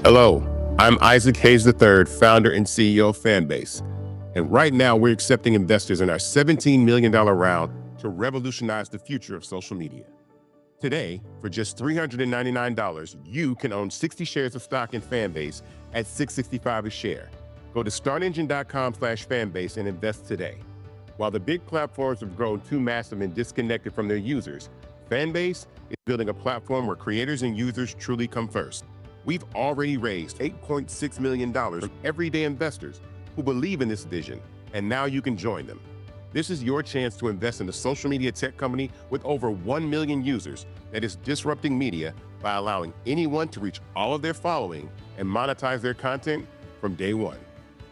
Hello, I'm Isaac Hayes III, founder and CEO of Fanbase. And right now, we're accepting investors in our $17 million round to revolutionize the future of social media. Today, for just $399, you can own 60 shares of stock in Fanbase at $665 a share. Go to startengine.com/fanbase and invest today. While the big platforms have grown too massive and disconnected from their users, Fanbase is building a platform where creators and users truly come first. We've already raised $8.6 million from everyday investors who believe in this vision, and now you can join them. This is your chance to invest in a social media tech company with over 1 million users that is disrupting media by allowing anyone to reach all of their following and monetize their content from day one.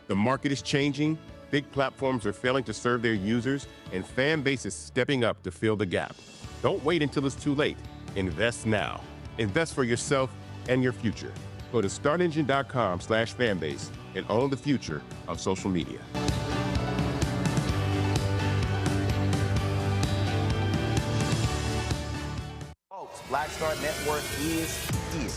The market is changing, big platforms are failing to serve their users, and Fanbase is stepping up to fill the gap. Don't wait until it's too late. Invest now. Invest for yourself and your future. Go to startengine.com/fanbase and own the future of social media. Folks, Black Star Network is here.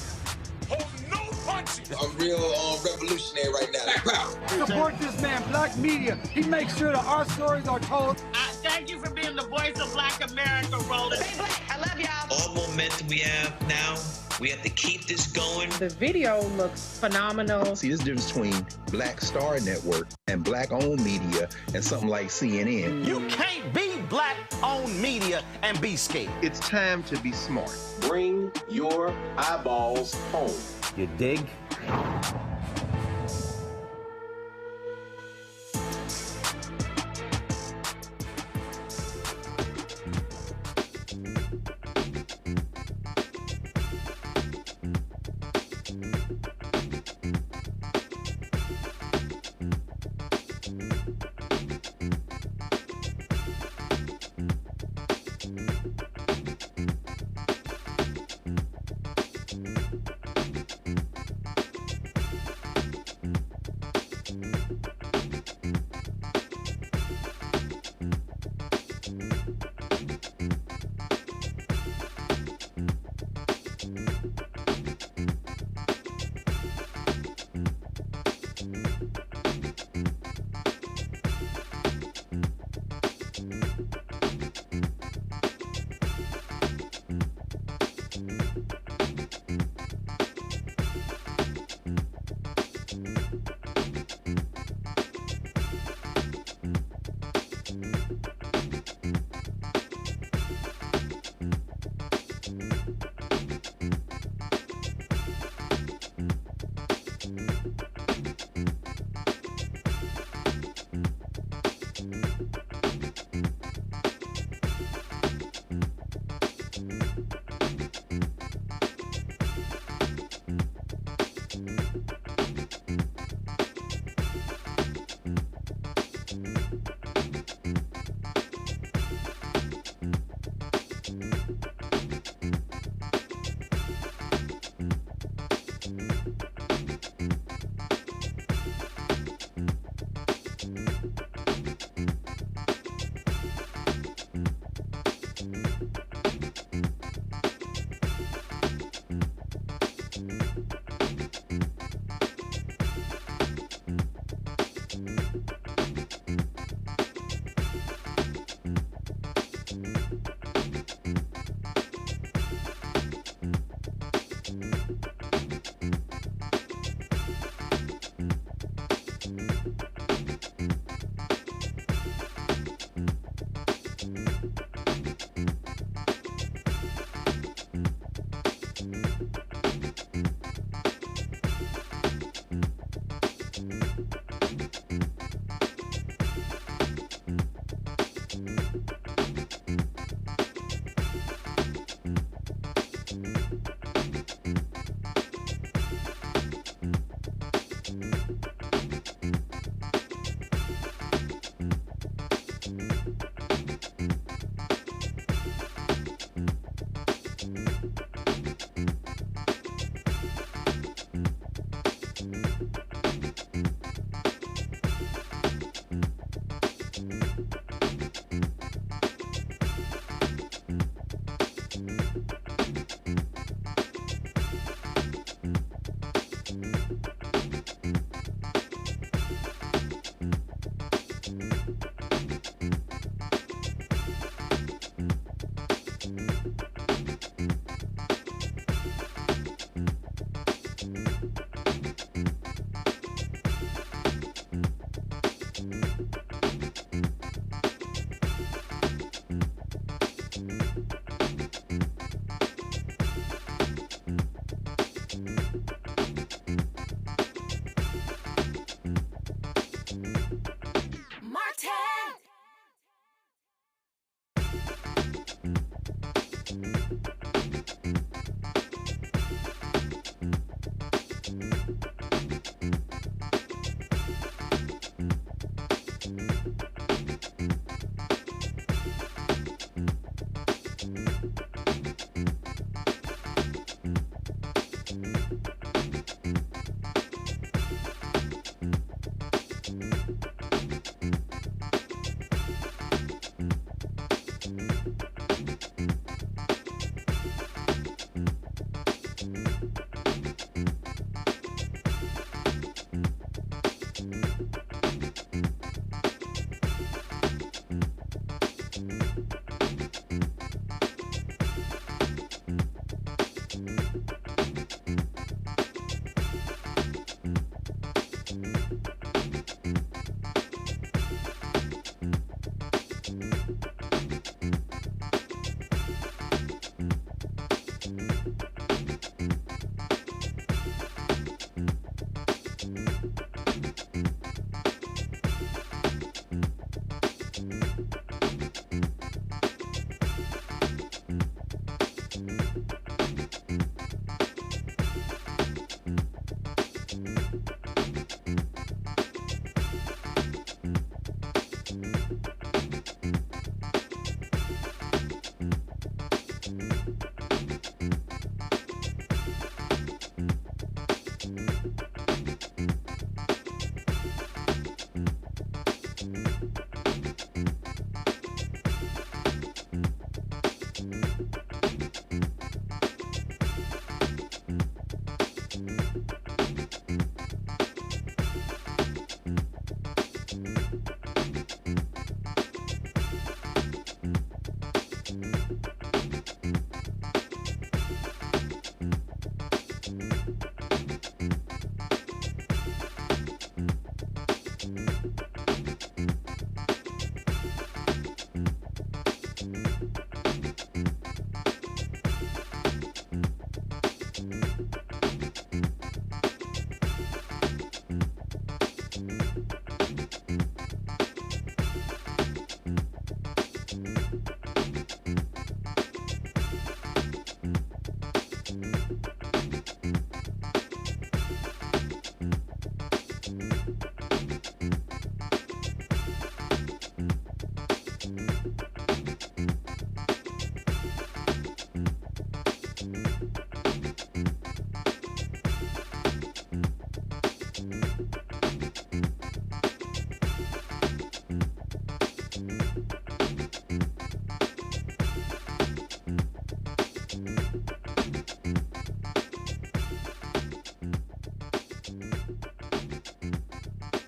Hold no punches. I'm real revolutionary right now. Support this man, Black Media. He makes sure that our stories are told. Thank you for being the voice of Black America, Roland. Stay black. I love y'all. All momentum we have now, we have to keep this going. The video looks phenomenal. See, there's a difference between Black Star Network and Black-owned media and something like CNN. You can't be Black-owned media and be scared. It's time to be smart. Bring your eyeballs home. You dig?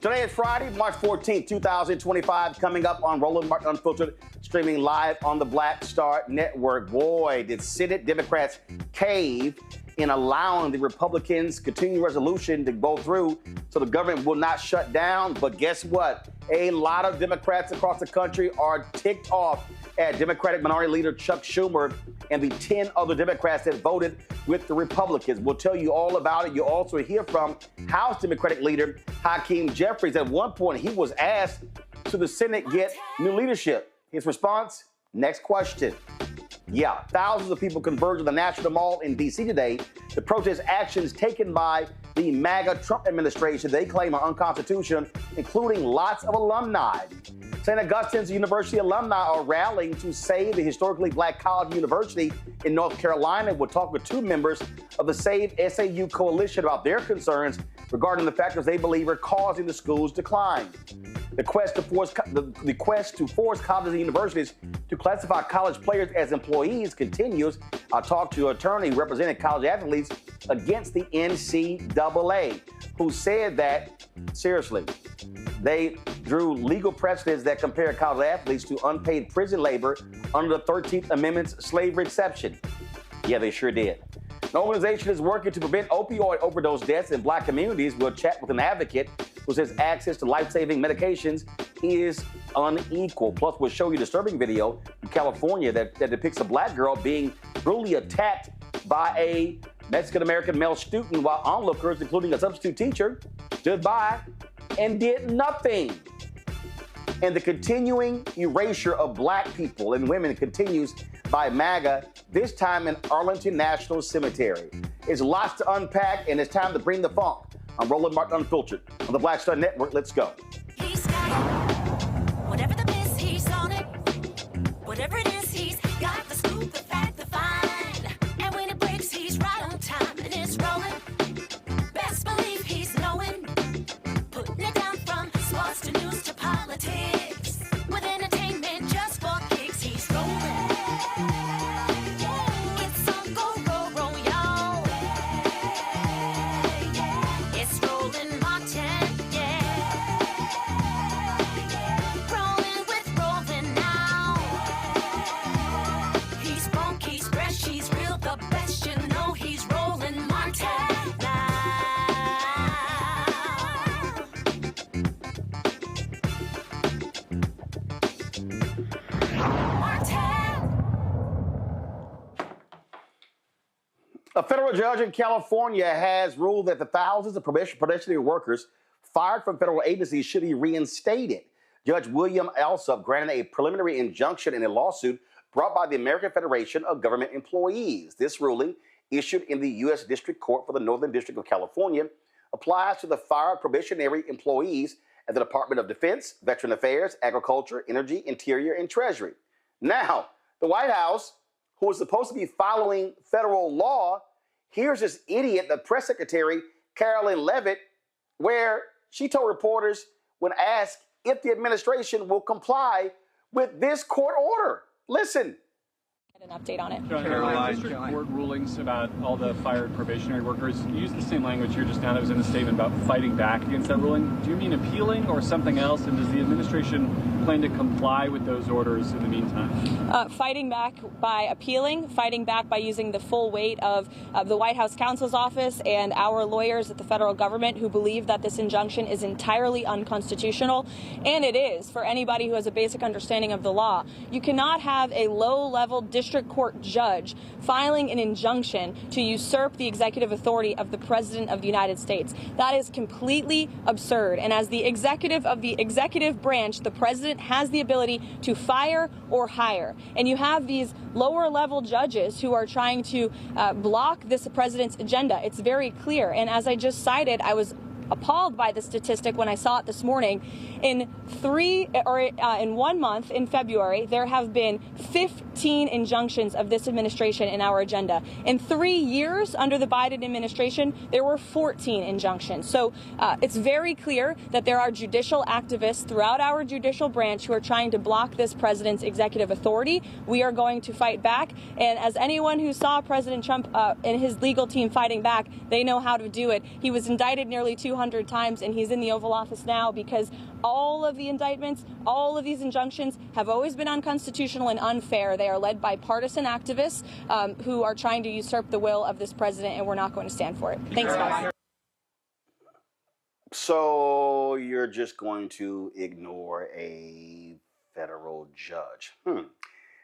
Today is Friday, March 14th, 2025, coming up on Roland Martin Unfiltered, streaming live on the Black Star Network. Boy, did Senate Democrats cave in allowing the Republicans' continuing resolution to go through so the government will not shut down. But guess what? A lot of Democrats across the country are ticked off at Democratic Minority Leader Chuck Schumer and the 10 other Democrats that voted with the Republicans. We'll tell you all about it. You'll also hear from House Democratic Leader Hakeem Jeffries. At one point, he was asked, should the Senate get new leadership? His response, next question. Yeah, thousands of people converged on the National Mall in D.C. today to protest actions taken by the MAGA Trump administration they claim are unconstitutional, including lots of alumni. St. Augustine University alumni are rallying to save the historically black college university in North Carolina. We'll talk with two members of the Save SAU coalition about their concerns regarding the factors they believe are causing the school's decline. The quest to force colleges and universities to classify college players as employees continues. I'll talk to an attorney representing college athletes against the NCAA, who said that, seriously, they drew legal precedents that compare college athletes to unpaid prison labor under the 13th Amendment's slavery exception. Yeah, they sure did. An organization is working to prevent opioid overdose deaths in black communities. We'll chat with an advocate who says access to life-saving medications is unequal. Plus, we'll show you a disturbing video in California that depicts a black girl being brutally attacked by a Mexican-American male student while onlookers, including a substitute teacher, stood by and did nothing. And the continuing erasure of black people and women continues by MAGA, this time in Arlington National Cemetery. It's lots to unpack, and it's time to bring the funk. I'm Roland Martin Unfiltered on the Black Star Network. Let's go. He's got it. Whatever the miss, he's on it. Whatever it is, he's got the scoop, the fact, the find. And when it breaks, he's right on time, and it's rolling. Best believe he's knowing. Putting it down from sports to news to politics. With entertainment just for kicks, he's rolling. It's on go, roll, y'all. It's Roland Martin, rolling with Roland now. He's funk, he's fresh, he's real, the best, you know he's Roland Martin now. A federal judge in California has ruled that the thousands of probationary workers fired from federal agencies should be reinstated. Judge William Alsup granted a preliminary injunction in a lawsuit brought by the American Federation of Government Employees. This ruling, issued in the U.S. District Court for the Northern District of California, applies to the fired probationary employees at the Department of Defense, Veteran Affairs, Agriculture, Energy, Interior, and Treasury. Now, the White House, who is supposed to be following federal law, here's this idiot, the press secretary, Carolyn Levitt, where she told reporters when asked if the administration will comply with this court order. Listen. An update on it. Caroline, district court rulings about all the fired probationary workers. You used the same language here just now that was in the statement about fighting back against that ruling. Do you mean appealing or something else? And does the administration plan to comply with those orders in the meantime? Fighting back by appealing, fighting back by using the full weight of the White House counsel's office and our lawyers at the federal government who believe that this injunction is entirely unconstitutional. And it is, for anybody who has a basic understanding of the law. You cannot have a low-level district court judge filing an injunction to usurp the executive authority of the President of the United States. That is completely absurd. And as the executive of the executive branch, the President has the ability to fire or hire. And you have these lower level judges who are trying to block this president's agenda. It's very clear. And as I just cited, I was appalled by the statistic when I saw it this morning. In 1 month, in February, there have been 15 injunctions of this administration in our agenda. In 3 years under the Biden administration, there were 14 injunctions. So it's very clear that there are judicial activists throughout our judicial branch who are trying to block this president's executive authority. We are going to fight back. And as anyone who saw President Trump and his legal team fighting back, they know how to do it. He was indicted nearly 200 times, and he's in the Oval Office now because all of the indictments, all of these injunctions have always been unconstitutional and unfair. They are led by partisan activists who are trying to usurp the will of this president, and we're not going to stand for it. Thanks, guys. So you're just going to ignore a federal judge?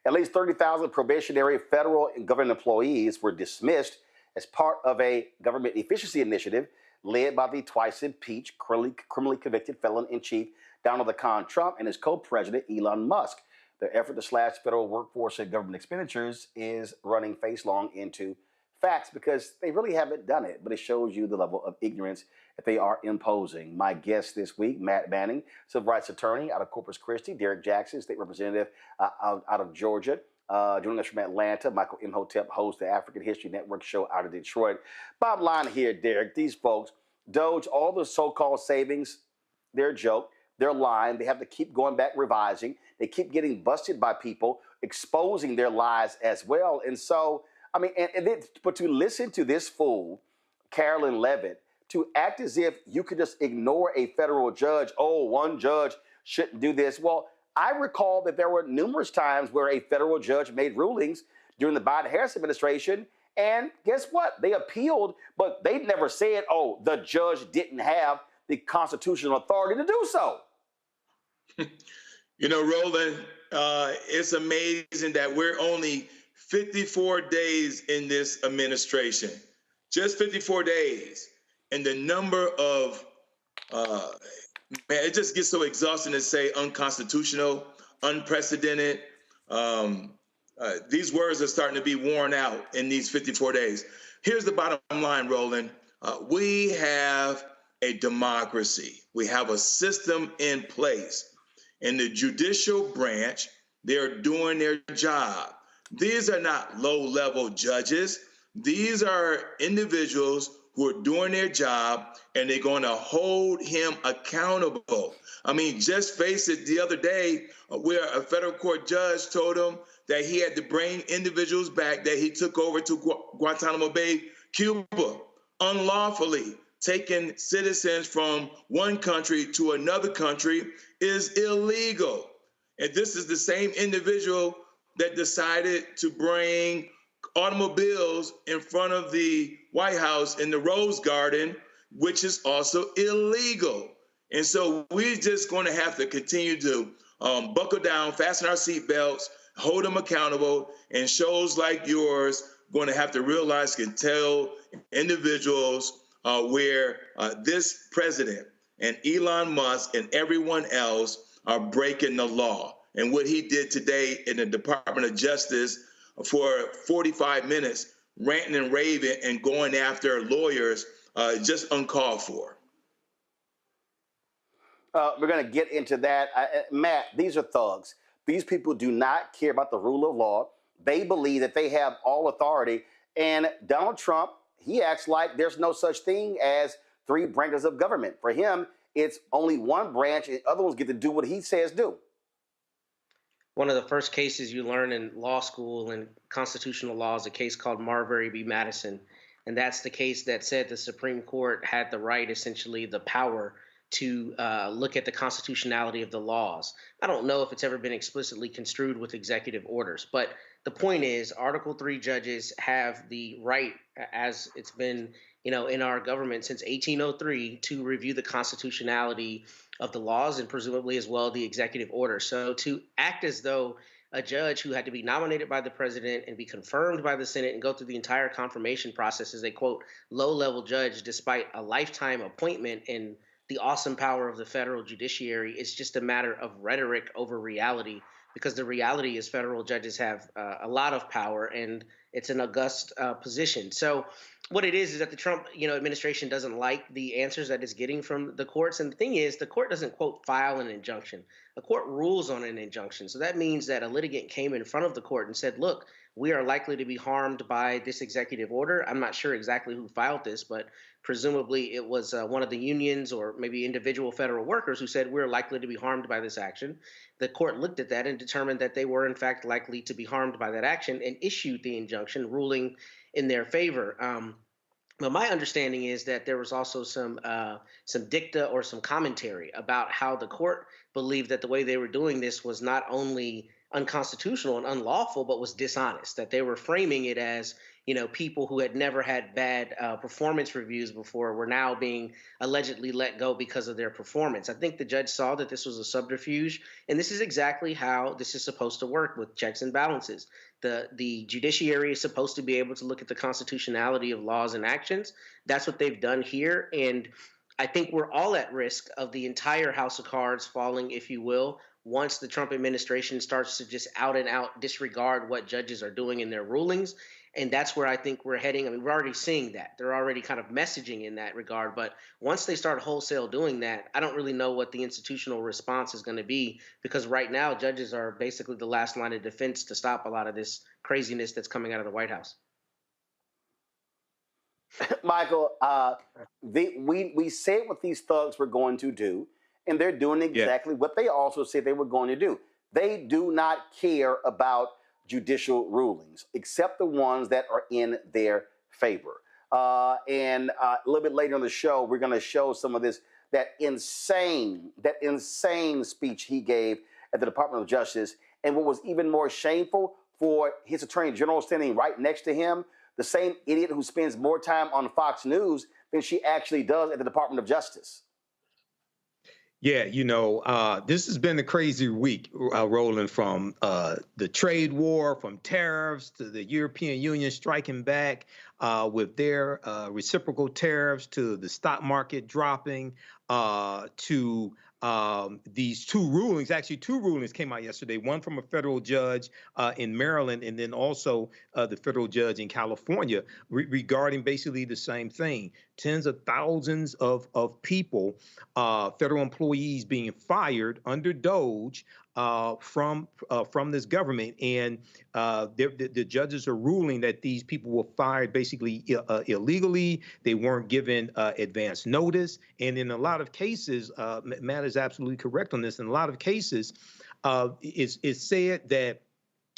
At least 30,000 probationary federal and government employees were dismissed as part of a government efficiency initiative led by the twice-impeached, criminally convicted felon-in-chief Donald Trump and his co-president Elon Musk. Their effort to slash federal workforce and government expenditures is running face-long into facts because they really haven't done it, but it shows you the level of ignorance that they are imposing. My guest this week, Matt Manning, civil rights attorney out of Corpus Christi, Derek Jackson, state representative out of Georgia. Joining us from Atlanta, Michael Imhotep hosts the African History Network show out of Detroit. Bottom line here, Derek, these folks, Doge, all the so-called savings, they're a joke. They're lying. They have to keep going back revising. They keep getting busted by people, exposing their lies as well. And so, I mean, but to listen to this fool, Carolyn Levitt, to act as if you could just ignore a federal judge, oh, one judge shouldn't do this. Well, I recall that there were numerous times where a federal judge made rulings during the Biden-Harris administration, And guess what? They appealed, but they never said, oh, the judge didn't have the constitutional authority to do so. You know, Roland, it's amazing that we're only 54 days in this administration, just 54 days. And the number of, man, it just gets so exhausting to say unconstitutional, unprecedented. These words are starting to be worn out in these 54 days. Here's the bottom line, Roland. We have a democracy. We have a system in place. In the judicial branch, they're doing their job. These are not low-level judges. These are individuals who are doing their job, and they're going to hold him accountable. I mean, just face it, the other day, where a federal court judge told him that he had to bring individuals back that he took over to Guantanamo Bay, Cuba, unlawfully. Taking citizens from one country to another country is illegal. And this is the same individual that decided to bring automobiles in front of the White House in the Rose Garden, which is also illegal. And so we're just going to have to continue to buckle down, fasten our seatbelts, hold them accountable, and shows like yours going to have to realize, can tell individuals where this president and Elon Musk and everyone else are breaking the law. And what he did today in the Department of Justice for 45 minutes, ranting and raving and going after lawyers, just uncalled for. We're going to get into that. Matt, these are thugs. These people do not care about the rule of law. They believe that they have all authority. And Donald Trump, he acts like there's no such thing as three branches of government. For him, it's only one branch, and other ones get to do what he says do. One of the first cases you learn in law school and constitutional law is a case called Marbury v. Madison. And that's the case that said the Supreme Court had the right, essentially the power, to look at the constitutionality of the laws. I don't know if it's ever been explicitly construed with executive orders, but the point is Article 3 judges have the right, as it's been, in our government since 1803, to review the constitutionality of the laws and presumably as well the executive order. So to act as though a judge who had to be nominated by the president and be confirmed by the Senate and go through the entire confirmation process as a, quote, low-level judge despite a lifetime appointment and the awesome power of the federal judiciary is just a matter of rhetoric over reality, because the reality is federal judges have a lot of power and it's an august position. So what it is that the Trump administration doesn't like the answers that it's getting from the courts. And the thing is, the court doesn't, quote, file an injunction. The court rules on an injunction. So that means that a litigant came in front of the court and said, look, we are likely to be harmed by this executive order. I'm not sure exactly who filed this, but presumably it was one of the unions or maybe individual federal workers who said we're likely to be harmed by this action. The court looked at that and determined that they were in fact likely to be harmed by that action and issued the injunction, ruling in their favor. But my understanding is that there was also some dicta or some commentary about how the court believed that the way they were doing this was not only unconstitutional and unlawful, but was dishonest, that they were framing it as, people who had never had bad performance reviews before were now being allegedly let go because of their performance. I think the judge saw that this was a subterfuge, and this is exactly how this is supposed to work with checks and balances. The judiciary is supposed to be able to look at the constitutionality of laws and actions. That's what they've done here, and I think we're all at risk of the entire house of cards falling, if you will, once the Trump administration starts to just out and out disregard what judges are doing in their rulings. And that's where I think we're heading. I mean, we're already seeing that. They're already kind of messaging in that regard. But once they start wholesale doing that, I don't really know what the institutional response is going to be, because right now judges are basically the last line of defense to stop a lot of this craziness that's coming out of the White House. Michael, we said what these thugs were going to do, and they're doing exactly what they also said they were going to do. They do not care about judicial rulings, except the ones that are in their favor. And a little bit later in the show, we're going to show some of this, that insane speech he gave at the Department of Justice. And what was even more shameful, for his attorney general standing right next to him, the same idiot who spends more time on Fox News than she actually does at the Department of Justice. Yeah, this has been a crazy week, Roland, from the trade war, from tariffs to the European Union striking back with their reciprocal tariffs, to the stock market dropping, to these two rulings. Actually, two rulings came out yesterday, one from a federal judge in Maryland, and then also the federal judge in California regarding basically the same thing. Tens of thousands of people, federal employees being fired under DOGE from this government, and the judges are ruling that these people were fired basically illegally. They weren't given advance notice, and in a lot of cases, Matt is absolutely correct on this. In a lot of cases, it's said that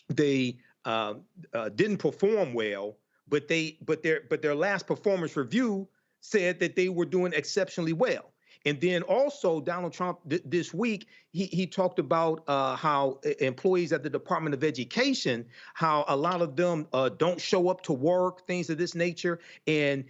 they didn't perform well, but their last performance review said that they were doing exceptionally well. And then also Donald Trump this week, he talked about how employees at the Department of Education, how a lot of them don't show up to work, things of this nature. And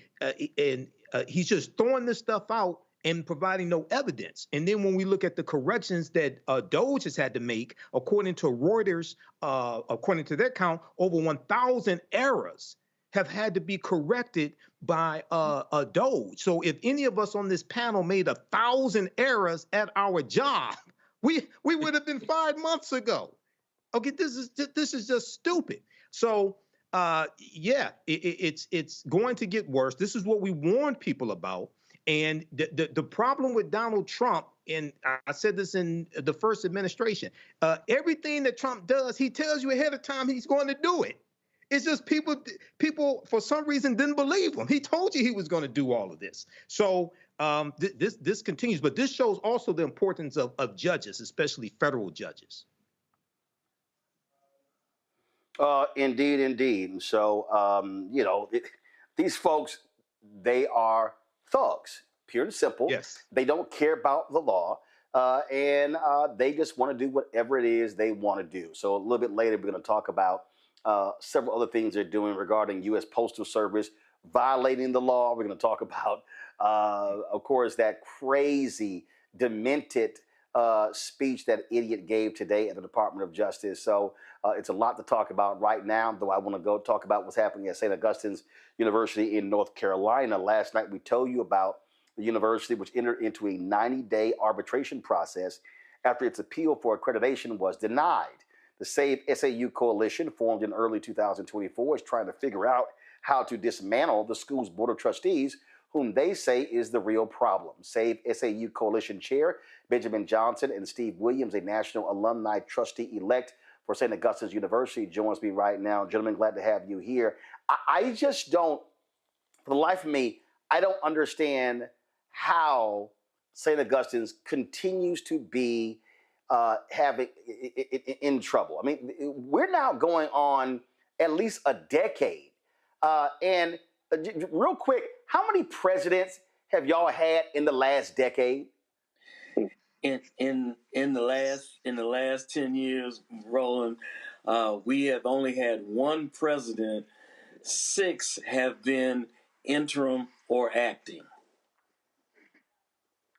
he's just throwing this stuff out and providing no evidence. And then when we look at the corrections that DOGE has had to make, according to Reuters, according to their count, over 1,000 errors have had to be corrected by a DOGE. So if any of us on this panel made 1,000 errors at our job, we would have been fired months ago. Okay, this is just stupid. So yeah, it's going to get worse. This is what we warned people about. And the problem with Donald Trump, and I said this in the first administration, everything that Trump does, he tells you ahead of time he's going to do it. It's just people for some reason didn't believe him. He told you he was going to do all of this. So this continues, but this shows also the importance of judges, especially federal judges. Indeed, indeed. So, these folks, they are thugs, pure and simple. Yes. They don't care about the law, and they just want to do whatever it is they want to do. So a little bit later, we're going to talk about several other things they're doing regarding U.S. Postal Service violating the law. We're going to talk about, of course, that crazy, demented speech that idiot gave today at the Department of Justice. So it's a lot to talk about right now, though I want to go talk about what's happening at St. Augustine's University in North Carolina. Last night, we told you about the university, which entered into a 90-day arbitration process after its appeal for accreditation was denied. The Save SAU coalition, formed in early 2024, is trying to figure out how to dismantle the school's board of trustees, whom they say is the real problem. Save SAU coalition chair Benjamin Johnson and Steve Williams, a national alumni trustee-elect for St. Augustine's University, joins me right now. Gentlemen, glad to have you here. I just don't, for the life of me, I don't understand how St. Augustine's continues to be having in trouble. I mean, we're now going on at least a decade. And real quick, how many presidents have y'all had in the last decade? In the last 10 years, Roland, we have only had one president. 6 have been interim or acting.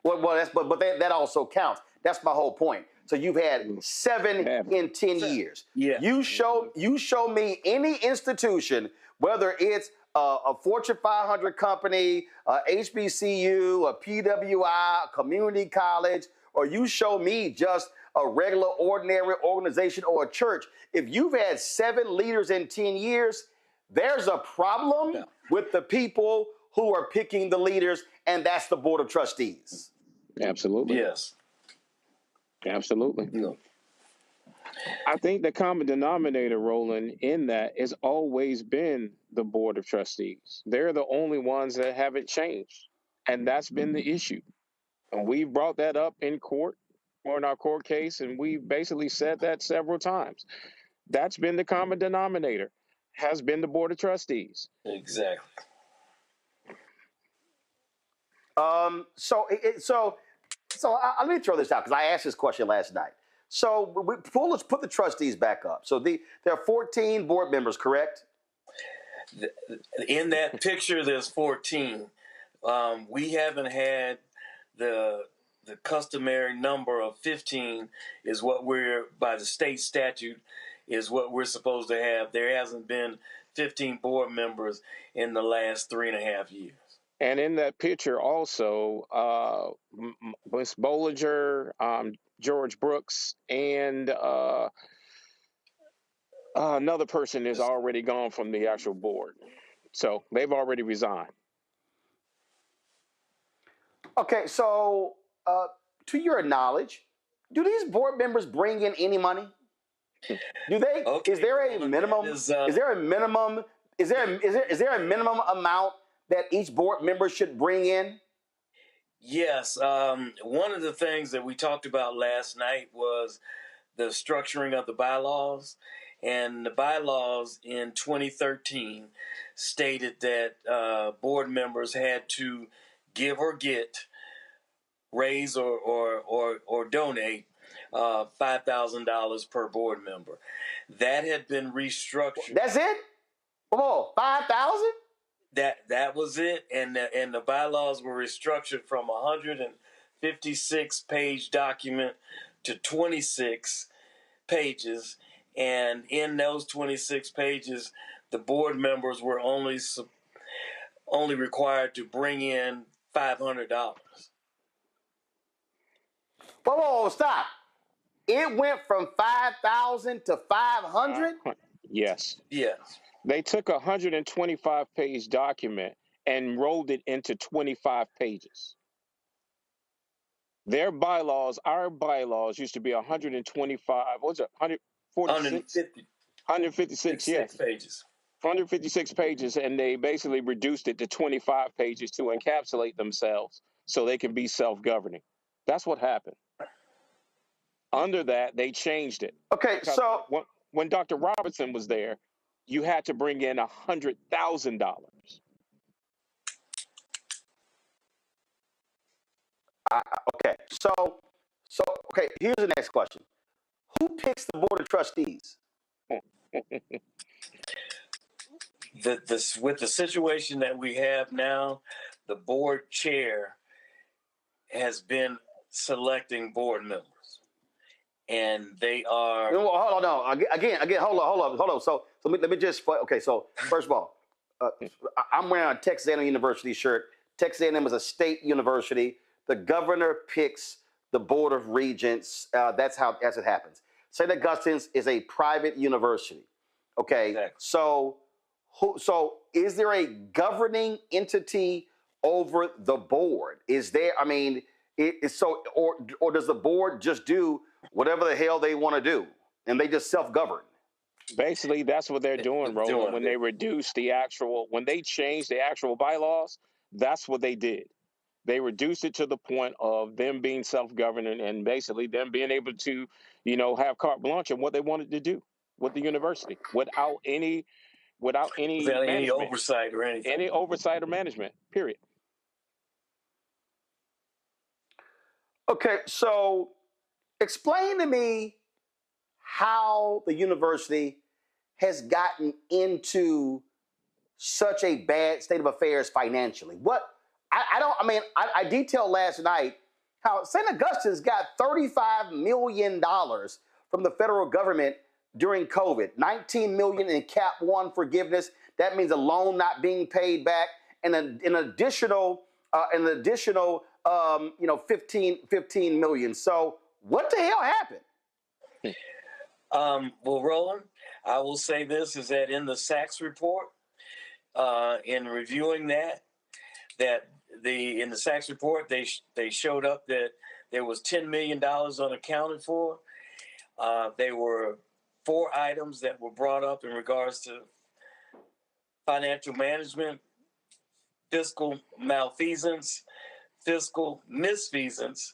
Well, but that also counts. That's my whole point. So you've had 7 in 10 years. Yeah. You show me any institution, whether it's a Fortune 500 company, a HBCU, a PWI, a community college, or you show me just a regular, ordinary organization or a church. If you've had 7 leaders in 10 years, there's a problem with the people who are picking the leaders, and that's the Board of Trustees. Absolutely. Yes. Absolutely. Yeah. I think the common denominator, Roland, in that has always been the Board of Trustees. They're the only ones that haven't changed. And that's been the issue. And we brought that up in court or in our court case, and we basically said that several times. That's been the common denominator, has been the Board of Trustees. Exactly. So let me throw this out, because I asked this question last night. So let's put the trustees back up. So there are 14 board members, correct? In that picture, there's 14. We haven't had the customary number of 15 is what we're, by the state statute, is what we're supposed to have. There hasn't been 15 board members in the last 3.5 years. And in that picture also, Ms. Bollinger, George Brooks, and another person is already gone from the actual board. So they've already resigned. Okay, so to your knowledge, do these board members bring in any money? Do they? Okay. Is there a minimum? Is there a minimum? Is there a minimum amount that each board member should bring in? Yes. One of the things that we talked about last night was the structuring of the bylaws. And the bylaws in 2013 stated that board members had to give or get, raise or donate $5,000 per board member. That had been restructured. That's it? Come on, 5,000? That was it, and the bylaws were restructured from a 156-page document to 26 pages, and in those 26 pages, the board members were only required to bring in $500. Whoa, stop! It went from 5,000 to 500. Yes. Yes. They took a 125-page document and rolled it into 25 pages. Their bylaws, our bylaws, used to be 125. What's it? 146? 156. Yes. Pages. 156 pages, and they basically reduced it to 25 pages to encapsulate themselves so they can be self-governing. That's what happened. Under that, they changed it. Okay, because so when Dr. Robertson was there, you had to bring in $100,000. Okay, so okay. Here's the next question: who picks the board of trustees? With the situation that we have now, the board chair has been selecting board members, and they are. Hold on, no. Again. Hold on. So let me just. Okay, so first of all, I'm wearing a Texas A&M University shirt. Texas A&M is a state university. The governor picks the board of regents. That's how it happens. St. Augustine's is a private university. Okay, exactly. So is there a governing entity over the board? Is there? I mean, or does the board just do whatever the hell they want to do, and they just self-govern? Basically, that's what they're doing, Roland. When they when they changed the actual bylaws, that's what they did. They reduced it to the point of them being self-governing and basically them being able to, have carte blanche on what they wanted to do with the university without any oversight or anything. Any oversight or management, period. Okay, so explain to me how the university has gotten into such a bad state of affairs financially. I detailed last night how St. Augustine's got $35 million from the federal government during COVID, $19 million in Cap 1 forgiveness. That means a loan not being paid back, and an additional 15 million. So what the hell happened? Well, Roland, I will say this is that in the Sachs report, in reviewing in the Sachs report, they showed up that there was $10 million unaccounted for. There were 4 items that were brought up in regards to financial management, fiscal malfeasance, fiscal misfeasance,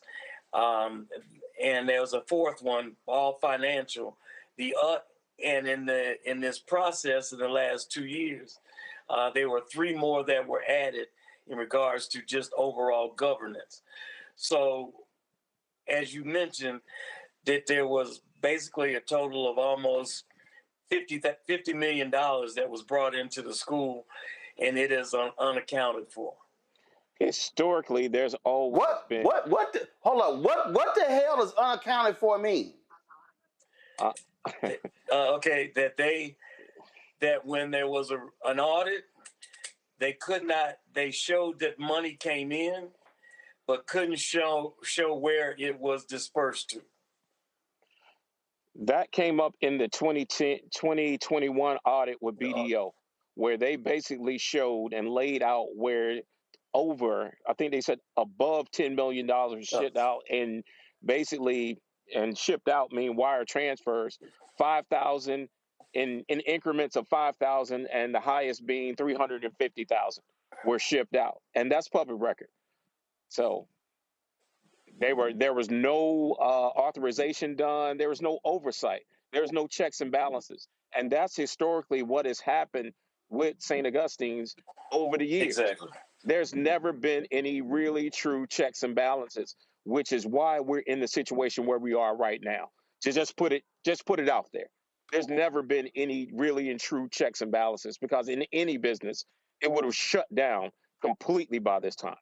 and there was a 4th one, all financial. And in this process in the last 2 years, there were 3 more that were added in regards to just overall governance. So, as you mentioned, that there was basically a total of almost $50 million that was brought into the school, and it is unaccounted for. Historically, there's always been. Hold on. What the hell does unaccounted for mean? Okay, that when there was an audit, they showed that money came in, but couldn't show where it was dispersed to. That came up in the 2021 audit with BDO, where they basically showed and laid out where I think they said above $10 million shipped out, and basically, and shipped out mean wire transfers, 5,000 in increments of 5,000, and the highest being 350,000 were shipped out, and that's public record. So there was no authorization done. There was no oversight. There was no checks and balances, and that's historically what has happened with St. Augustine's over the years. Exactly. There's never been any really true checks and balances, which is why we're in the situation where we are right now. To just put it out there. There's never been any really and true checks and balances, because in any business, it would have shut down completely by this time.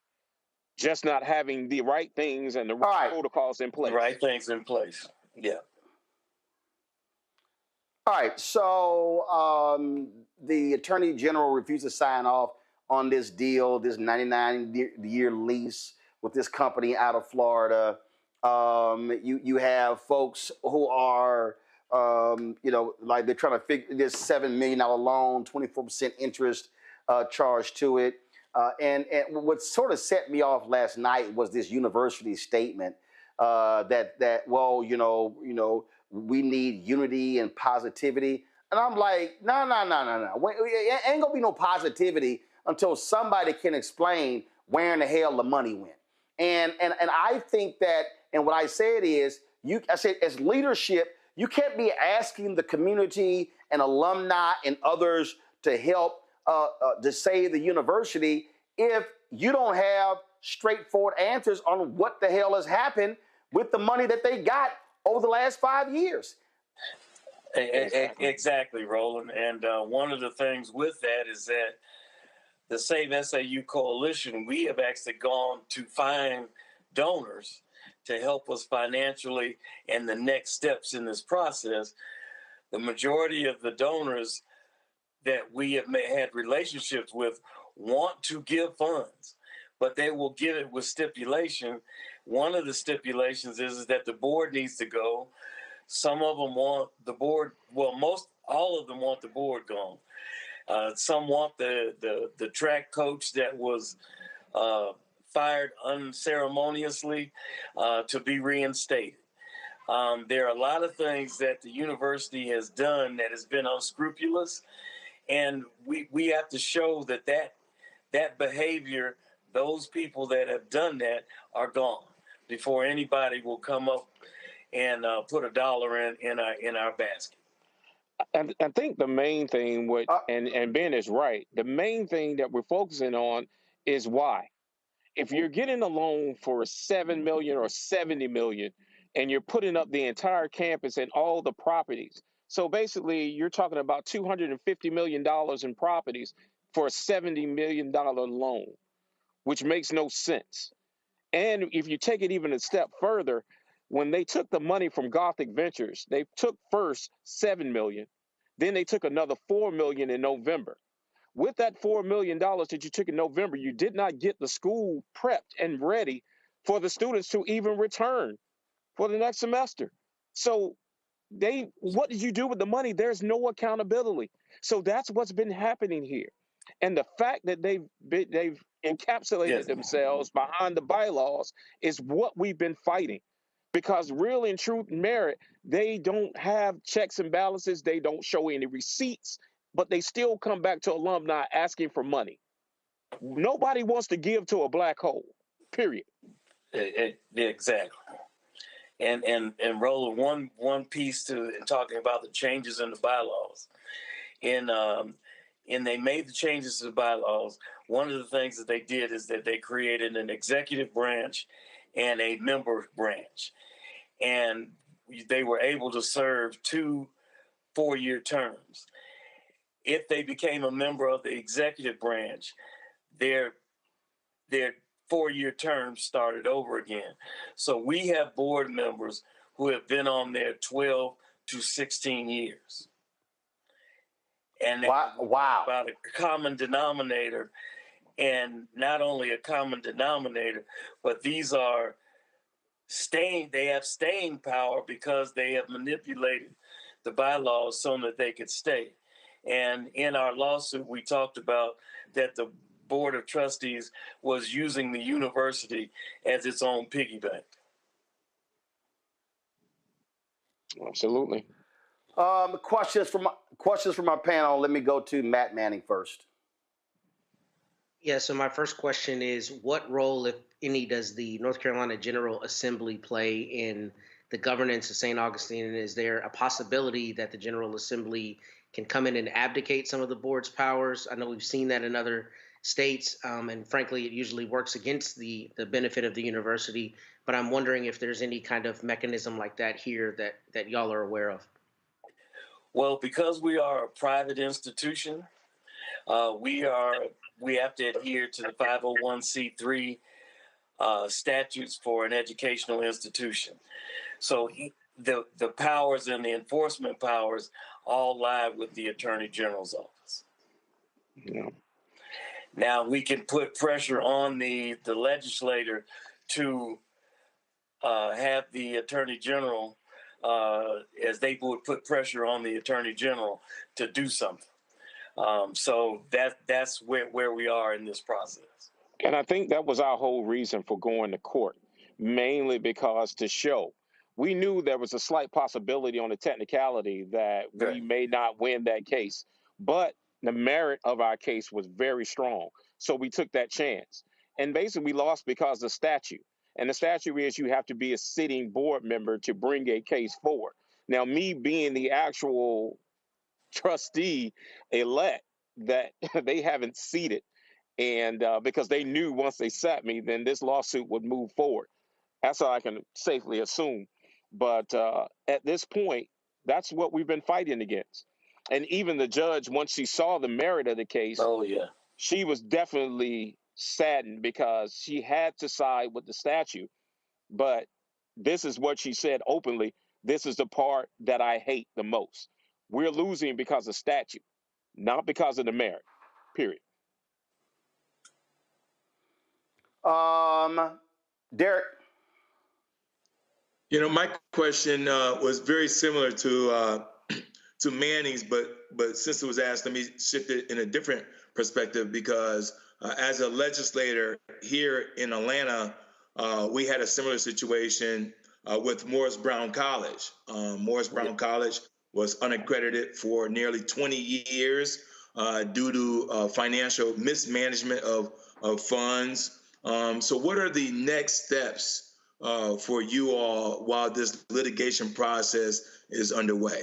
Just not having the right things and the right protocols in place. Right things in place. Yeah. All right. So the Attorney General refused to sign off on this deal, this 99-year lease with this company out of Florida. You have folks who are, like they're trying to figure this $7 million loan, 24% interest charged to it. And what sort of set me off last night was this university statement that we need unity and positivity. And I'm like, no. Ain't gonna be no positivity until somebody can explain where in the hell the money went. And I think that, and what I said is, I said as leadership, you can't be asking the community and alumni and others to help to save the university if you don't have straightforward answers on what the hell has happened with the money that they got over the last 5 years. Exactly, Roland. And one of the things with that is that the Save SAU coalition, we have actually gone to find donors to help us financially and the next steps in this process. The majority of the donors that we have had relationships with want to give funds, but they will give it with stipulation. One of the stipulations is that the board needs to go. Some of them want the board, all of them want the board gone. Some want the track coach that was fired unceremoniously to be reinstated. There are a lot of things that the university has done that has been unscrupulous, and we have to show that behavior, those people that have done that are gone before anybody will come up and put a dollar in our basket. And I think the main thing, and Ben is right, the main thing that we're focusing on is why. If you're getting a loan for $7 million or $70 million, and you're putting up the entire campus and all the properties, so basically you're talking about $250 million in properties for a $70 million loan, which makes no sense. And if you take it even a step further, when they took the money from Gothic Ventures, they took first $7 million, then they took another $4 million in November. With that $4 million that you took in November, you did not get the school prepped and ready for the students to even return for the next semester. So what did you do with the money? There's no accountability. So that's what's been happening here. And the fact that they've encapsulated themselves behind the bylaws is what we've been fighting. Because real and true merit, they don't have checks and balances. They don't show any receipts, but they still come back to alumni asking for money. Nobody wants to give to a black hole, period. Exactly. And Roland, one piece in talking about the changes in the bylaws. And they made the changes to the bylaws. One of the things that they did is that they created an executive branch and a member branch. And they were able to serve 2 4-year terms. If they became a member of the executive branch, their 4-year terms started over again. So we have board members who have been on there 12 to 16 years. And wow. About a common denominator, and not only a common denominator, but these are they have staying power because they have manipulated the bylaws so that they could stay. And in our lawsuit, we talked about that the Board of Trustees was using the university as its own piggy bank. Absolutely. Questions from our panel. Let me go to Matt Manning first. Yeah, so my first question is, what role, if any, does the North Carolina General Assembly play in the governance of St. Augustine? And is there a possibility that the General Assembly can come in and abdicate some of the board's powers? I know we've seen that in other states, and frankly, it usually works against the benefit of the university. But I'm wondering if there's any kind of mechanism like that here that y'all are aware of. Well, because we are a private institution, we have to adhere to the 501c3 statutes for an educational institution. So the powers and the enforcement powers all lie with the Attorney General's office. Yeah. Now we can put pressure on the legislator to have the Attorney General, as they would put pressure on the Attorney General to do something. So that's where we are in this process. And I think that was our whole reason for going to court, mainly because to show we knew there was a slight possibility on the technicality that we may not win that case, but the merit of our case was very strong. So we took that chance. And basically we lost because of statute. And the statute is you have to be a sitting board member to bring a case forward. Now, me being the actual trustee elect that they haven't seated, and because they knew once they sat me, then this lawsuit would move forward. That's all I can safely assume. But at this point, that's what we've been fighting against. And even the judge, once she saw the merit of the case, she was definitely saddened because she had to side with the statute. But this is what she said openly. This is the part that I hate the most. We're losing because of statute, not because of the merit, period. Derek. You know, my question was very similar to Manning's, but since it was asked, let me shift it in a different perspective because as a legislator here in Atlanta, we had a similar situation with Morris Brown College. Morris Brown College was unaccredited for nearly 20 years due to financial mismanagement of funds. So what are the next steps for you all while this litigation process is underway?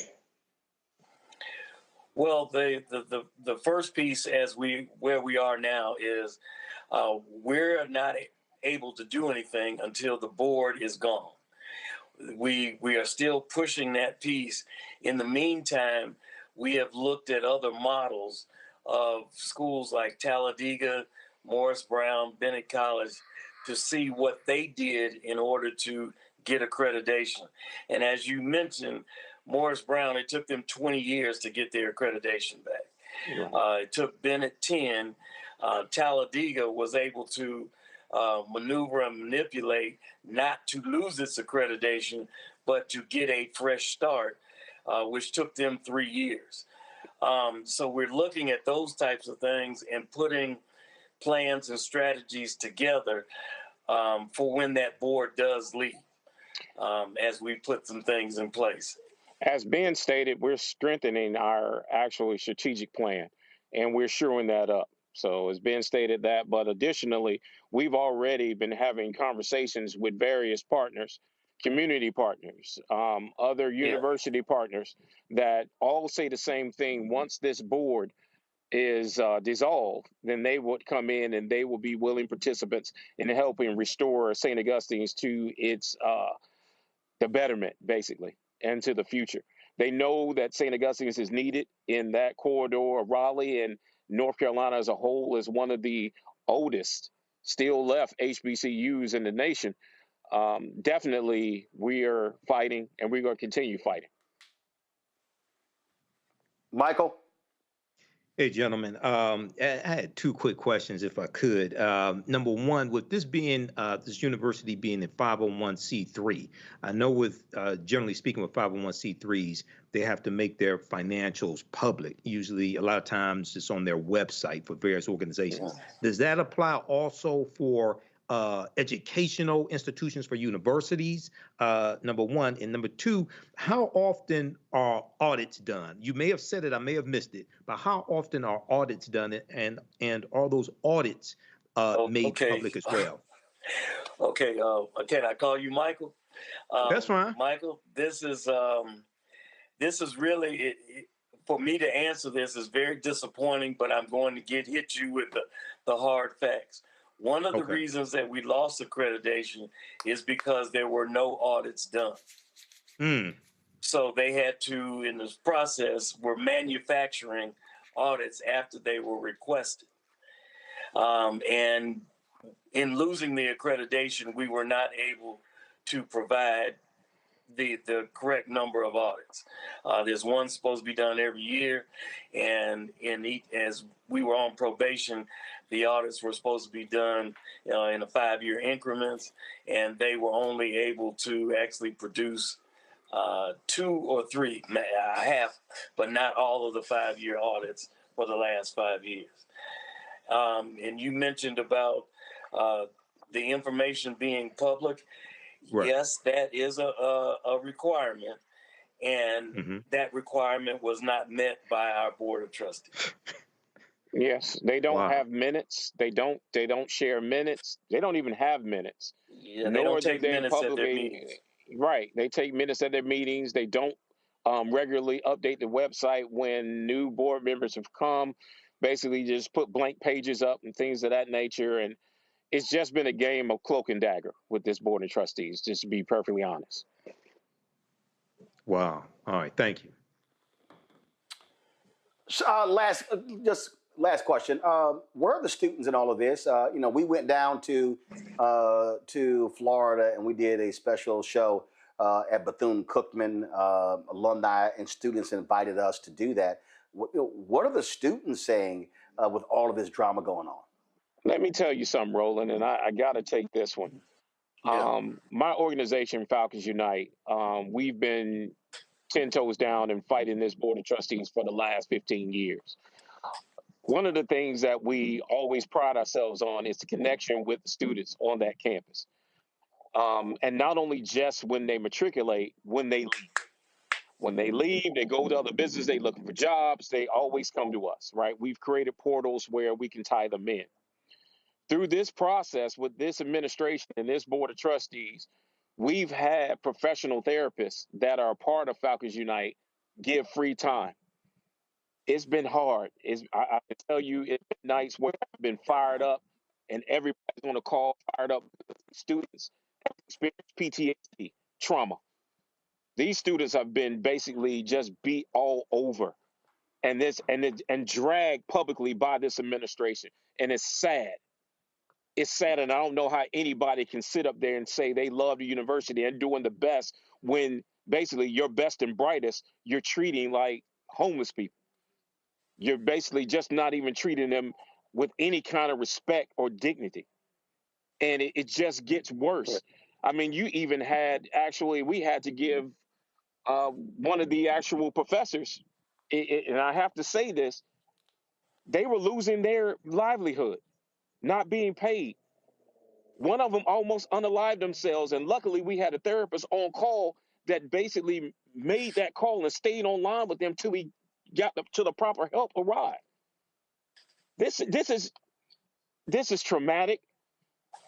Well, the first piece where we are now is we're not able to do anything until the board is gone. We are still pushing that piece. In the meantime, we have looked at other models of schools like Talladega, Morris Brown, Bennett College, to see what they did in order to get accreditation. And as you mentioned, Morris Brown, it took them 20 years to get their accreditation back. It took Bennett 10. Talladega was able to maneuver and manipulate not to lose its accreditation, but to get a fresh start, which took them 3 years. So we're looking at those types of things and putting plans and strategies together for when that board does leave, as we put some things in place. As Ben stated, we're strengthening our actual strategic plan, and we're shoring that up. So as Ben stated that, but additionally, we've already been having conversations with various partners, community partners, other university partners that all say the same thing. Once this board is dissolved, then they would come in and they will be willing participants in helping restore St. Augustine's to its the betterment, basically, and to the future. They know that St. Augustine's is needed in that corridor of Raleigh, and North Carolina as a whole is one of the oldest still left HBCUs in the nation. Definitely, we are fighting, and we're going to continue fighting. Michael? Hey, gentlemen. I had two quick questions, if I could. Number one, with this being this university being a 501c3, I know with generally speaking with 501c3s, they have to make their financials public. Usually, a lot of times, it's on their website for various organizations. Yeah. Does that apply also for educational institutions, for universities, number one? And number two, how often are audits done? You may have said it, I may have missed it, but how often are audits done, and are those audits made public as well? Okay, can I call you Michael? That's fine. Michael, this is really, for me to answer this is very disappointing, but I'm going to hit you with the hard facts. One of the reasons that we lost accreditation is because there were no audits done. So they had to, in this process, were manufacturing audits after they were requested. And in losing the accreditation, we were not able to provide the correct number of audits. There's one supposed to be done every year, and as we were on probation, the audits were supposed to be done in a 5-year increments, and they were only able to actually produce 2 or 3, half, but not all of the 5-year audits for the last 5 years. And you mentioned about the information being public. Right. Yes, that is a requirement, and that requirement was not met by our board of trustees. Yes, they don't have minutes. They don't share minutes. They don't even have minutes. Yeah, they don't take minutes at their meetings. Right, they take minutes at their meetings. They don't regularly update the website when new board members have come. Basically, just put blank pages up and things of that nature. And it's just been a game of cloak and dagger with this board of trustees, just to be perfectly honest. Wow. All right. Thank you. Last question. Where are the students in all of this? We went down to Florida and we did a special show at Bethune-Cookman. Alumni and students invited us to do that. What are the students saying with all of this drama going on? Let me tell you something, Roland, and I got to take this one. Yeah. My organization, Falcons Unite, we've been 10 toes down and fighting this board of trustees for the last 15 years. One of the things that we always pride ourselves on is the connection with the students on that campus. And not only just when they matriculate, when they leave. When they leave, they go to other businesses, they looking for jobs, they always come to us, right? We've created portals where we can tie them in. Through this process with this administration and this board of trustees, we've had professional therapists that are a part of Falcons Unite give free time. It's been hard. I can tell you, it's been nights where I've been fired up and everybody's on a call fired up. Students have experienced PTSD, trauma. These students have been basically just beat all over and dragged publicly by this administration. And it's sad. It's sad, and I don't know how anybody can sit up there and say they love the university and doing the best when basically your best and brightest you're treating like homeless people. You're basically just not even treating them with any kind of respect or dignity. And it just gets worse. I mean, you even had we had to give one of the actual professors, and I have to say this, they were losing their livelihood, not being paid. One of them almost unalived themselves, and luckily we had a therapist on call that basically made that call and stayed online with them till he got to the proper help arrive. This is traumatic,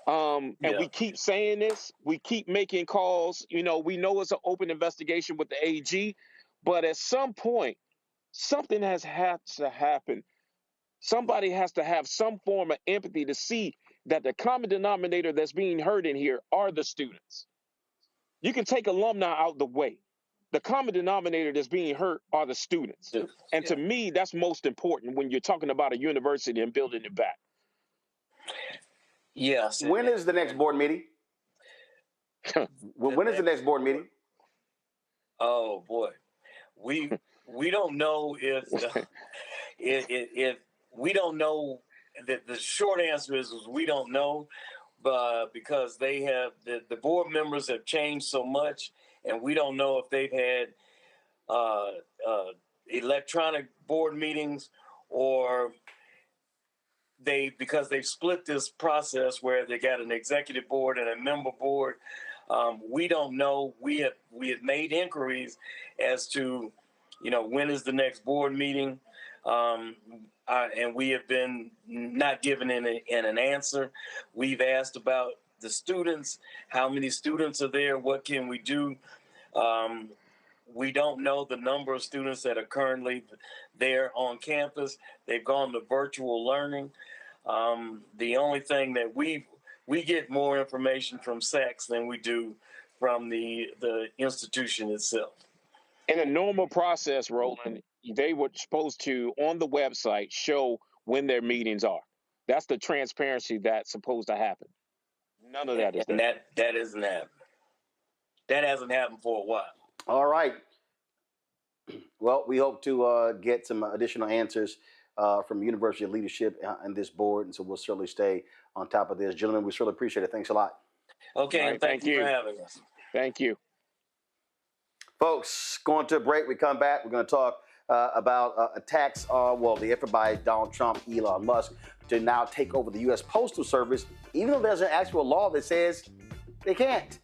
and we keep saying this. We keep making calls. We know it's an open investigation with the AG, but at some point, something has had to happen. Somebody has to have some form of empathy to see that the common denominator that's being heard in here are the students. You can take alumni out the way. The common denominator that's being hurt are the students. And to me, that's most important when you're talking about a university and building it back. Yes. When is the next board meeting? When is the next board meeting? Oh boy, we don't know if we don't know. The short answer is we don't know, but because they have the board members have changed so much, and we don't know if they've had electronic board meetings or because they've split this process where they got an executive board and a member board. We don't know. We have made inquiries as to, when is the next board meeting, and we have been not given an answer. We've asked about the students, how many students are there, what can we do. We don't know the number of students that are currently there on campus. They've gone to virtual learning. The only thing that we get more information from SACS than we do from the institution itself. In a normal process, Roland, they were supposed to, on the website, show when their meetings are. That's the transparency that's supposed to happen. None of that is there. And that isn't happening. That hasn't happened for a while. All right. Well, we hope to get some additional answers from university leadership and this board, and so we'll certainly stay on top of this. Gentlemen, we certainly appreciate it. Thanks a lot. Okay, right, and thank you for having us. Thank you. Folks, going to a break. We come back. We're going to talk about attacks, the effort by Donald Trump, Elon Musk, to now take over the U.S. Postal Service, even though there's an actual law that says they can't.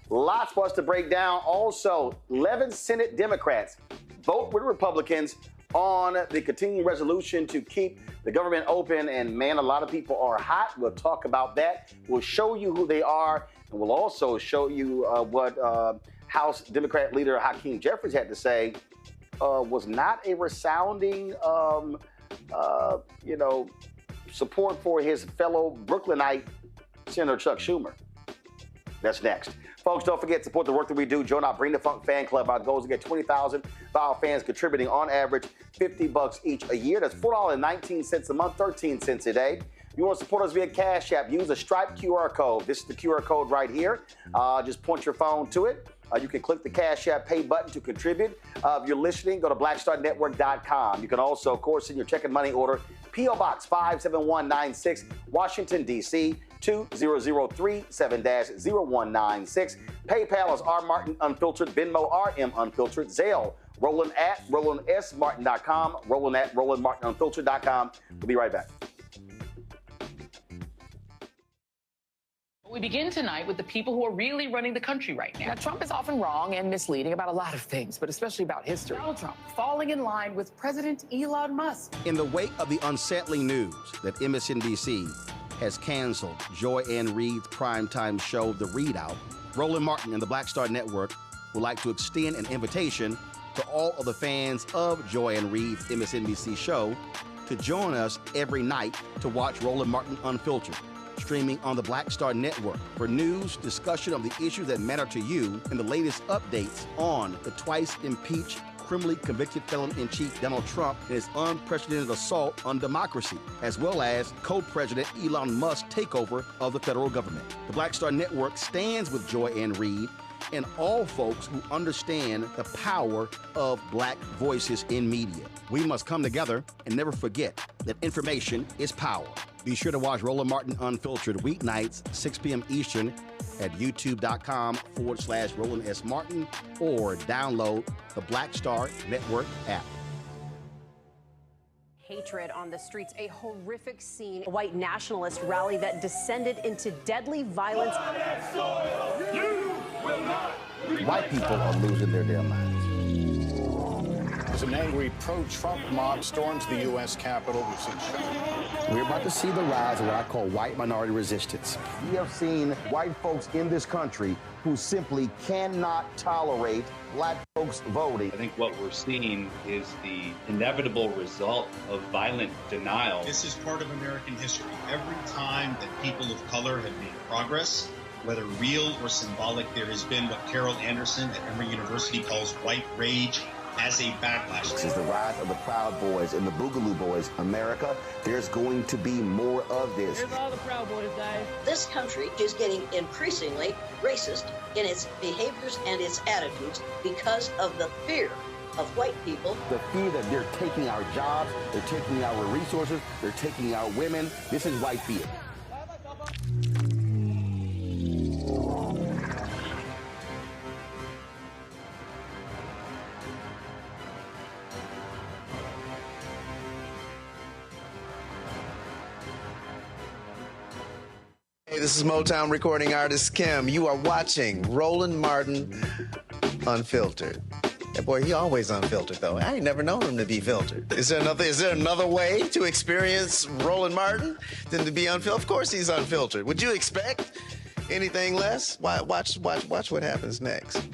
Lots for us to break down. Also, 11 Senate Democrats vote with Republicans on the continuing resolution to keep the government open. And man, a lot of people are hot. We'll talk about that. We'll show you who they are. And we'll also show you what House Democrat leader Hakeem Jeffries had to say. Was not a resounding, support for his fellow Brooklynite Senator Chuck Schumer. That's next. Folks, don't forget to support the work that we do. Join our Bring the Funk fan club. Our goal is to get 20,000 of our fans contributing on average $50 each a year. That's $4.19 a month, 13 cents a day. You want to support us via Cash App, use a Stripe QR code. This is the QR code right here. Just point your phone to it. You can click the Cash App Pay button to contribute. If you're listening, go to blackstarnetwork.com. You can also, of course, send your check and money order, P.O. Box 57196, Washington, D.C., 20037-0196. PayPal is R Martin Unfiltered, Venmo RM Unfiltered, Zelle, Roland at RolandSMartin.com, Roland at RolandMartinUnfiltered.com. We'll be right back. We begin tonight with the people who are really running the country right now. Now, Trump is often wrong and misleading about a lot of things, but especially about history. Donald Trump falling in line with President Elon Musk. In the wake of the unsettling news that MSNBC has canceled Joy Ann Reid's primetime show, The Readout, Roland Martin and the Black Star Network would like to extend an invitation to all of the fans of Joy Ann Reid's MSNBC show to join us every night to watch Roland Martin Unfiltered, streaming on the Black Star Network for news, discussion of the issues that matter to you, and the latest updates on the twice impeached, criminally convicted felon-in-chief Donald Trump and his unprecedented assault on democracy, as well as co-president Elon Musk's takeover of the federal government. The Black Star Network stands with Joy Ann Reid and all folks who understand the power of Black voices in media. We must come together and never forget that information is power. Be sure to watch Roland Martin Unfiltered weeknights, 6 p.m. Eastern at youtube.com/Roland S. Martin or download the Black Star Network app. Hatred on the streets, a horrific scene, a white nationalist rally that descended into deadly violence. White people are losing their damn minds. As an angry pro-Trump mob storms the U.S. Capitol, we've seen We're about to see the rise of what I call white minority resistance. We have seen white folks in this country who simply cannot tolerate Black folks voting. I think what we're seeing is the inevitable result of violent denial. This is part of American history. Every time that people of color have made progress, whether real or symbolic, there has been what Carol Anderson at Emory University calls white rage as a backlash. This is the rise of the Proud Boys and the Boogaloo Boys. America, there's going to be more of this. Here's all the Proud Boys, guys. This country is getting increasingly racist in its behaviors and its attitudes because of the fear of white people. The fear that they're taking our jobs, they're taking our resources, they're taking our women. This is white fear. Hey, this is Motown recording artist Kim. You are watching Roland Martin Unfiltered. That boy, he always unfiltered though. I ain't never known him to be filtered. Is there another way to experience Roland Martin than to be unfiltered? Of course he's unfiltered. Would you expect anything less? Watch what happens next.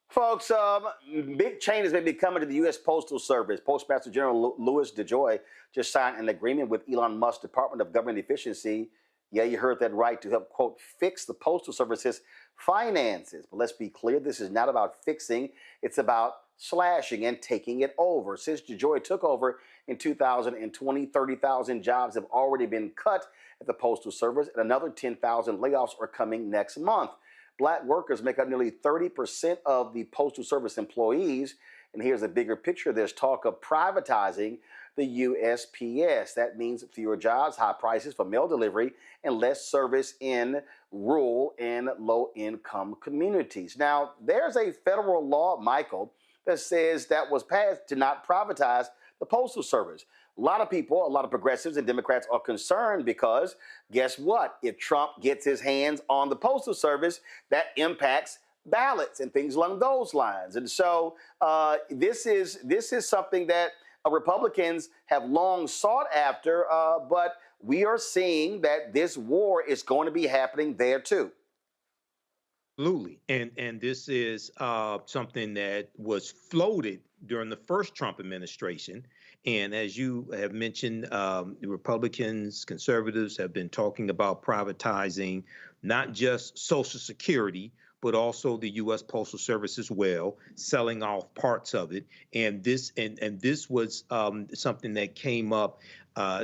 Folks, big changes may be coming to the U.S. Postal Service. Postmaster General Louis DeJoy just signed an agreement with Elon Musk's Department of Government Efficiency. Yeah, you heard that right, to help, quote, fix the Postal Service's finances. But let's be clear, this is not about fixing. It's about slashing and taking it over. Since DeJoy took over in 2020, 30,000 jobs have already been cut at the Postal Service, and another 10,000 layoffs are coming next month. Black workers make up nearly 30% of the Postal Service employees. And here's a bigger picture. There's talk of privatizing the USPS. That means fewer jobs, high prices for mail delivery, and less service in rural and low-income communities. Now, there's a federal law, Michael, that says that was passed to not privatize the Postal Service. A lot of people, a lot of progressives and Democrats are concerned because guess what? If Trump gets his hands on the Postal Service, that impacts ballots and things along those lines. And so this is something that Republicans have long sought after, but we are seeing that this war is going to be happening there too. Absolutely. And this is something that was floated during the first Trump administration. And as you have mentioned, the Republicans, conservatives have been talking about privatizing not just Social Security, but also the U.S. Postal Service as well, selling off parts of it. And this was something that came up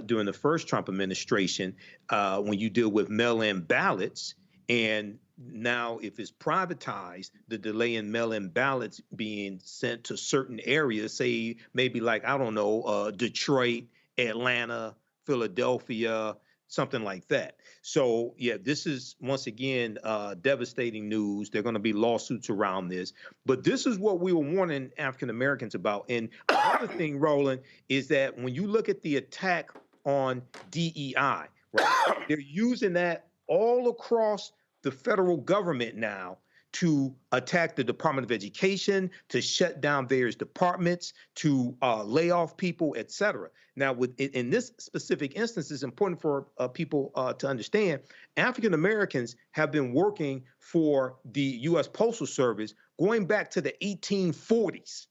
during the first Trump administration when you deal with mail-in ballots. And now, if it's privatized, the delay in mail-in ballots being sent to certain areas, say maybe like, I don't know, Detroit, Atlanta, Philadelphia, something like that. So, yeah, this is, once again, devastating news. There are going to be lawsuits around this. But this is what we were warning African Americans about. And another thing, Roland, is that when you look at the attack on DEI, right, they're using that all across the federal government now to attack the Department of Education, to shut down various departments, to lay off people, et cetera. Now, in this specific instance, it's important for people to understand, African Americans have been working for the U.S. Postal Service going back to the 1840s.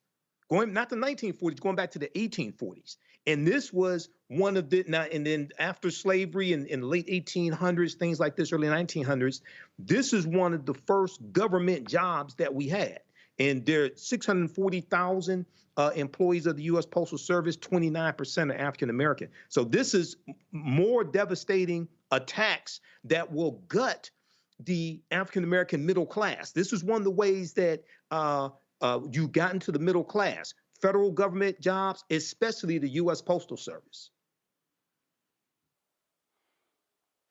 Not the 1940s, going back to the 1840s. And this was one of the, and then after slavery in the late 1800s, things like this, early 1900s, this is one of the first government jobs that we had. And there are 640,000 employees of the U.S. Postal Service, 29% are African American. So this is more devastating attacks that will gut the African American middle class. This is one of the ways that you got into the middle class. Federal government jobs, especially the U.S. Postal Service.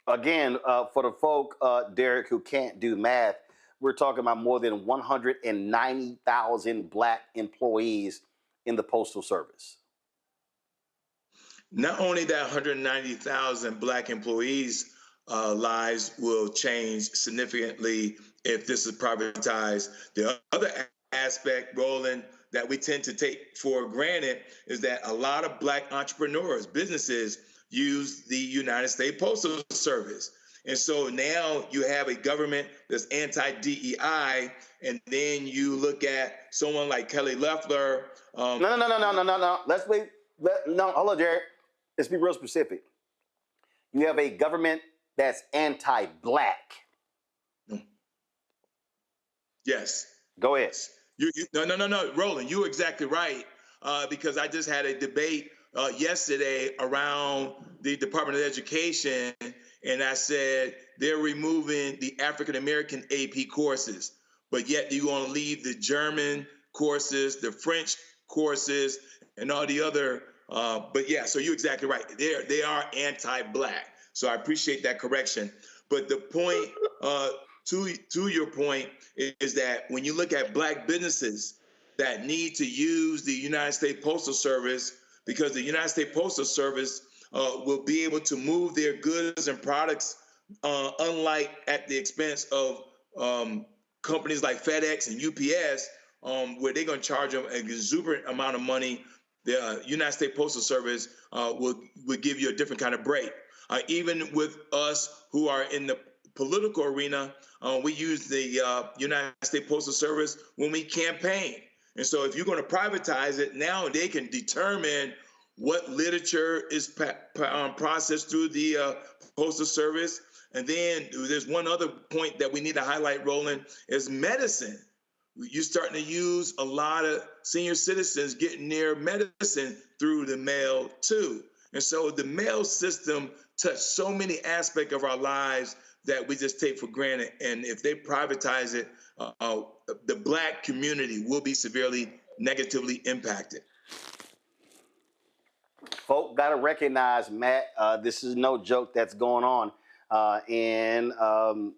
Again, for the folk, Derek, who can't do math, we're talking about more than 190,000 Black employees in the Postal Service. Not only that 190,000 Black employees' lives will change significantly if this is privatized. The other aspect, Roland, that we tend to take for granted is that a lot of Black entrepreneurs, businesses, use the United States Postal Service. And so now you have a government that's anti-DEI, and then you look at someone like Kelly Loeffler. No. Let's wait. No, hold on, Jared. Let's be real specific. You have a government that's anti-black. Yes. Go ahead. No, Roland, you're exactly right. Because I just had a debate yesterday around the Department of Education, and I said they're removing the African American AP courses, but yet you want to leave the German courses, the French courses, and all the other. But yeah, so you're exactly right. They are anti-black. So I appreciate that correction. But the point, to your point, is that when you look at black businesses that need to use the United States Postal Service, because the United States Postal Service will be able to move their goods and products, unlike at the expense of companies like FedEx and UPS, where they're going to charge them an exuberant amount of money. The United States Postal Service will give you a different kind of break. Even with us who are in the political arena, we use the United States Postal Service when we campaign. And so if you're going to privatize it, now they can determine what literature is processed through the Postal Service. And then there's one other point that we need to highlight, Roland, is medicine. You're starting to use a lot of senior citizens getting their medicine through the mail too. And so the mail system touched so many aspects of our lives that we just take for granted. And if they privatize it, the black community will be severely negatively impacted. Folk got to recognize, Matt, this is no joke that's going on.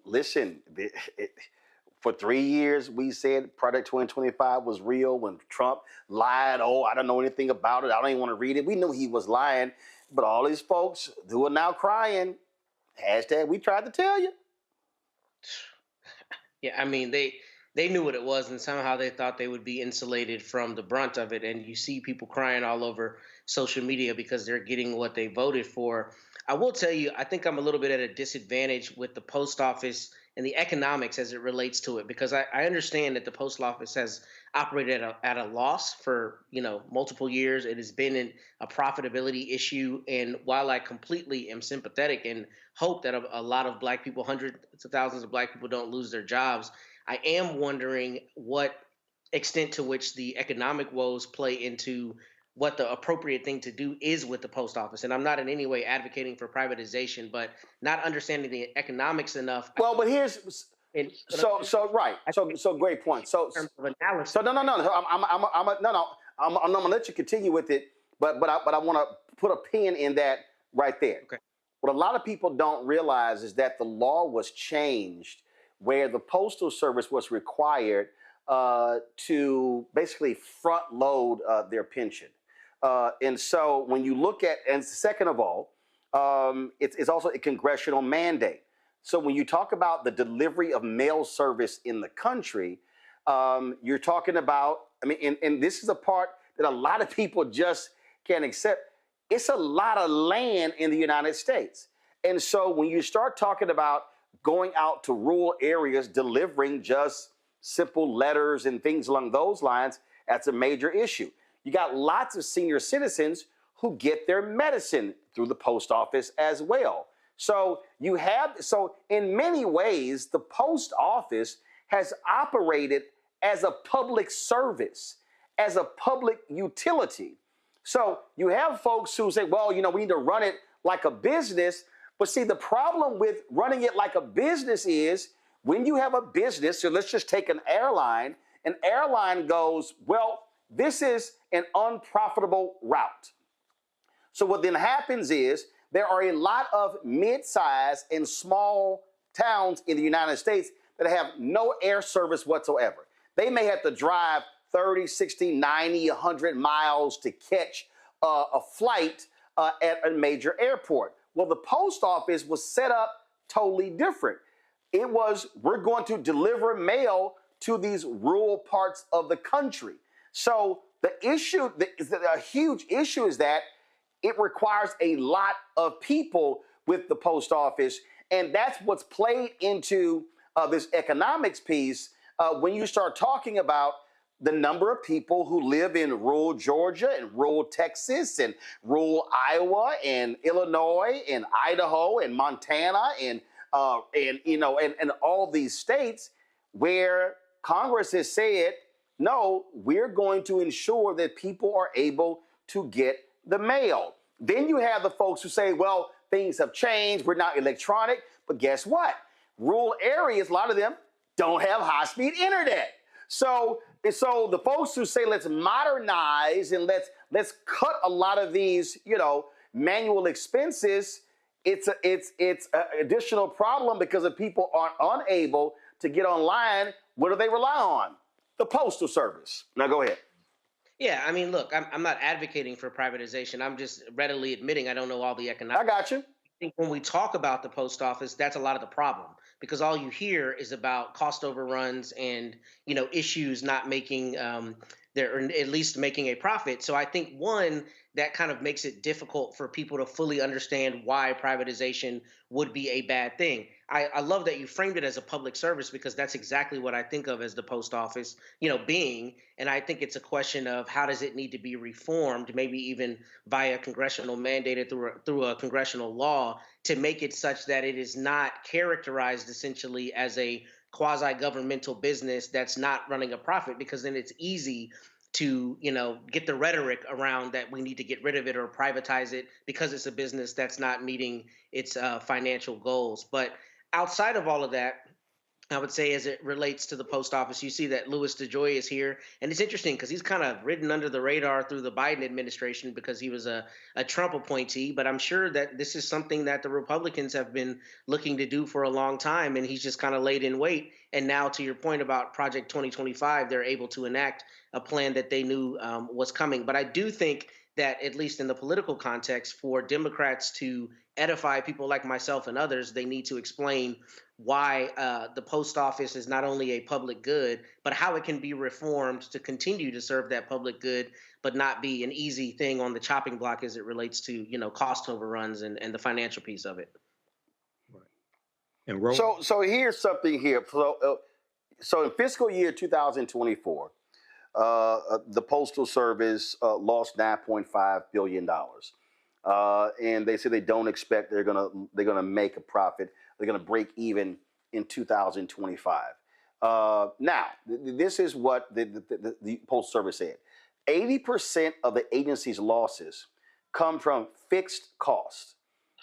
Listen, for 3 years, we said Project 2025 was real. When Trump lied, I don't know anything about it, I don't even want to read it. We knew he was lying. But all these folks who are now crying, hashtag we tried to tell you. Yeah, I mean, they knew what it was, and somehow they thought they would be insulated from the brunt of it. And you see people crying all over social media because they're getting what they voted for. I will tell you, I think I'm a little bit at a disadvantage with the post office and the economics as it relates to it, because I understand that the postal office has operated at a loss for multiple years. It has been a profitability issue, and while I completely am sympathetic and hope that a lot of black people, hundreds of thousands of black people, don't lose their jobs, I am wondering what extent to which the economic woes play into what the appropriate thing to do is with the post office. And I'm not in any way advocating for privatization, but not understanding the economics enough. Well, but here's right. So great point. So no. I'm gonna let you continue with it, but I want to put a pin in that right there. Okay. What a lot of people don't realize is that the law was changed where the Postal Service was required to basically front load their pension. And so when you look at, and second of all, it's also a congressional mandate. So when you talk about the delivery of mail service in the country, you're talking about, and this is a part that a lot of people just can't accept. It's a lot of land in the United States. And so when you start talking about going out to rural areas, delivering just simple letters and things along those lines, that's a major issue. You got lots of senior citizens who get their medicine through the post office as well. So in many ways, the post office has operated as a public service, as a public utility. So you have folks who say, well, we need to run it like a business. But see, the problem with running it like a business is when you have a business, so let's just take an airline goes, well, this is an unprofitable route. So what then happens is there are a lot of mid-sized and small towns in the United States that have no air service whatsoever. They may have to drive 30, 60, 90, 100 miles to catch a flight at a major airport. Well, the post office was set up totally different. It was, we're going to deliver mail to these rural parts of the country. So the issue, a huge issue is that it requires a lot of people with the post office. And that's what's played into this economics piece when you start talking about the number of people who live in rural Georgia and rural Texas and rural Iowa and Illinois and Idaho and Montana and all these states where Congress has said, no, we're going to ensure that people are able to get the mail. Then you have the folks who say, well, things have changed, we're not electronic, but guess what? Rural areas, a lot of them don't have high-speed internet. So the folks who say let's modernize and let's cut a lot of these, manual expenses, it's an additional problem because if people are unable to get online, what do they rely on? The Postal Service. Now go ahead. Yeah, I mean, look, I'm not advocating for privatization. I'm just readily admitting I don't know all the economics. I got you. I think when we talk about the post office, that's a lot of the problem because all you hear is about cost overruns and, issues not making or at least making a profit. So I think one, that kind of makes it difficult for people to fully understand why privatization would be a bad thing. I love that you framed it as a public service because that's exactly what I think of as the post office, being. And I think it's a question of how does it need to be reformed, maybe even via congressional mandated through a congressional law to make it such that it is not characterized essentially as a quasi-governmental business that's not running a profit, because then it's easy to, get the rhetoric around that we need to get rid of it or privatize it because it's a business that's not meeting its financial goals. But outside of all of that, I would say as it relates to the post office, you see that Louis DeJoy is here. And it's interesting because he's kind of ridden under the radar through the Biden administration because he was a Trump appointee. But I'm sure that this is something that the Republicans have been looking to do for a long time. And he's just kind of laid in wait. And now to your point about Project 2025, they're able to enact a plan that they knew was coming. But I do think that, at least in the political context, for Democrats to edify people like myself and others, they need to explain why the post office is not only a public good, but how it can be reformed to continue to serve that public good, but not be an easy thing on the chopping block as it relates to, cost overruns and the financial piece of it. Right. And so here's something here. So in fiscal year 2024, the Postal Service lost $9.5 billion. And they say they don't expect they're gonna make a profit. They're gonna break even in 2025. Now, this is what the Postal Service said. 80% of the agency's losses come from fixed costs,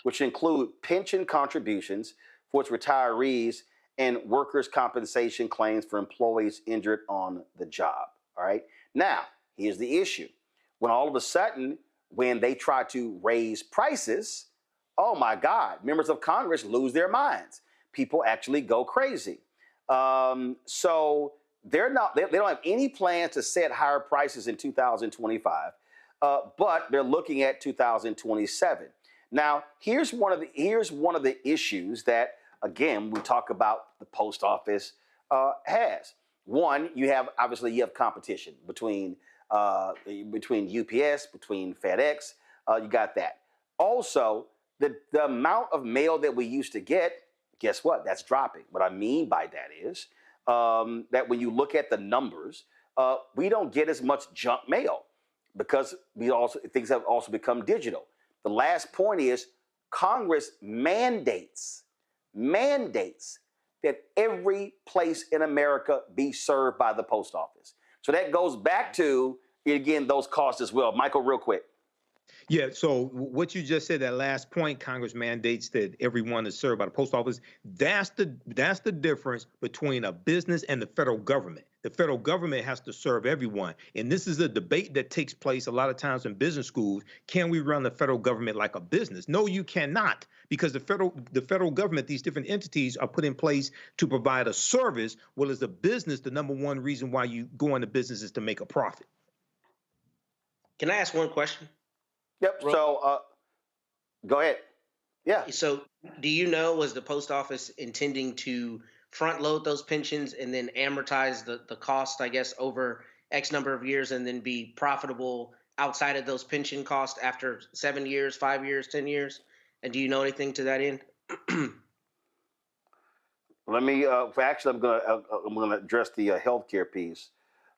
which include pension contributions for its retirees and workers' compensation claims for employees injured on the job. All right. Now, here's the issue. When all of a sudden, when they try to raise prices, oh my God, members of Congress lose their minds. People actually go crazy. So they don't have any plans to set higher prices in 2025, but they're looking at 2027. Now, here's one of the issues that, again, we talk about the post office has. One, you have competition between UPS, between FedEx. You got that. Also, the amount of mail that we used to get, guess what? That's dropping. What I mean by that is that when you look at the numbers, we don't get as much junk mail because things have also become digital. The last point is Congress mandates that every place in America be served by the post office. So that goes back to, again, those costs as well. Michael, real quick. Yeah, so what you just said, that last point, Congress mandates that everyone is served by the post office. That's the difference between a business and the federal government. The federal government has to serve everyone. And this is a debate that takes place a lot of times in business schools. Can we run the federal government like a business? No, you cannot, because the federal government, these different entities are put in place to provide a service. Well, as a business, the number one reason why you go into business is to make a profit. Can I ask one question? Yep. So go ahead. Yeah. So do you know, was the post office intending to front load those pensions and then amortize the cost, I guess, over X number of years and then be profitable outside of those pension costs after 7 years, 5 years, 10 years? And do you know anything to that end? Let me. Actually, I'm gonna address the healthcare piece.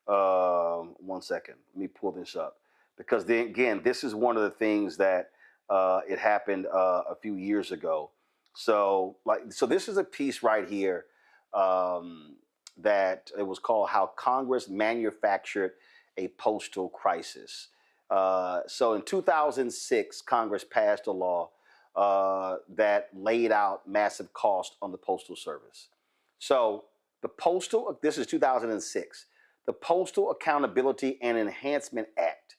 1 second. Let me pull this up because then again, this is one of the things that it happened a few years ago. So this is a piece right here that it was called "How Congress Manufactured a Postal Crisis." So in 2006, Congress passed a law that laid out massive cost on the Postal Service. So this is 2006, the Postal Accountability and Enhancement Act.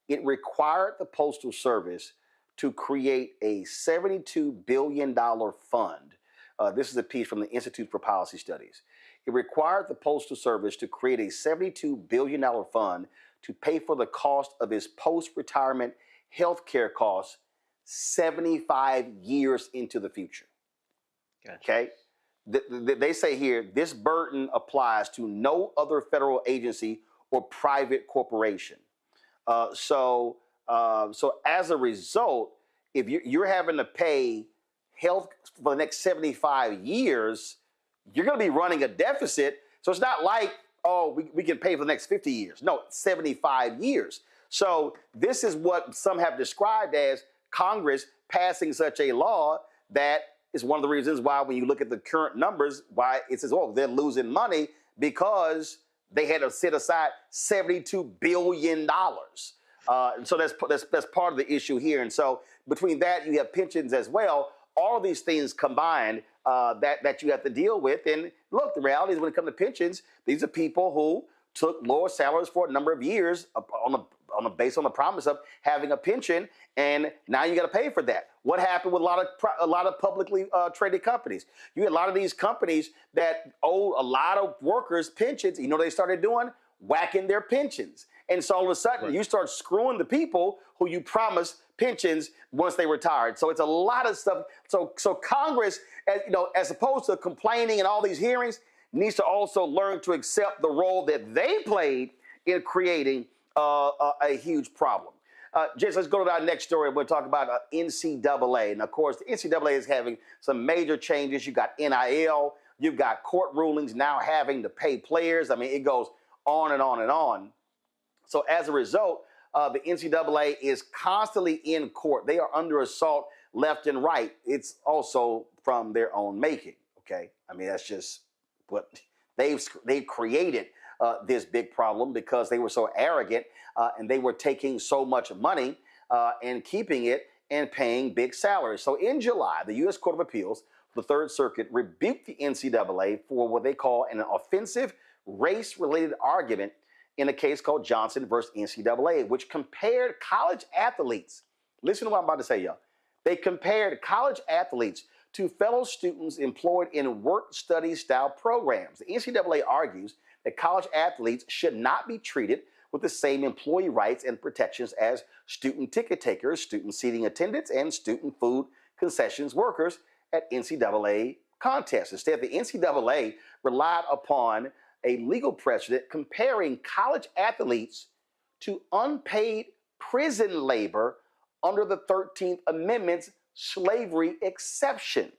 It required the Postal Service to create a $72 billion fund. This is a piece from the Institute for Policy Studies. It required the Postal Service to create a $72 billion fund to pay for the cost of its post-retirement health care costs 75 years into the future. Gotcha. Okay? They say here, this burden applies to no other federal agency or private corporation. So as a result, if you're having to pay health for the next 75 years, you're going to be running a deficit. So it's not like, oh, we can pay for the next 50 years. No, 75 years. So this is what some have described as Congress passing such a law that is one of the reasons why when you look at the current numbers, why it says, oh, they're losing money because they had to set aside $72 billion. So that's part of the issue here. And so between that, you have pensions as well. All of these things combined that you have to deal with. And look, the reality is when it comes to pensions, these are people who took lower salaries for a number of years based on the promise of having a pension, and now you got to pay for that. What happened with a lot of publicly traded companies? You had a lot of these companies that owe a lot of workers pensions. You know what they started doing? Whacking their pensions. And so all of a sudden, you start screwing the people who you promised pensions once they retired. So it's a lot of stuff. So Congress, as opposed to complaining and all these hearings, needs to also learn to accept the role that they played in creating a huge problem. Jason, let's go to our next story. We'll talk about NCAA. And of course, the NCAA is having some major changes. You got NIL, you've got court rulings now having to pay players. I mean, it goes on and on and on. So as a result, the NCAA is constantly in court. They are under assault left and right. It's also from their own making. Okay, I mean that's just what they've created this big problem because they were so arrogant and they were taking so much money and keeping it and paying big salaries. So in July, the U.S. Court of Appeals, the Third Circuit, rebuked the NCAA for what they call an offensive race-related argument in a case called Johnson versus NCAA, which compared college athletes. Listen to what I'm about to say, y'all. They compared college athletes to fellow students employed in work-study style programs. The NCAA argues that college athletes should not be treated with the same employee rights and protections as student ticket takers, student seating attendants, and student food concessions workers at NCAA contests. Instead, the NCAA relied upon a legal precedent comparing college athletes to unpaid prison labor under the 13th Amendment's slavery exception.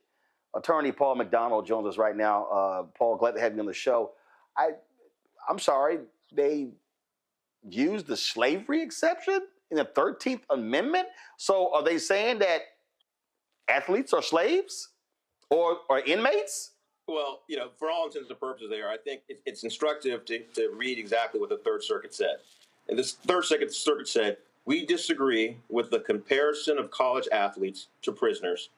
Attorney Paul McDonald joins us right now. Paul, glad to have you on the show. I'm sorry, they used the slavery exception in the 13th Amendment? So are they saying that athletes are slaves or inmates? Well, for all intents and purposes there, I think it's instructive to read exactly what the Third Circuit said. And this Third Circuit said, we disagree with the comparison of college athletes to prisoners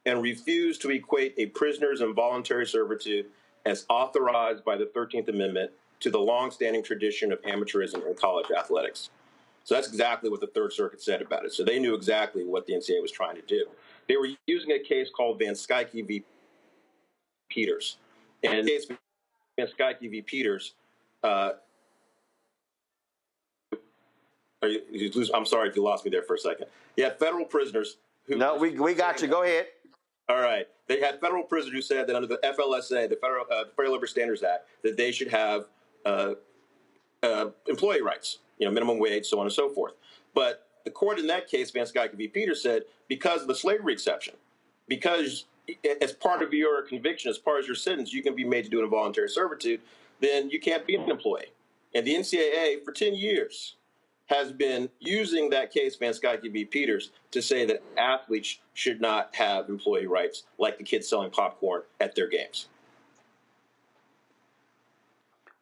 and refuse to equate a prisoner's involuntary servitude as authorized by the 13th Amendment to the longstanding tradition of amateurism in college athletics. So that's exactly what the Third Circuit said about it. So they knew exactly what the NCAA was trying to do. They were using a case called Van Skyke v. Peters. And in the case of Van Skyke v. Peters, I'm sorry if you lost me there for a second. You had federal prisoners who... No, we got you. Go ahead. All right. They had federal prisoners who said that under the FLSA, the Fair Labor Standards Act, that they should have employee rights, minimum wage, so on and so forth. But the court in that case, Van Skyke v. Peters, said because of the slavery exception, because as part of your conviction, as part of your sentence, you can be made to do involuntary servitude, then you can't be an employee. And the NCAA for 10 years has been using that case, Van Skyke v. Peters, to say that athletes should not have employee rights like the kids selling popcorn at their games.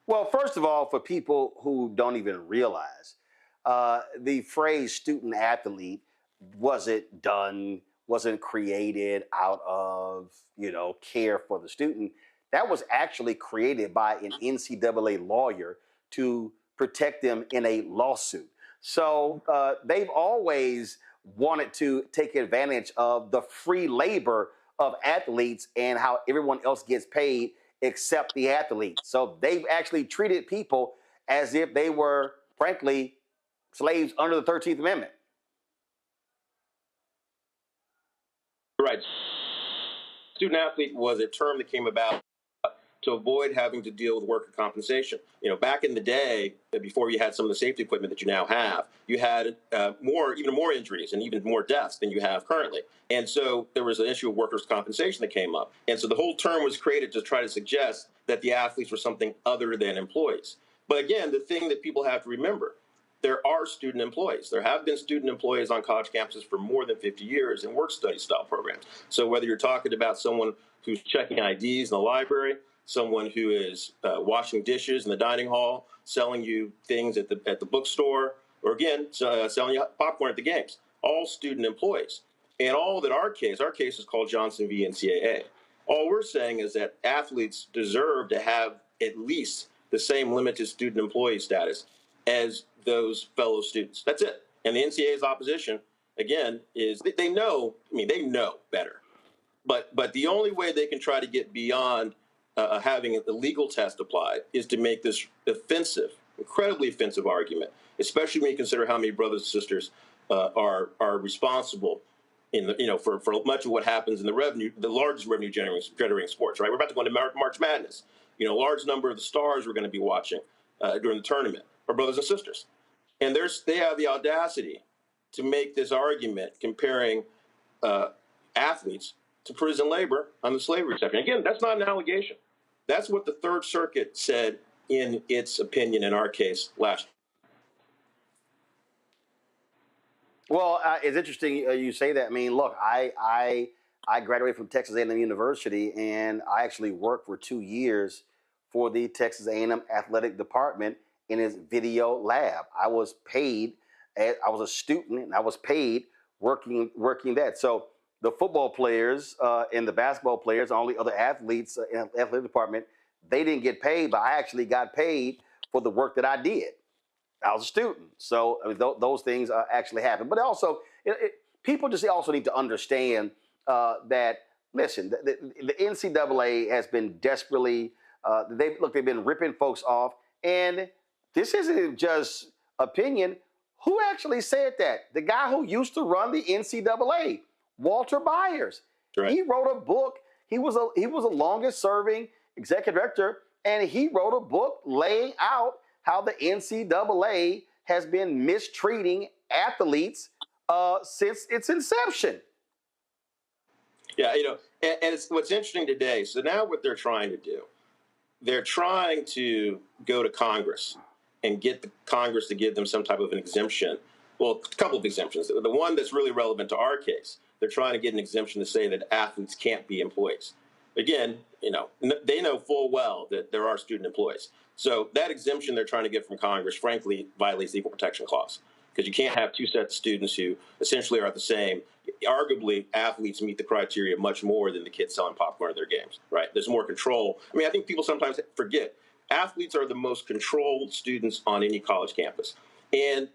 Well, first of all, for people who don't even realize, the phrase student athlete wasn't created out of, care for the student. That was actually created by an NCAA lawyer to protect them in a lawsuit. So they've always wanted to take advantage of the free labor of athletes and how everyone else gets paid except the athletes. So they've actually treated people as if they were, frankly, slaves under the 13th Amendment. Right. Student athlete was a term that came about to avoid having to deal with worker compensation. Back in the day, before you had some of the safety equipment that you now have, you had even more injuries and even more deaths than you have currently. And so there was an issue of workers' compensation that came up. And so the whole term was created to try to suggest that the athletes were something other than employees. But again, the thing that people have to remember, there are student employees. There have been student employees on college campuses for more than 50 years in work-study style programs. So whether you're talking about someone who's checking IDs in the library, someone who is washing dishes in the dining hall, selling you things at the bookstore, or again, selling you popcorn at the games, all student employees. And all that our case is called Johnson v. NCAA. All we're saying is that athletes deserve to have at least the same limited student employee status as those fellow students. That's it. And the NCAA's opposition, again, is they know better. But the only way they can try to get beyond having the legal test applied is to make this offensive, incredibly offensive argument, especially when you consider how many brothers and sisters are responsible for much of what happens in the largest revenue generating sports. Right, we're about to go into March Madness. A large number of the stars we're going to be watching during the tournament are brothers and sisters, and they have the audacity to make this argument comparing athletes to prison labor on the slavery exception. Again, that's not an allegation. That's what the Third Circuit said in its opinion in our case last year. Well, it's interesting you say that. I mean, look, I graduated from Texas A&M University, and I actually worked for 2 years for the Texas A&M athletic department in its video lab. I was paid. I was a student, and I was paid working that. So the football players and the basketball players, the only other athletes in the athletic department, they didn't get paid, but I actually got paid for the work that I did. I was a student. So I mean, those things actually happen. But also, people just also need to understand that, listen, the NCAA has been desperately, they've been ripping folks off. And this isn't just opinion. Who actually said that? The guy who used to run the NCAA, Walter Byers. Right. He wrote a book. He was the longest serving executive director, and he wrote a book laying out how the NCAA has been mistreating athletes since its inception. Yeah, and it's what's interesting today. So now what they're trying to do, they're trying to go to Congress and get the Congress to give them some type of an exemption. Well, a couple of exemptions. The one that's really relevant to our case, they're trying to get an exemption to say that athletes can't be employees. Again, they know full well that there are student employees. So that exemption they're trying to get from Congress, frankly, violates the Equal Protection Clause, because you can't have two sets of students who essentially are the same. Arguably, athletes meet the criteria much more than the kids selling popcorn at their games, right? There's more control. I mean, I think people sometimes forget athletes are the most controlled students on any college campus. And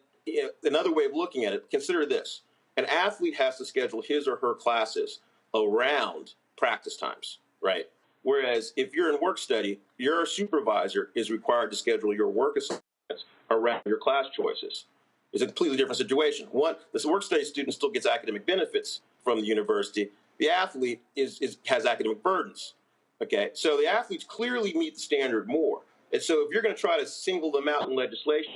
another way of looking at it, consider this. An athlete has to schedule his or her classes around practice times, right? Whereas if you're in work study, your supervisor is required to schedule your work assignments around your class choices. It's a completely different situation. One, the work study student still gets academic benefits from the university. The athlete has academic burdens. Okay, so the athletes clearly meet the standard more. And so if you're going to try to single them out in legislation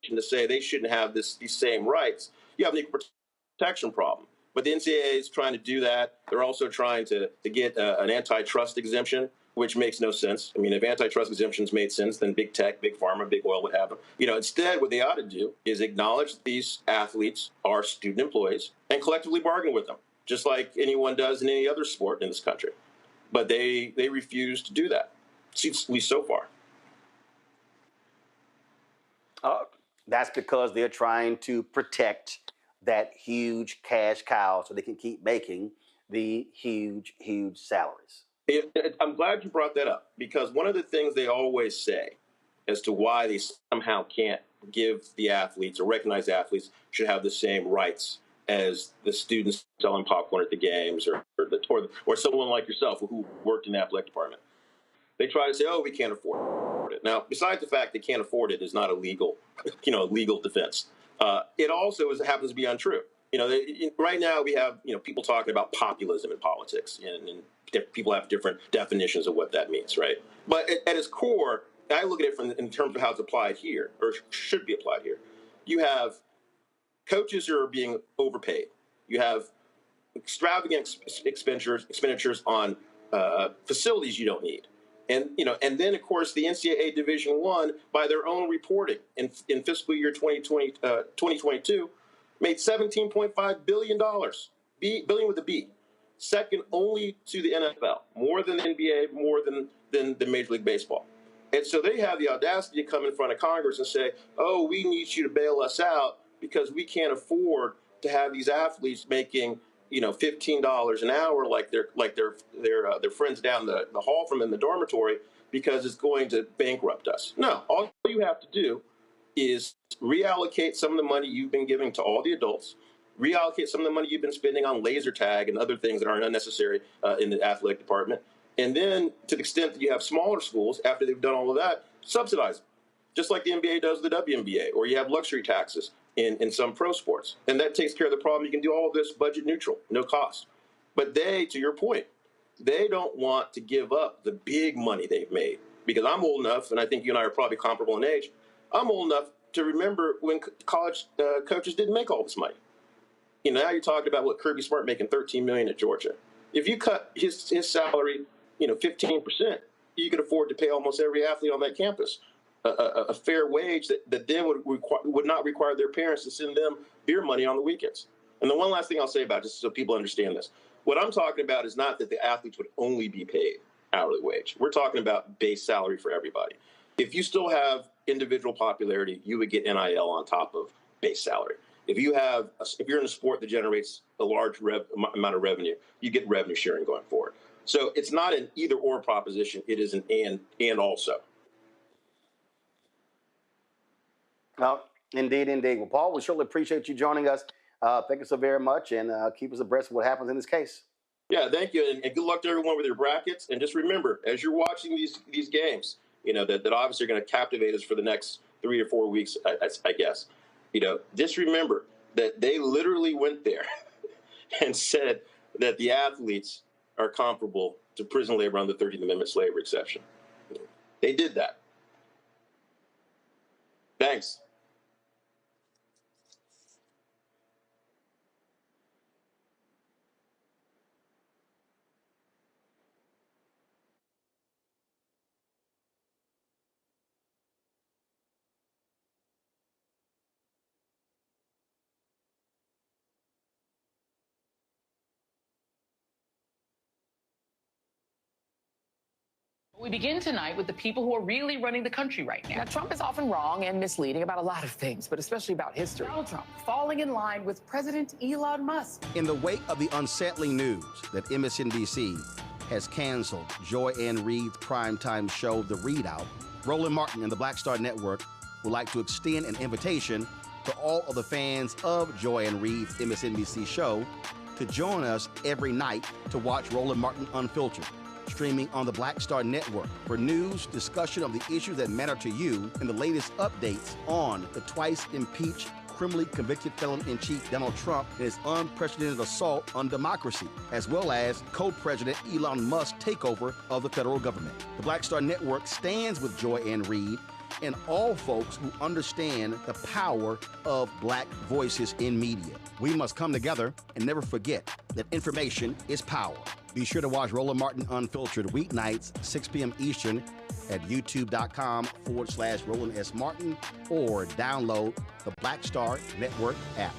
to say they shouldn't have these same rights, you have an equal protection problem. But the NCAA is trying to do that. They're also trying to get an antitrust exemption, which makes no sense. I mean, if antitrust exemptions made sense, then big tech, big pharma, big oil would have them. Instead, what they ought to do is acknowledge that these athletes are student employees and collectively bargain with them, just like anyone does in any other sport in this country. But they refuse to do that, at least so far. That's because they're trying to protect that huge cash cow so they can keep making the huge, huge salaries. I'm glad you brought that up, because one of the things they always say as to why they somehow can't give the athletes or recognize athletes should have the same rights as the students selling popcorn at the games or someone like yourself who worked in the athletic department. They try to say, oh, we can't afford it. Now, besides the fact they can't afford it is not a legal, legal defense. It also happens to be untrue. Right now we have, people talking about populism in politics, and people have different definitions of what that means, right? But at its core, I look at it in terms of how it's applied here, or should be applied here. You have coaches who are being overpaid. You have extravagant expenditures on facilities you don't need. And then, of course, the NCAA Division I, by their own reporting in fiscal year 2022, made $17.5 billion, billion with a B, second only to the NFL, more than the NBA, more than the Major League Baseball. And so they have the audacity to come in front of Congress and say, oh, we need you to bail us out because we can't afford to have these athletes making $15 an hour like their friends down the hall from in the dormitory, because it's going to bankrupt us. No, all you have to do is reallocate some of the money you've been giving to all the adults, reallocate some of the money you've been spending on laser tag and other things that aren't unnecessary in the athletic department, and then to the extent that you have smaller schools, after they've done all of that, subsidize them, just like the NBA does the WNBA, or you have luxury taxes in some pro sports. And that takes care of the problem. You can do all of this budget neutral, no cost. But they, to your point, they don't want to give up the big money they've made. Because I'm old enough, and I think you and I are probably comparable in age, I'm old enough to remember when college coaches didn't make all this money. Now you're talking about what Kirby Smart making $13 million at Georgia. If you cut his salary, 15%, you could afford to pay almost every athlete on that campus a fair wage that then would not require their parents to send them beer money on the weekends. And the one last thing I'll say about it, just so people understand this, what I'm talking about is not that the athletes would only be paid hourly wage. We're talking about base salary for everybody. If you still have individual popularity, you would get NIL on top of base salary. If you're in a sport that generates a large amount of revenue, you get revenue sharing going forward. So it's not an either or proposition. It is an and also. Well, indeed. Well, Paul, we surely appreciate you joining us. Thank you so very much, and keep us abreast of what happens in this case. Yeah, thank you, and good luck to everyone with your brackets. And just remember, as you're watching these games, that obviously are going to captivate us for the next 3 or 4 weeks, I guess. Just remember that they literally went there and said that the athletes are comparable to prison labor under the 13th Amendment slavery exception. They did that. Thanks. We begin tonight with the people who are really running the country right now. Now, Trump is often wrong and misleading about a lot of things, but especially about history. Donald Trump falling in line with President Elon Musk. In the wake of the unsettling news that MSNBC has canceled Joy Ann Reid's primetime show, The Readout, Roland Martin and the Black Star Network would like to extend an invitation to all of the fans of Joy Ann Reid's MSNBC show to join us every night to watch Roland Martin Unfiltered, streaming on the Black Star Network for news, discussion of the issues that matter to you, and the latest updates on the twice impeached, criminally convicted felon-in-chief Donald Trump and his unprecedented assault on democracy, as well as co-president Elon Musk's takeover of the federal government. The Black Star Network stands with Joy Ann Reid and all folks who understand the power of black voices in media. We must come together and never forget that information is power. Be sure to watch Roland Martin Unfiltered weeknights, 6 p.m. Eastern at youtube.com/Roland S. Martin or download the Black Star Network app.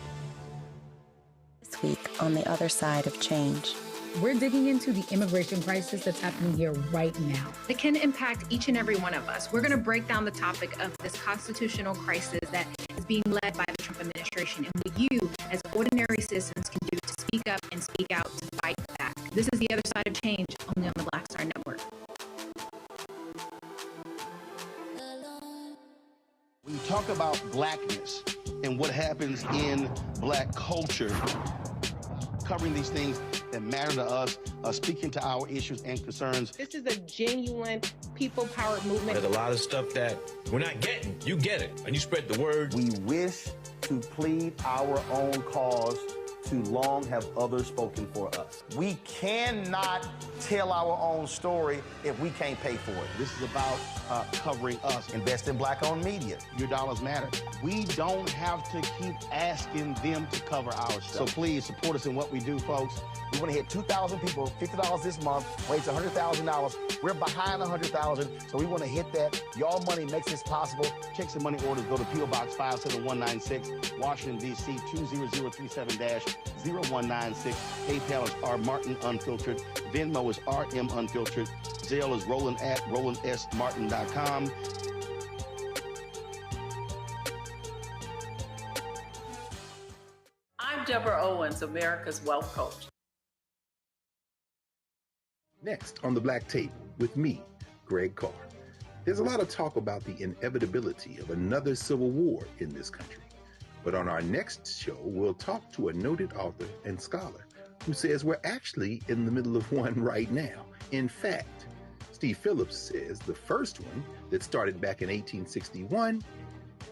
This week on the other side of change. We're digging into the immigration crisis that's happening here right now. It can impact each and every one of us. We're going to break down the topic of this constitutional crisis that is being led by the Trump administration and what you, as ordinary citizens, can do to speak up and speak out to fight back. This is the other side of change, only on the Black Star Network. When you talk about blackness and what happens in black culture, covering these things that matter to us, speaking to our issues and concerns. This is a genuine people-powered movement. There's a lot of stuff that we're not getting. You get it, and you spread the word. We wish to plead our own cause. Too long have others spoken for us. We cannot tell our own story if we can't pay for it. This is about covering us. Invest in black-owned media. Your dollars matter. We don't have to keep asking them to cover our stuff. So please support us in what we do, folks. We want to hit 2,000 people, $50 this month, raise $100,000. We're behind 100,000, so we want to hit that. Y'all money makes this possible. Checks and money orders go to P.O. Box 57196, Washington, D.C. 20037-0196. PayPal is R Martin Unfiltered. Venmo is RM Unfiltered. Zelle is Roland at RolandSMartin.com. I'm Deborah Owens, America's Wealth Coach. Next on the Black Tape with me, Greg Carr. There's a lot of talk about the inevitability of another civil war in this country. But on our next show, we'll talk to a noted author and scholar who says we're actually in the middle of one right now. In fact, Steve Phillips says the first one that started back in 1861,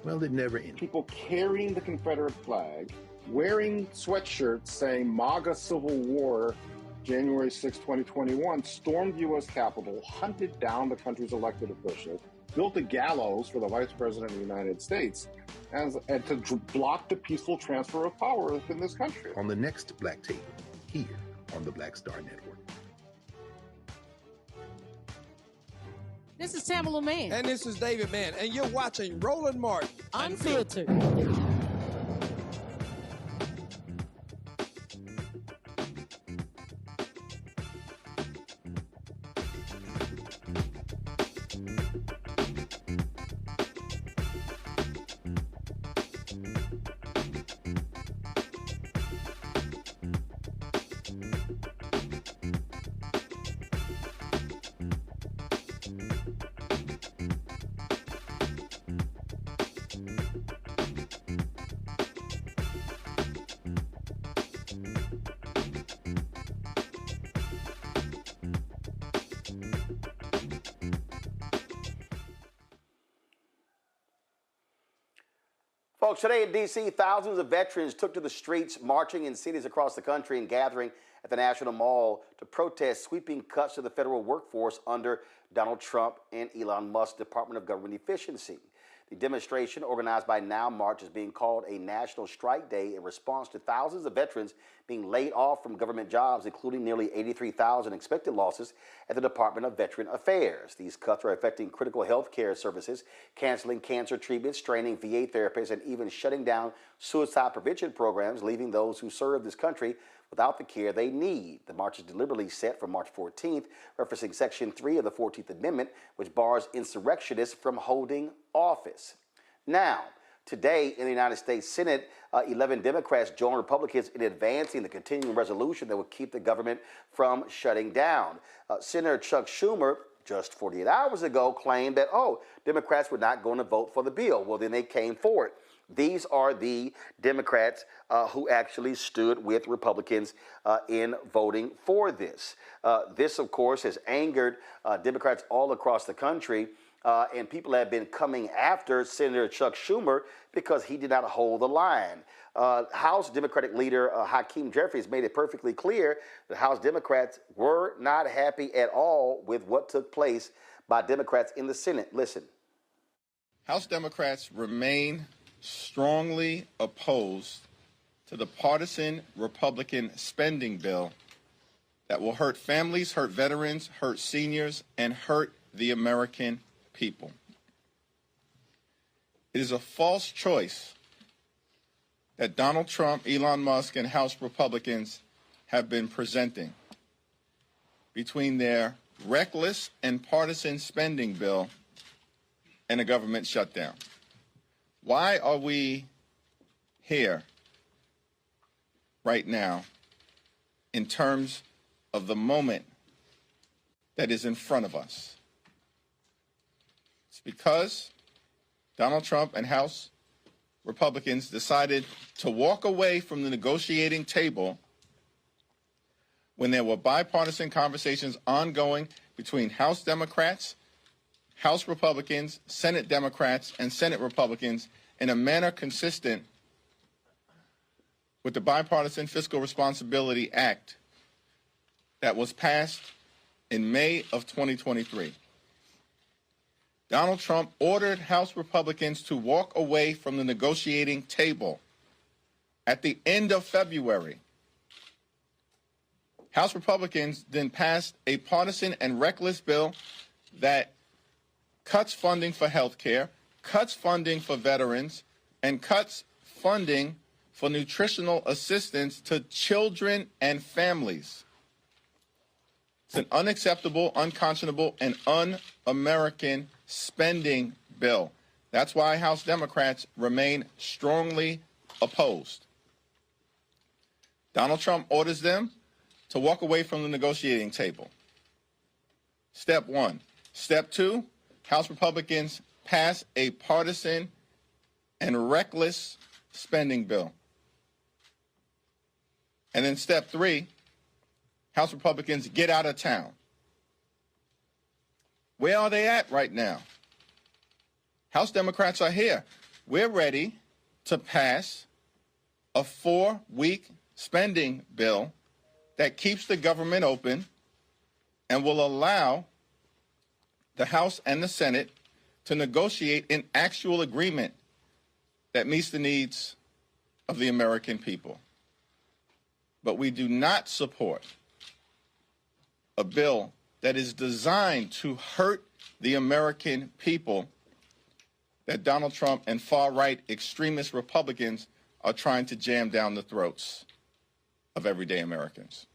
well, it never ended. People carrying the Confederate flag, wearing sweatshirts saying MAGA Civil War, January 6, 2021, stormed the U.S. Capitol, hunted down the country's elected officials, built a gallows for the Vice President of the United States, and to block the peaceful transfer of power within this country. On the next Black Tape, here on the Black Star Network. This is Tamala Mann. And this is David Mann. And you're watching Roland Martin Unfiltered. Folks, today in D.C., thousands of veterans took to the streets, marching in cities across the country and gathering at the National Mall to protest sweeping cuts to the federal workforce under Donald Trump and Elon Musk's Department of Government Efficiency. The demonstration, organized by Now March, is being called a National Strike Day in response to thousands of veterans being laid off from government jobs, including nearly 83,000 expected losses at the Department of Veteran Affairs. These cuts are affecting critical health care services, canceling cancer treatments, straining VA therapists, and even shutting down suicide prevention programs, leaving those who serve this country without the care they need. The march is deliberately set for March 14th, referencing Section 3 of the 14th Amendment, which bars insurrectionists from holding office. Now, today in the United States Senate, 11 Democrats joined Republicans in advancing the continuing resolution that would keep the government from shutting down. Senator Chuck Schumer, just 48 hours ago, claimed that, Democrats were not going to vote for the bill. Well, then they came forward. These are the Democrats who actually stood with Republicans in voting for this. This, of course, has angered Democrats all across the country, and people have been coming after Senator Chuck Schumer because he did not hold the line. House Democratic leader Hakeem Jeffries made it perfectly clear that House Democrats were not happy at all with what took place by Democrats in the Senate. Listen. House Democrats remain strongly opposed to the partisan Republican spending bill that will hurt families, hurt veterans, hurt seniors, and hurt the American people. It is a false choice that Donald Trump, Elon Musk, and House Republicans have been presenting between their reckless and partisan spending bill and a government shutdown. Why are we here right now in terms of the moment that is in front of us? It's because Donald Trump and House Republicans decided to walk away from the negotiating table when there were bipartisan conversations ongoing between House Democrats, House Republicans, Senate Democrats, and Senate Republicans in a manner consistent with the Bipartisan Fiscal Responsibility Act that was passed in May of 2023. Donald Trump ordered House Republicans to walk away from the negotiating table at the end of February. House Republicans then passed a partisan and reckless bill that cuts funding for health care, cuts funding for veterans, and cuts funding for nutritional assistance to children and families. It's an unacceptable, unconscionable, and un-American spending bill. That's why House Democrats remain strongly opposed. Donald Trump orders them to walk away from the negotiating table. Step one. Step two, House Republicans pass a partisan and reckless spending bill. And then step three, House Republicans get out of town. Where are they at right now? House Democrats are here. We're ready to pass a 4-week spending bill that keeps the government open and will allow the House and the Senate to negotiate an actual agreement that meets the needs of the American people. But we do not support a bill that is designed to hurt the American people that Donald Trump and far-right extremist Republicans are trying to jam down the throats of everyday Americans.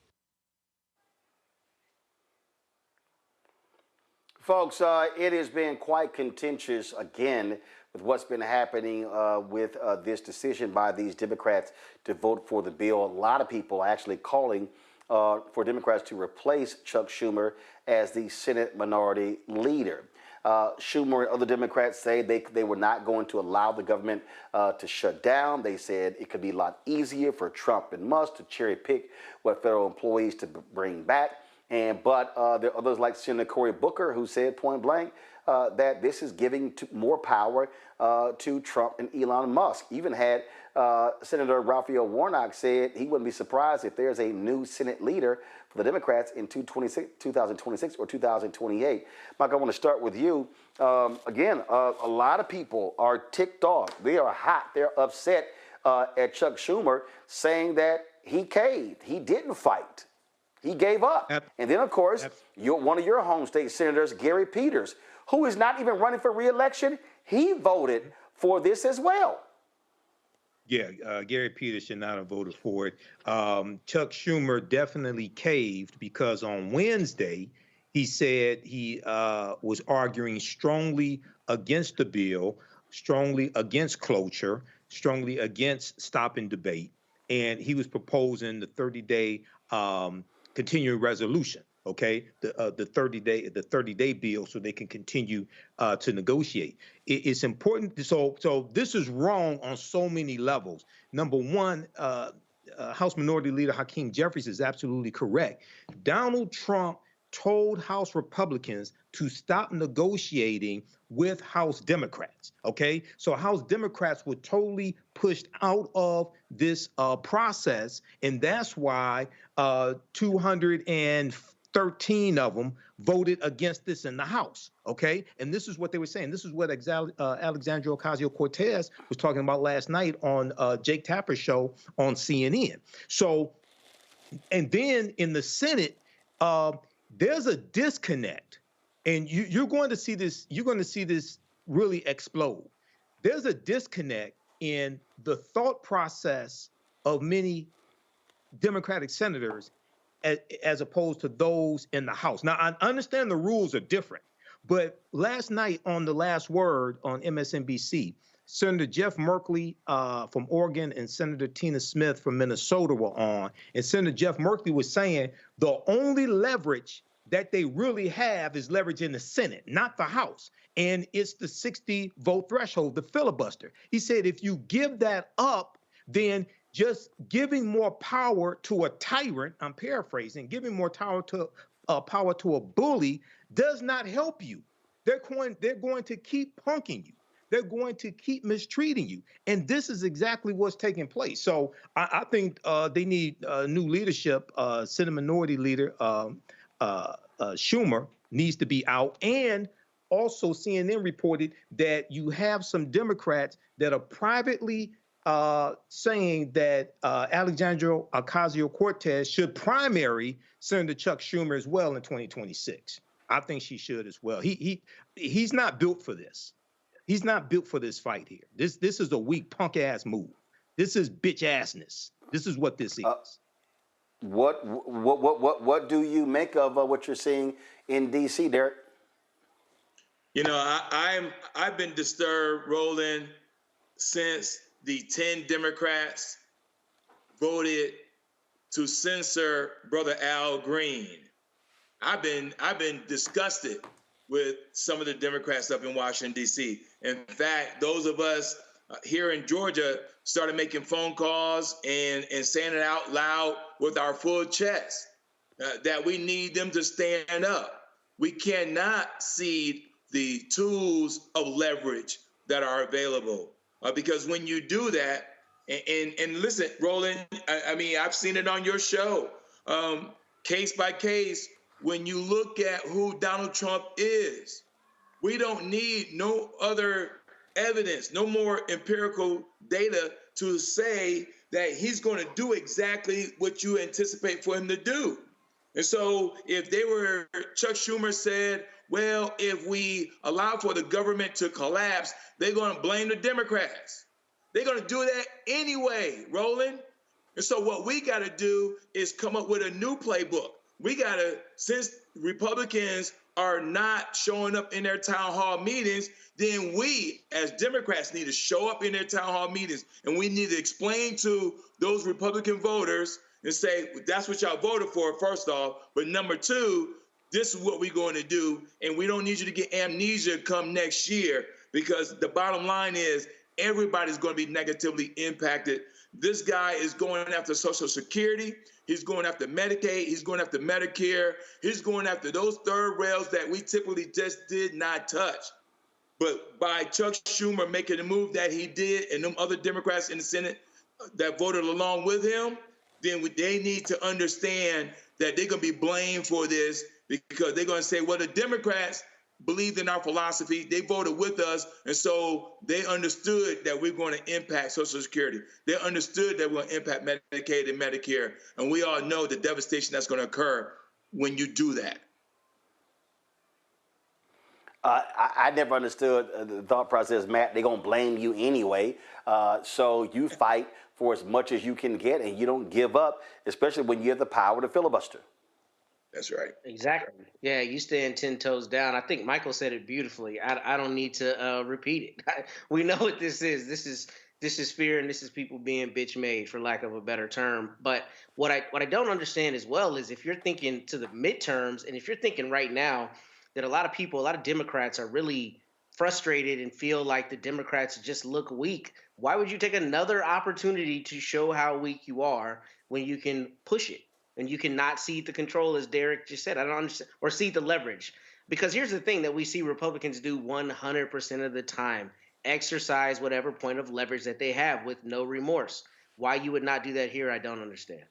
Folks, it has been quite contentious again with what's been happening with this decision by these Democrats to vote for the bill. A lot of people are actually calling for Democrats to replace Chuck Schumer as the Senate Minority Leader. Schumer and other Democrats say they were not going to allow the government to shut down. They said it could be a lot easier for Trump and Musk to cherry pick what federal employees to bring back. But there are others like Senator Cory Booker who said point blank that this is giving more power to Trump and Elon Musk. Even had Senator Raphael Warnock said he wouldn't be surprised if there's a new Senate leader for the Democrats in 2026 or 2028. Mike, I want to start with you. Again, a lot of people are ticked off. They are hot. They're upset at Chuck Schumer, saying that he caved. He didn't fight. He gave up. And then, of course, one of your home state senators, Gary Peters, who is not even running for re-election, he voted for this as well. Yeah, Gary Peters should not have voted for it. Chuck Schumer definitely caved because on Wednesday, he said he was arguing strongly against the bill, strongly against cloture, strongly against stopping debate. And he was proposing the 30-day continuing resolution, okay, the 30-day bill, so they can continue to negotiate. It's important. So this is wrong on so many levels. Number one, House Minority Leader Hakeem Jeffries is absolutely correct. Donald Trump told House Republicans to stop negotiating with House Democrats, okay? So House Democrats were totally pushed out of this process, and that's why 230 13 of them voted against this in the House, okay? And this is what they were saying. This is what Alexandria Ocasio-Cortez was talking about last night on Jake Tapper's show on CNN. So, and then in the Senate, there's a disconnect, and you're going to see this. You're going to see this really explode. There's a disconnect in the thought process of many Democratic senators as opposed to those in the House. Now, I understand the rules are different, but last night on The Last Word on MSNBC, Senator Jeff Merkley from Oregon and Senator Tina Smith from Minnesota were on, and Senator Jeff Merkley was saying the only leverage that they really have is leverage in the Senate, not the House, and it's the 60-vote threshold, the filibuster. He said if you give that up, then just giving more power to a tyrant, I'm paraphrasing, giving more power to a bully does not help you. They're going to keep punking you. They're going to keep mistreating you. And this is exactly what's taking place. So I think they need new leadership. Senate Minority Leader Schumer needs to be out. And also CNN reported that you have some Democrats that are privately saying that Alexandria Ocasio-Cortez should primary Senator Chuck Schumer as well in 2026. I think she should as well. He's not built for this. He's not built for this fight here. This is a weak punk ass move. This is bitch assness. This is what this is. What do you make of what you're seeing in D.C., Derek? You know, I've been disturbed, Roland, since the 10 Democrats voted to censor Brother Al Green. I've been disgusted with some of the Democrats up in Washington, D.C. In fact, those of us here in Georgia started making phone calls and saying it out loud with our full chest that we need them to stand up. We cannot cede the tools of leverage that are available. Because when you do that, and listen, Roland, I mean, I've seen it on your show, case by case, when you look at who Donald Trump is, we don't need no other evidence, no more empirical data to say that he's going to do exactly what you anticipate for him to do. And so if Chuck Schumer said, well, if we allow for the government to collapse, they're going to blame the Democrats. They're going to do that anyway, Roland. And so what we got to do is come up with a new playbook. We got to, since Republicans are not showing up in their town hall meetings, then we as Democrats need to show up in their town hall meetings. And we need to explain to those Republican voters and say, that's what y'all voted for, first off. But number two, this is what we're going to do. And we don't need you to get amnesia come next year, because the bottom line is everybody's going to be negatively impacted. This guy is going after Social Security. He's going after Medicaid. He's going after Medicare. He's going after those third rails that we typically just did not touch. But by Chuck Schumer making the move that he did, and them other Democrats in the Senate that voted along with him, then they need to understand that they're going to be blamed for this, because they're going to say, well, the Democrats believed in our philosophy. They voted with us, and so they understood that we're going to impact Social Security. They understood that we're going to impact Medicaid and Medicare, and we all know the devastation that's going to occur when you do that. I never understood the thought process, Matt. They're going to blame you anyway, so you fight for as much as you can get, and you don't give up, especially when you have the power to filibuster. That's right. Exactly. Yeah, you stand 10 toes down. I think Michael said it beautifully. I don't need to repeat it. We know what this is. This is fear, and this is people being bitch made, for lack of a better term. But what I don't understand as well is, if you're thinking to the midterms, and if you're thinking right now that a lot of Democrats are really frustrated and feel like the Democrats just look weak, why would you take another opportunity to show how weak you are when you can push it? And you cannot cede the control, as Derek just said. I don't understand, or cede the leverage. Because here's the thing that we see Republicans do 100% of the time: exercise whatever point of leverage that they have with no remorse. Why you would not do that here, I don't understand.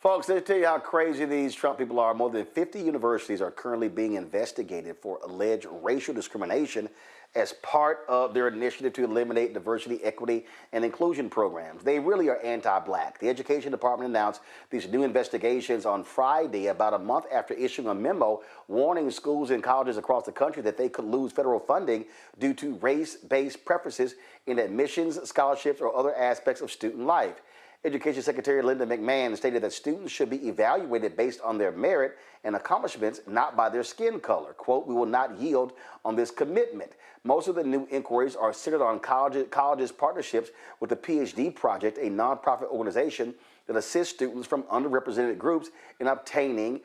Folks, let me tell you how crazy these Trump people are. More than 50 universities are currently being investigated for alleged racial discrimination as part of their initiative to eliminate diversity, equity, and inclusion programs. They really are anti-black. The Education Department announced these new investigations on Friday, about a month after issuing a memo warning schools and colleges across the country that they could lose federal funding due to race-based preferences in admissions, scholarships, or other aspects of student life. Education Secretary Linda McMahon stated that students should be evaluated based on their merit and accomplishments, not by their skin color. Quote, "We will not yield on this commitment." Most of the new inquiries are centered on colleges' partnerships with the PhD Project, a nonprofit organization that assists students from underrepresented groups in obtaining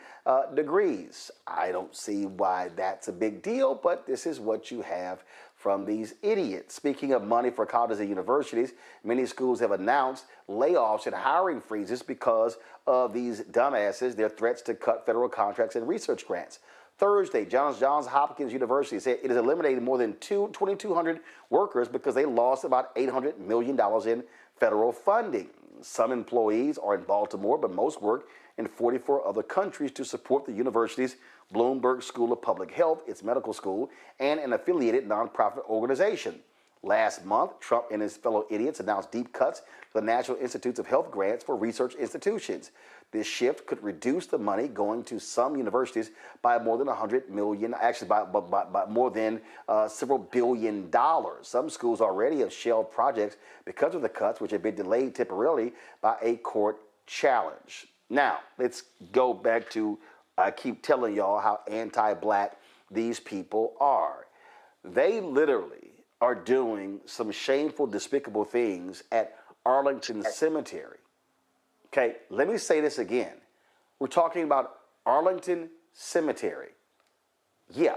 degrees. I don't see why that's a big deal, but this is what you have from these idiots. Speaking of money for colleges and universities, many schools have announced layoffs and hiring freezes because of these dumbasses, their threats to cut federal contracts and research grants. Thursday, Johns Hopkins University said it has eliminated more than 2,200 workers because they lost about $800 million in federal funding. Some employees are in Baltimore, but most work in 44 other countries to support the university's Bloomberg School of Public Health, its medical school, and an affiliated nonprofit organization. Last month, Trump and his fellow idiots announced deep cuts to the National Institutes of Health grants for research institutions. This shift could reduce the money going to some universities by more than $100 million, actually by more than several billion dollars. Some schools already have shelved projects because of the cuts, which have been delayed temporarily by a court challenge. Now, let's go back to, I keep telling y'all how anti-black these people are. They literally are doing some shameful, despicable things at Arlington Cemetery. Okay, let me say this again. We're talking about Arlington Cemetery. Yeah,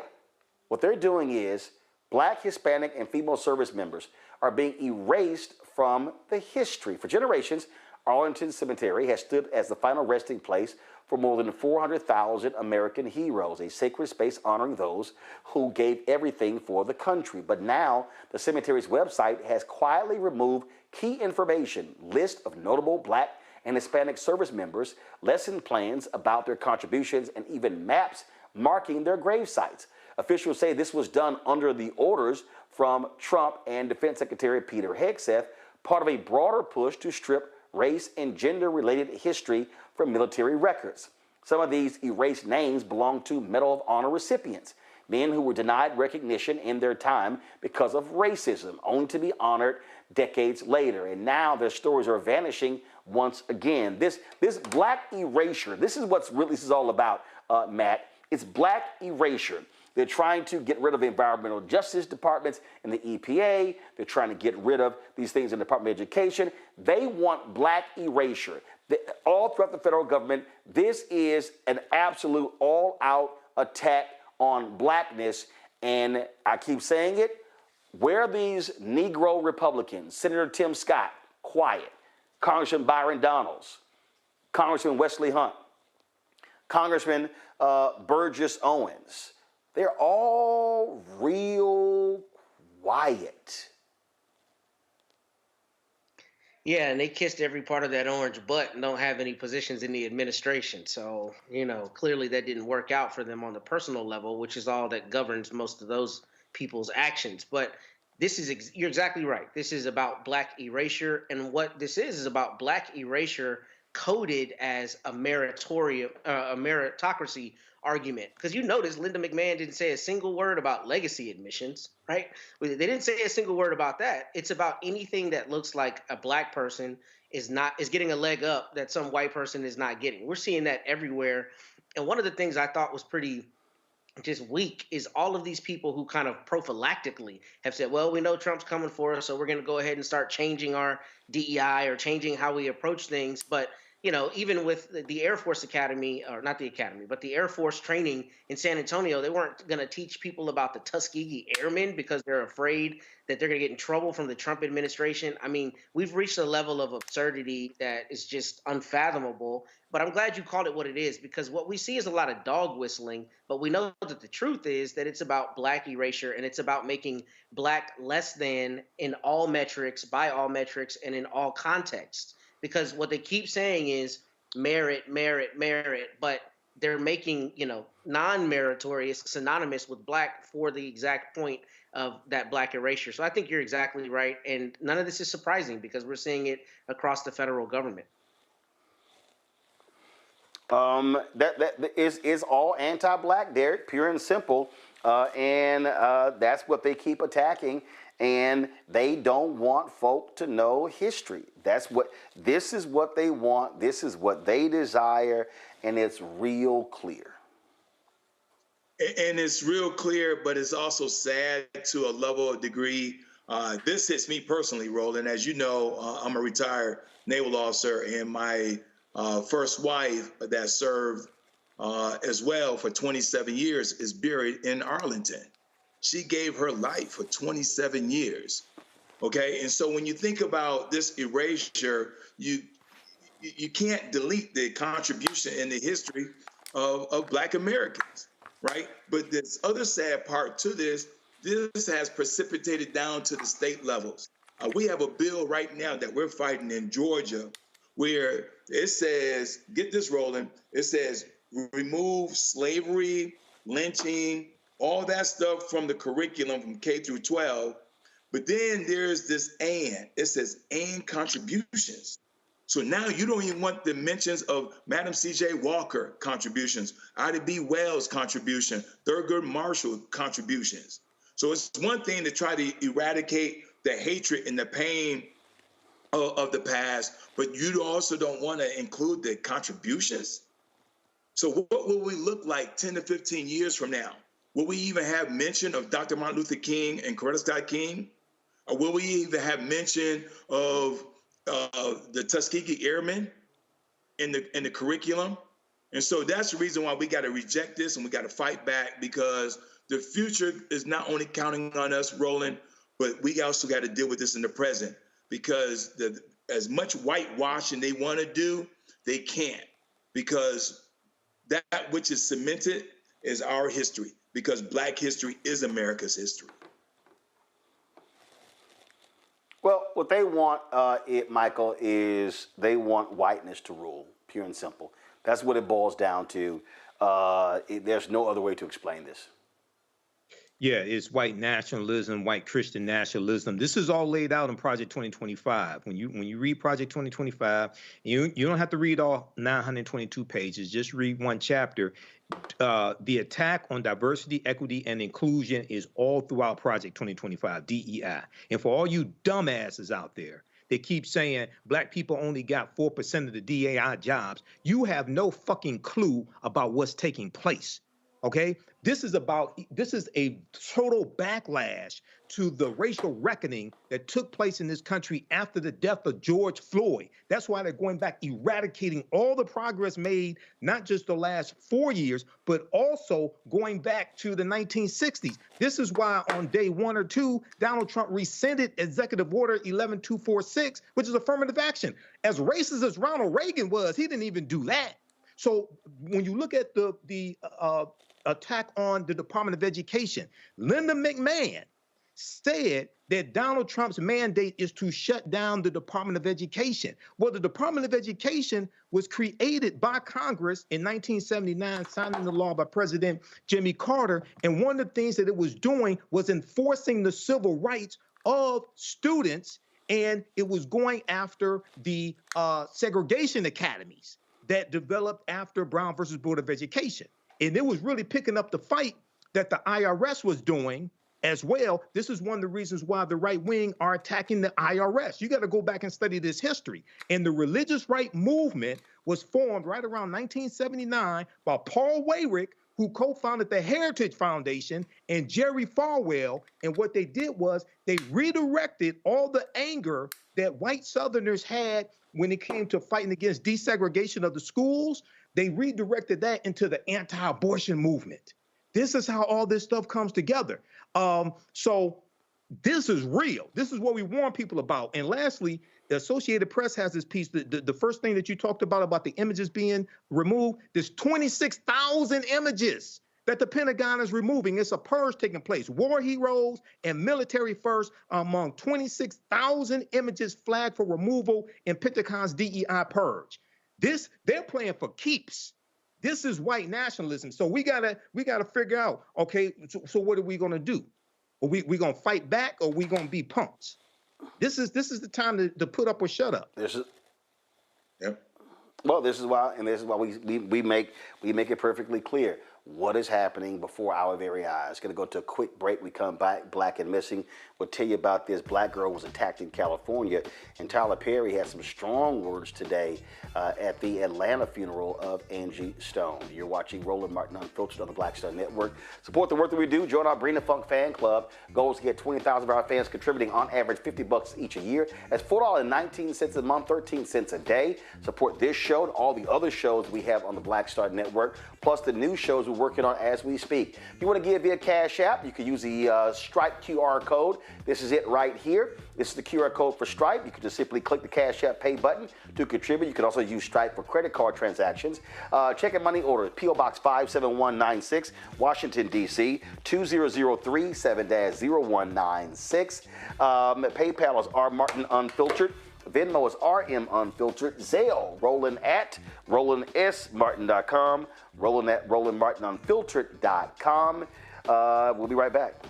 what they're doing is black, Hispanic, and female service members are being erased from the history. For generations, Arlington Cemetery has stood as the final resting place for more than 400,000 American heroes, a sacred space honoring those who gave everything for the country. But now the cemetery's website has quietly removed key information, list of notable black and Hispanic service members, lesson plans about their contributions, and even maps marking their grave sites. Officials say this was done under the orders from Trump and Defense Secretary Peter Hegseth, part of a broader push to strip race and gender-related history from military records. Some of these erased names belong to Medal of Honor recipients, men who were denied recognition in their time because of racism, only to be honored decades later. And now their stories are vanishing once again. This black erasure, this is what this is all about, Matt. It's black erasure. They're trying to get rid of the environmental justice departments and the EPA. They're trying to get rid of these things in the Department of Education. They want black erasure. All throughout the federal government, this is an absolute all-out attack on blackness. And I keep saying it, where are these Negro Republicans? Senator Tim Scott, quiet. Congressman Byron Donalds, Congressman Wesley Hunt, Congressman Burgess Owens. They're all real quiet. Yeah, and they kissed every part of that orange butt and don't have any positions in the administration. So, clearly that didn't work out for them on the personal level, which is all that governs most of those people's actions. But you're exactly right. This is about black erasure. And what this is about black erasure coded as a meritocracy argument. Because you notice Linda McMahon didn't say a single word about legacy admissions, right? They didn't say a single word about that. It's about anything that looks like a black person is getting a leg up that some white person is not getting. We're seeing that everywhere. And one of the things I thought was pretty just weak is all of these people who kind of prophylactically have said, well, we know Trump's coming for us, so we're going to go ahead and start changing our DEI or changing how we approach things. But even with the Air Force Academy, or not the Academy, but the Air Force training in San Antonio, they weren't going to teach people about the Tuskegee Airmen because they're afraid that they're going to get in trouble from the Trump administration. I mean, we've reached a level of absurdity that is just unfathomable. But I'm glad you called it what it is, because what we see is a lot of dog whistling. But we know that the truth is that it's about black erasure, and it's about making black less than in all metrics, by all metrics, and in all contexts. Because what they keep saying is merit, but they're making, non-meritorious synonymous with black for the exact point of that black erasure. So I think you're exactly right. And none of this is surprising because we're seeing it across the federal government. That is all anti-black, Derek, pure and simple. And that's what they keep attacking. And they don't want folk to know history. This is what they want. This is what they desire. And it's real clear. And it's real clear, but it's also sad to a level of degree. This hits me personally, Roland. As you know, I'm a retired naval officer, and my first wife that served as well for 27 years is buried in Arlington. She gave her life for 27 years. Okay, and so when you think about this erasure, you can't delete the contribution in the history of Black Americans, right? But this other sad part to this has precipitated down to the state levels. We have a bill right now that we're fighting in Georgia where it says, get this, Roland, it says remove slavery, lynching, all that stuff from the curriculum from K through 12. But then there's this and. It says and contributions. So now you don't even want the mentions of Madam C.J. Walker contributions, Ida B. Wells contribution, Thurgood Marshall contributions. So it's one thing to try to eradicate the hatred and the pain of the past, but you also don't want to include the contributions. So what will we look like 10 to 15 years from now? Will we even have mention of Dr. Martin Luther King and Coretta Scott King? Or will we even have mention of the Tuskegee Airmen in the curriculum? And so that's the reason why we got to reject this and we got to fight back, because the future is not only counting on us, Roland, but we also got to deal with this in the present, because as much whitewashing they want to do, they can't, because that which is cemented is our history, because Black history is America's history. Well, what they want, Michael, is they want whiteness to rule, pure and simple. That's what it boils down to. There's no other way to explain this. Yeah, it's white nationalism, white Christian nationalism. This is all laid out in Project 2025. When you read Project 2025, you don't have to read all 922 pages. Just read one chapter. The attack on diversity, equity, and inclusion is all throughout Project 2025, DEI. And for all you dumbasses out there that keep saying Black people only got 4% of the DEI jobs, you have no fucking clue about what's taking place. Okay, this is a total backlash to the racial reckoning that took place in this country after the death of George Floyd. That's why they're going back, eradicating all the progress made, not just the last 4 years, but also going back to the 1960s. This is why on day 1 or 2, Donald Trump rescinded Executive Order 11246, which is affirmative action. As racist as Ronald Reagan was, he didn't even do that. So when you look at the attack on the Department of Education, Linda McMahon said that Donald Trump's mandate is to shut down the Department of Education. Well, the Department of Education was created by Congress in 1979, signed into law by President Jimmy Carter. And one of the things that it was doing was enforcing the civil rights of students, and it was going after the segregation academies that developed after Brown versus Board of Education. And it was really picking up the fight that the IRS was doing as well. This is one of the reasons why the right wing are attacking the IRS. You got to go back and study this history. And the religious right movement was formed right around 1979 by Paul Weyrich, who co-founded the Heritage Foundation, and Jerry Falwell. And what they did was they redirected all the anger that white Southerners had when it came to fighting against desegregation of the schools. They redirected that into the anti-abortion movement. This is how all this stuff comes together. So this is real. This is what we warn people about. And lastly, the Associated Press has this piece, the first thing that you talked about the images being removed. There's 26,000 images that the Pentagon is removing. It's a purge taking place. War heroes and military first among 26,000 images flagged for removal in Pentagon's DEI purge. They're playing for keeps. This is white nationalism. So we gotta figure out, okay, so what are we gonna do? Are we gonna fight back, or we gonna be punks? This is the time to put up or shut up. Well, this is why we make it perfectly clear what is happening before our very eyes. Going to go to a quick break. We come back. Black and Missing. We'll tell you about this. Black girl was attacked in California, and Tyler Perry had some strong words today at the Atlanta funeral of Angie Stone. You're watching Roland Martin Unfiltered on the Black Star Network. Support the work that we do. Join our Bring the Funk fan club. Goals to get 20,000 of our fans contributing on average $50 each a year. That's $4.19 a month, 13 cents a day. Support this show and all the other shows we have on the Black Star Network, plus the new shows we're working on as we speak. If you want to give via Cash App, you can use the Stripe QR code. This is it right here. This is the QR code for Stripe. You can just simply click the Cash App Pay button to contribute. You can also use Stripe for credit card transactions. Check and money order, P.O. Box 57196, Washington, D.C., 2003 7-0196. PayPal is R. Martin Unfiltered. Venmo is RM Unfiltered. Zelle, Roland at RolandSMartin.com. Roland at RolandMartinUnfiltered.com. We'll be right back.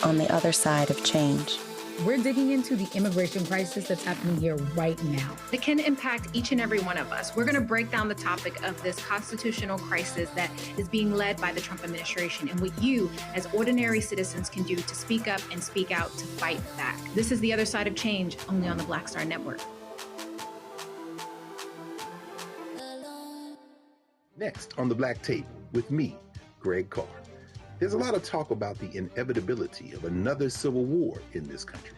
On the other side of change. We're digging into the immigration crisis that's happening here right now. That can impact each and every one of us. We're going to break down the topic of this constitutional crisis that is being led by the Trump administration and what you, as ordinary citizens, can do to speak up and speak out to fight back. This is The Other Side of Change, only on the Black Star Network. Next on the Black Tape with me, Greg Carr. There's a lot of talk about the inevitability of another civil war in this country.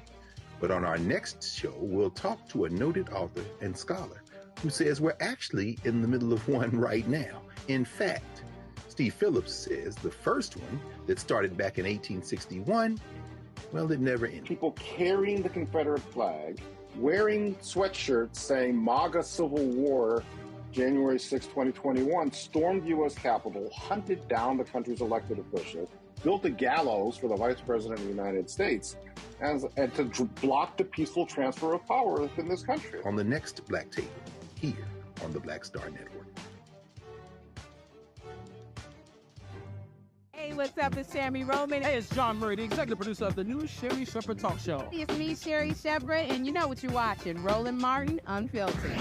But on our next show, we'll talk to a noted author and scholar who says we're actually in the middle of one right now. In fact, Steve Phillips says the first one that started back in 1861, well, it never ended. People carrying the Confederate flag, wearing sweatshirts saying MAGA Civil War, January 6, 2021, stormed the U.S. Capitol, hunted down the country's elected officials, built a gallows for the Vice President of the United States, and to block the peaceful transfer of power within this country. On the next Black Tape, here on the Black Star Network. Hey, what's up? It's Sammy Roman. Hey, it's John Murray, the executive producer of the new Sherry Shepherd Talk Show. It's me, Sherry Shepherd, and you know what you're watching, Roland Martin Unfiltered.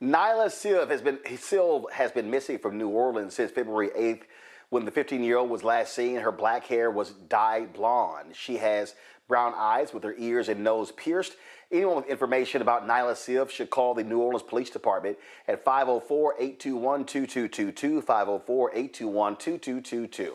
Nyla Silv has been missing from New Orleans since February 8th, when the 15-year-old was last seen. Her black hair was dyed blonde. She has brown eyes with her ears and nose pierced. Anyone with information about Nyla Silv should call the New Orleans Police Department at 504-821-2222, 504-821-2222.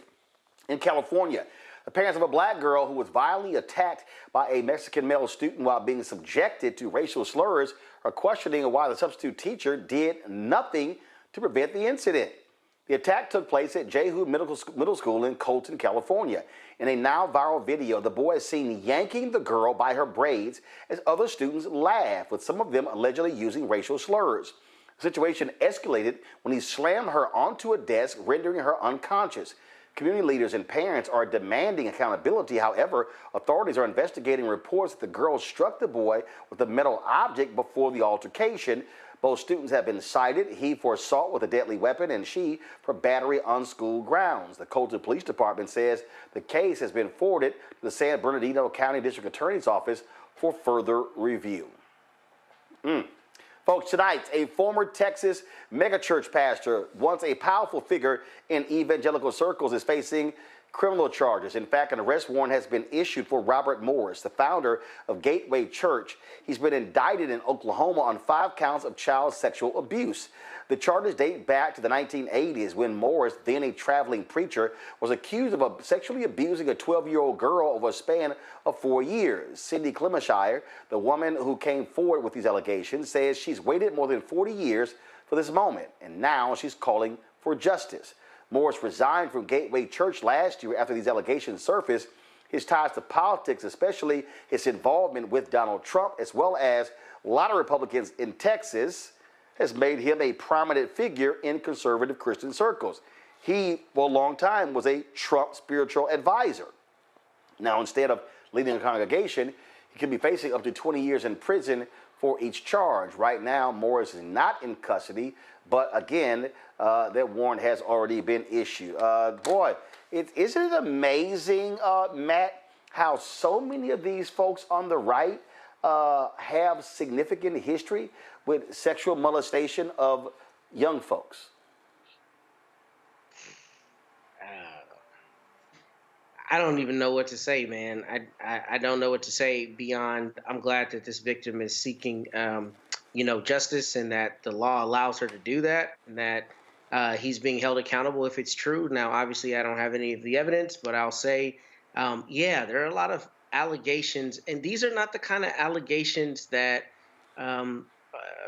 In California, the parents of a black girl who was violently attacked by a Mexican male student while being subjected to racial slurs are questioning why the substitute teacher did nothing to prevent the incident. The attack took place at Jehu Middle School in Colton, California. In a now viral video, the boy is seen yanking the girl by her braids as other students laugh, with some of them allegedly using racial slurs. The situation escalated when he slammed her onto a desk, rendering her unconscious. Community leaders and parents are demanding accountability. However, authorities are investigating reports that the girl struck the boy with a metal object before the altercation. Both students have been cited, he for assault with a deadly weapon and she for battery on school grounds. The Colton Police Department says the case has been forwarded to the San Bernardino County District Attorney's Office for further review. Folks, tonight, a former Texas megachurch pastor, once a powerful figure in evangelical circles, is facing criminal charges. In fact, an arrest warrant has been issued for Robert Morris, the founder of Gateway Church. He's been indicted in Oklahoma on 5 counts of child sexual abuse. The charges date back to the 1980s when Morris, then a traveling preacher, was accused of sexually abusing a 12-year-old girl over a span of 4 years. Cindy Clemenshire, the woman who came forward with these allegations, says she's waited more than 40 years for this moment, and now she's calling for justice. Morris resigned from Gateway Church last year after these allegations surfaced. His ties to politics, especially his involvement with Donald Trump, as well as a lot of Republicans in Texas, has made him a prominent figure in conservative Christian circles. He, for a long time, was a Trump spiritual advisor. Now, instead of leading a congregation, he could be facing up to 20 years in prison for each charge. Right now, Morris is not in custody, but again, that warrant has already been issued. Boy, isn't it amazing, Matt, how so many of these folks on the right have significant history with sexual molestation of young folks? I don't even know what to say, man. I don't know what to say beyond I'm glad that this victim is seeking, justice, and that the law allows her to do that, and that he's being held accountable if it's true. Now, obviously, I don't have any of the evidence, but I'll say, there are a lot of allegations, and these are not the kind of allegations that,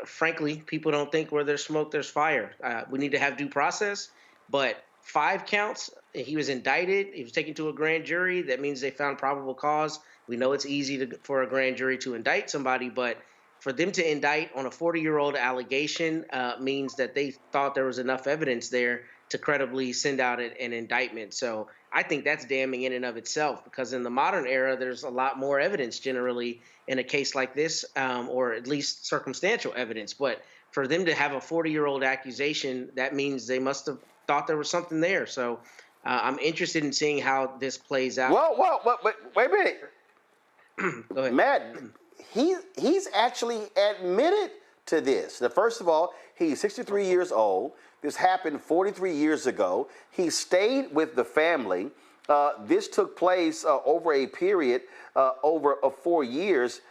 frankly, people don't think where there's smoke, there's fire. We need to have due process, but 5 counts. He was indicted. He was taken to a grand jury. That means they found probable cause. We know it's easy for a grand jury to indict somebody, but for them to indict on a 40-year-old allegation means that they thought there was enough evidence there to credibly send out an indictment. So I think that's damning in and of itself, because in the modern era, there's a lot more evidence generally in a case like this, or at least circumstantial evidence. But for them to have a 40-year-old accusation, that means they must have thought there was something there. So I'm interested in seeing how this plays out. Wait a minute. Go ahead. Matt, he's actually admitted to this. Now, first of all, he's 63 years old. This happened 43 years ago. He stayed with the family. This took place over a period over 4 years.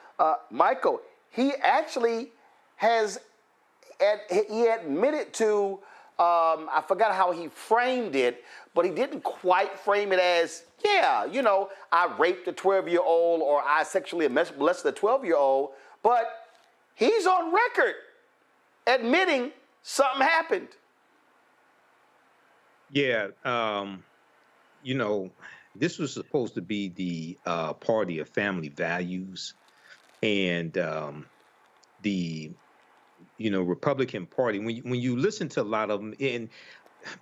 Michael, he actually he admitted to, I forgot how he framed it, but he didn't quite frame it as, I raped a 12-year-old or I sexually molested a 12-year-old, but he's on record admitting something happened. Yeah, this was supposed to be the party of family values, and the Republican Party. When you listen to a lot of them, and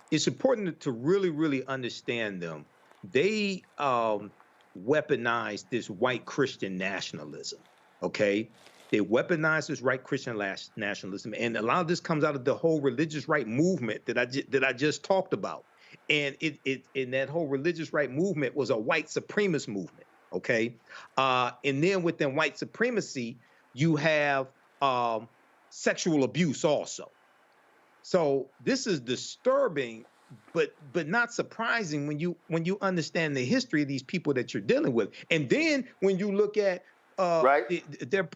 it's important to really, really understand them. They weaponize this white Christian nationalism. Okay. They weaponize this right Christian nationalism, and a lot of this comes out of the whole religious right movement that I just talked about. And in that whole religious right movement was a white supremacist movement. Okay, and then within white supremacy, you have sexual abuse also. So this is disturbing, but not surprising when you understand the history of these people that you're dealing with. And then when you look at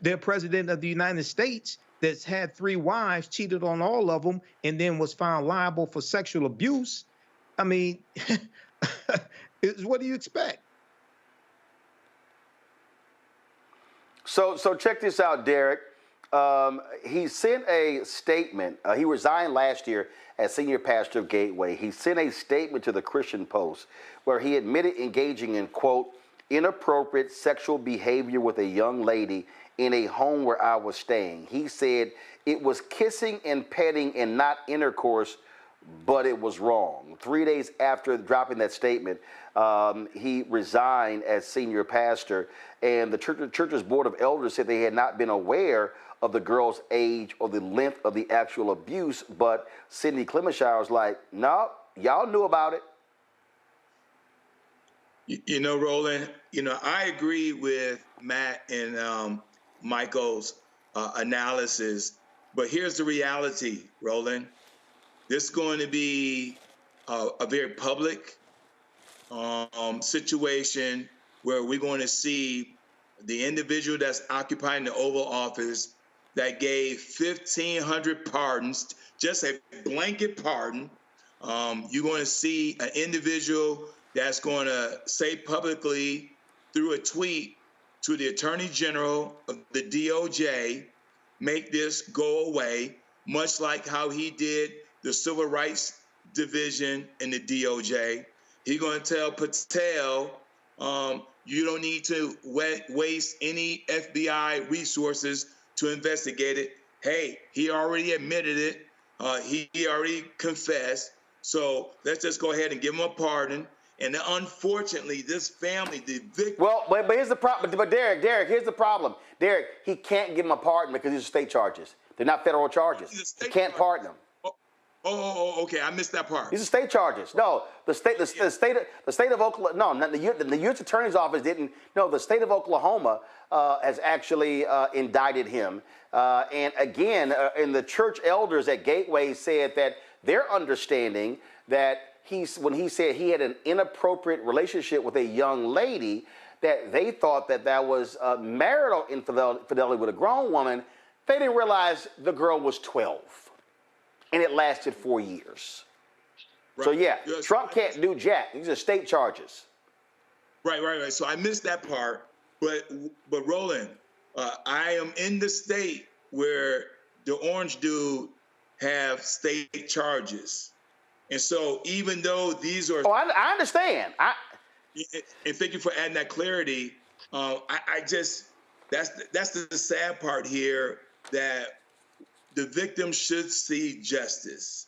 their president of the United States that's had 3 wives, cheated on all of them, and then was found liable for sexual abuse. I mean, what do you expect? So check this out, Derek. He sent a statement. He resigned last year as senior pastor of Gateway. He sent a statement to the Christian Post where he admitted engaging in, quote, inappropriate sexual behavior with a young lady in a home where I was staying. He said it was kissing and petting and not intercourse, but it was wrong. 3 days after dropping that statement, he resigned as senior pastor, and the church's board of elders said they had not been aware of the girl's age or the length of the actual abuse, but Cindy Clemenshire was like, no, y'all knew about it. Roland, I agree with Matt and Michael's analysis, but here's the reality, Roland. This is going to be a very public situation where we're going to see the individual that's occupying the Oval Office that gave 1,500 pardons, just a blanket pardon. You're going to see an individual that's going to say publicly through a tweet to the Attorney General of the DOJ, make this go away, much like how he did the Civil Rights Division in the DOJ. He's going to tell Patel, you don't need to waste any FBI resources to investigate it. Hey, he already admitted it. He already confessed. So let's just go ahead and give him a pardon. And unfortunately, this family, the victim. Well, but here's the problem. But Derek, here's the problem. Derek, he can't give him a pardon because these are state charges. They're not federal charges. He can't pardon them. Okay. I missed that part. These are state charges. No, the state of Oklahoma. No, not the U.S. Attorney's Office didn't. No, the state of Oklahoma has actually indicted him. And again, and the church elders at Gateway said that their understanding that when he said he had an inappropriate relationship with a young lady, that they thought that was marital infidelity with a grown woman. They didn't realize the girl was 12. And it lasted 4 years. Right. So yeah, yes. Trump can't do jack. These are state charges. Right. So I missed that part. But Roland, I am in the state where the orange dude have state charges. And so even though these are... Oh, I understand. And thank you for adding that clarity. I just... That's the sad part here, that the victim should see justice.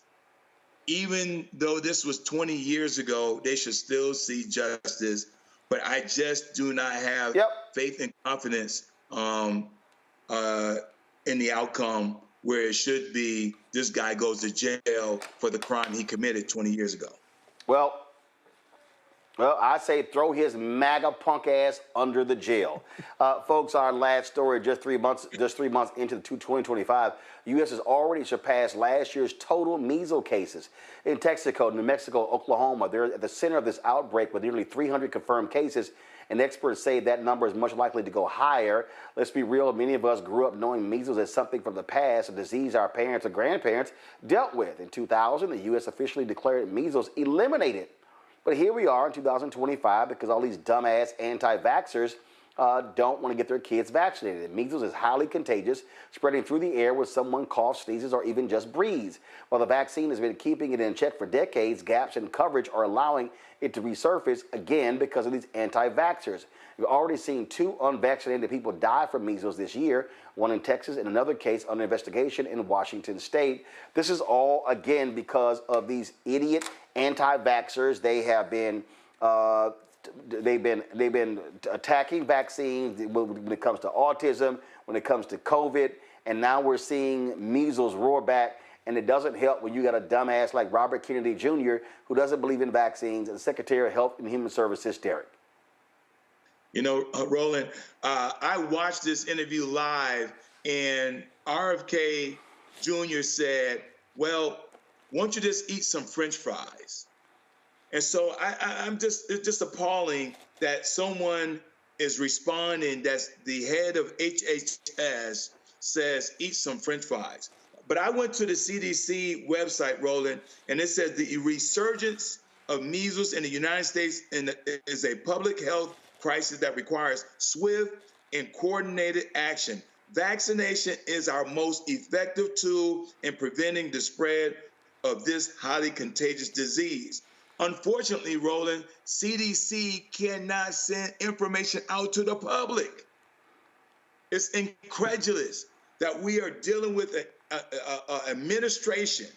Even though this was 20 years ago, they should still see justice. But I just do not have faith and confidence in the outcome, where it should be this guy goes to jail for the crime he committed 20 years ago. Well, I say throw his MAGA punk ass under the jail. Folks, our last story, just 3 months into 2025, the U.S. has already surpassed last year's total measles cases. In Texaco, New Mexico, Oklahoma, they're at the center of this outbreak with nearly 300 confirmed cases, and experts say that number is much likely to go higher. Let's be real, many of us grew up knowing measles as something from the past, a disease our parents or grandparents dealt with. In 2000, the U.S. officially declared measles eliminated. But here we are in 2025 because all these dumbass anti-vaxxers don't want to get their kids vaccinated. Measles is highly contagious, spreading through the air when someone coughs, sneezes, or even just breathes. While the vaccine has been keeping it in check for decades, gaps in coverage are allowing it to resurface again because of these anti-vaxxers. We've already seen 2 unvaccinated people die from measles this year, one in Texas and another case under investigation in Washington State. This is all, again, because of these idiot anti-vaxxers. They have been they've been attacking vaccines when it comes to autism, when it comes to COVID, and now we're seeing measles roar back. And it doesn't help when you got a dumbass like Robert Kennedy Jr. who doesn't believe in vaccines, and Secretary of Health and Human Services, Derek. You know, Roland, I watched this interview live, and RFK Jr. said, well, why don't you just eat some French fries? And so it's just appalling that someone is responding that's the head of HHS says, eat some French fries. But I went to the CDC website, Roland, and it says the resurgence of measles in the United States is a public health crisis that requires swift and coordinated action. Vaccination is our most effective tool in preventing the spread of this highly contagious disease. Unfortunately, Roland, CDC cannot send information out to the public. It's incredulous that we are dealing with an administration,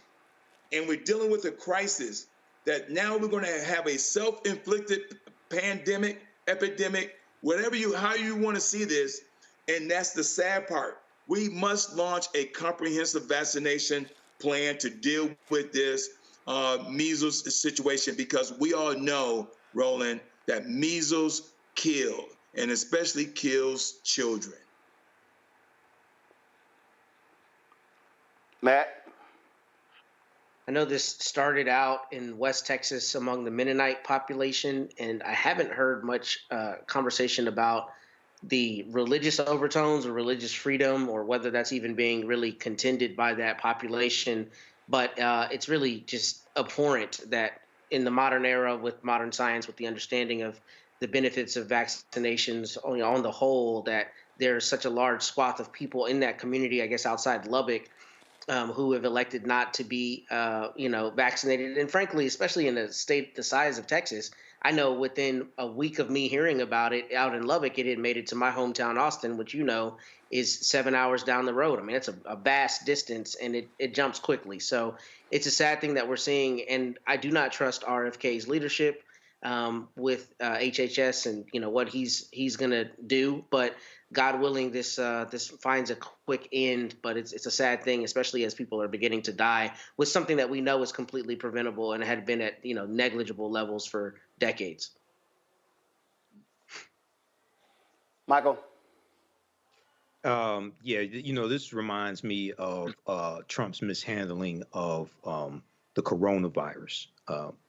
and we're dealing with a crisis that now we're going to have a self-inflicted pandemic, epidemic, how you want to see this. And that's the sad part. We must launch a comprehensive vaccination plan to deal with this measles situation, because we all know, Roland, that measles kill, and especially kills children. Matt? I know this started out in West Texas among the Mennonite population, and I haven't heard much conversation about the religious overtones or religious freedom, or whether that's even being really contended by that population. But it's really just abhorrent that in the modern era, with modern science, with the understanding of the benefits of vaccinations on the whole, that there's such a large swath of people in that community, I guess outside Lubbock, who have elected not to be, vaccinated. And frankly, especially in a state the size of Texas, I know within a week of me hearing about it out in Lubbock, it had made it to my hometown, Austin, which is 7 hours down the road. I mean, it's a vast distance, and it jumps quickly. So it's a sad thing that we're seeing, and I do not trust RFK's leadership with HHS and what he's going to do. But God willing, this finds a quick end. But it's a sad thing, especially as people are beginning to die with something that we know is completely preventable and had been at negligible levels for decades. Michael. This reminds me of Trump's mishandling of the coronavirus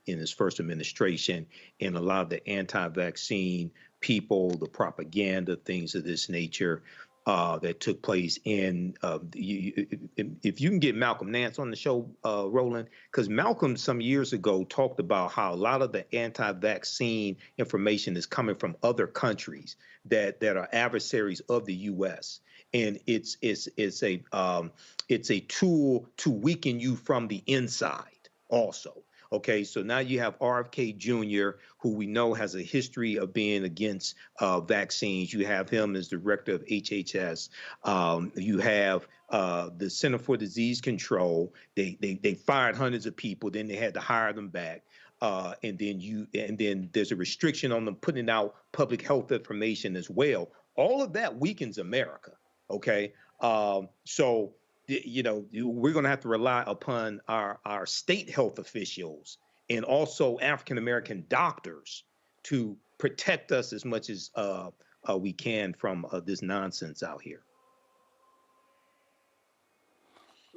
in his first administration, and a lot of the anti-vaccine people, the propaganda, things of this nature that took place in. If you can get Malcolm Nance on the show, Roland, because Malcolm some years ago talked about how a lot of the anti-vaccine information is coming from other countries that are adversaries of the U.S. And it's a tool to weaken you from the inside also. Okay, so now you have RFK Jr., who we know has a history of being against vaccines. You have him as director of HHS. You have the Center for Disease Control. They fired hundreds of people. Then they had to hire them back. And then there's a restriction on them putting out public health information as well. All of that weakens America. Okay, so we're going to have to rely upon our state health officials and also African-American doctors to protect us as much as we can from this nonsense out here.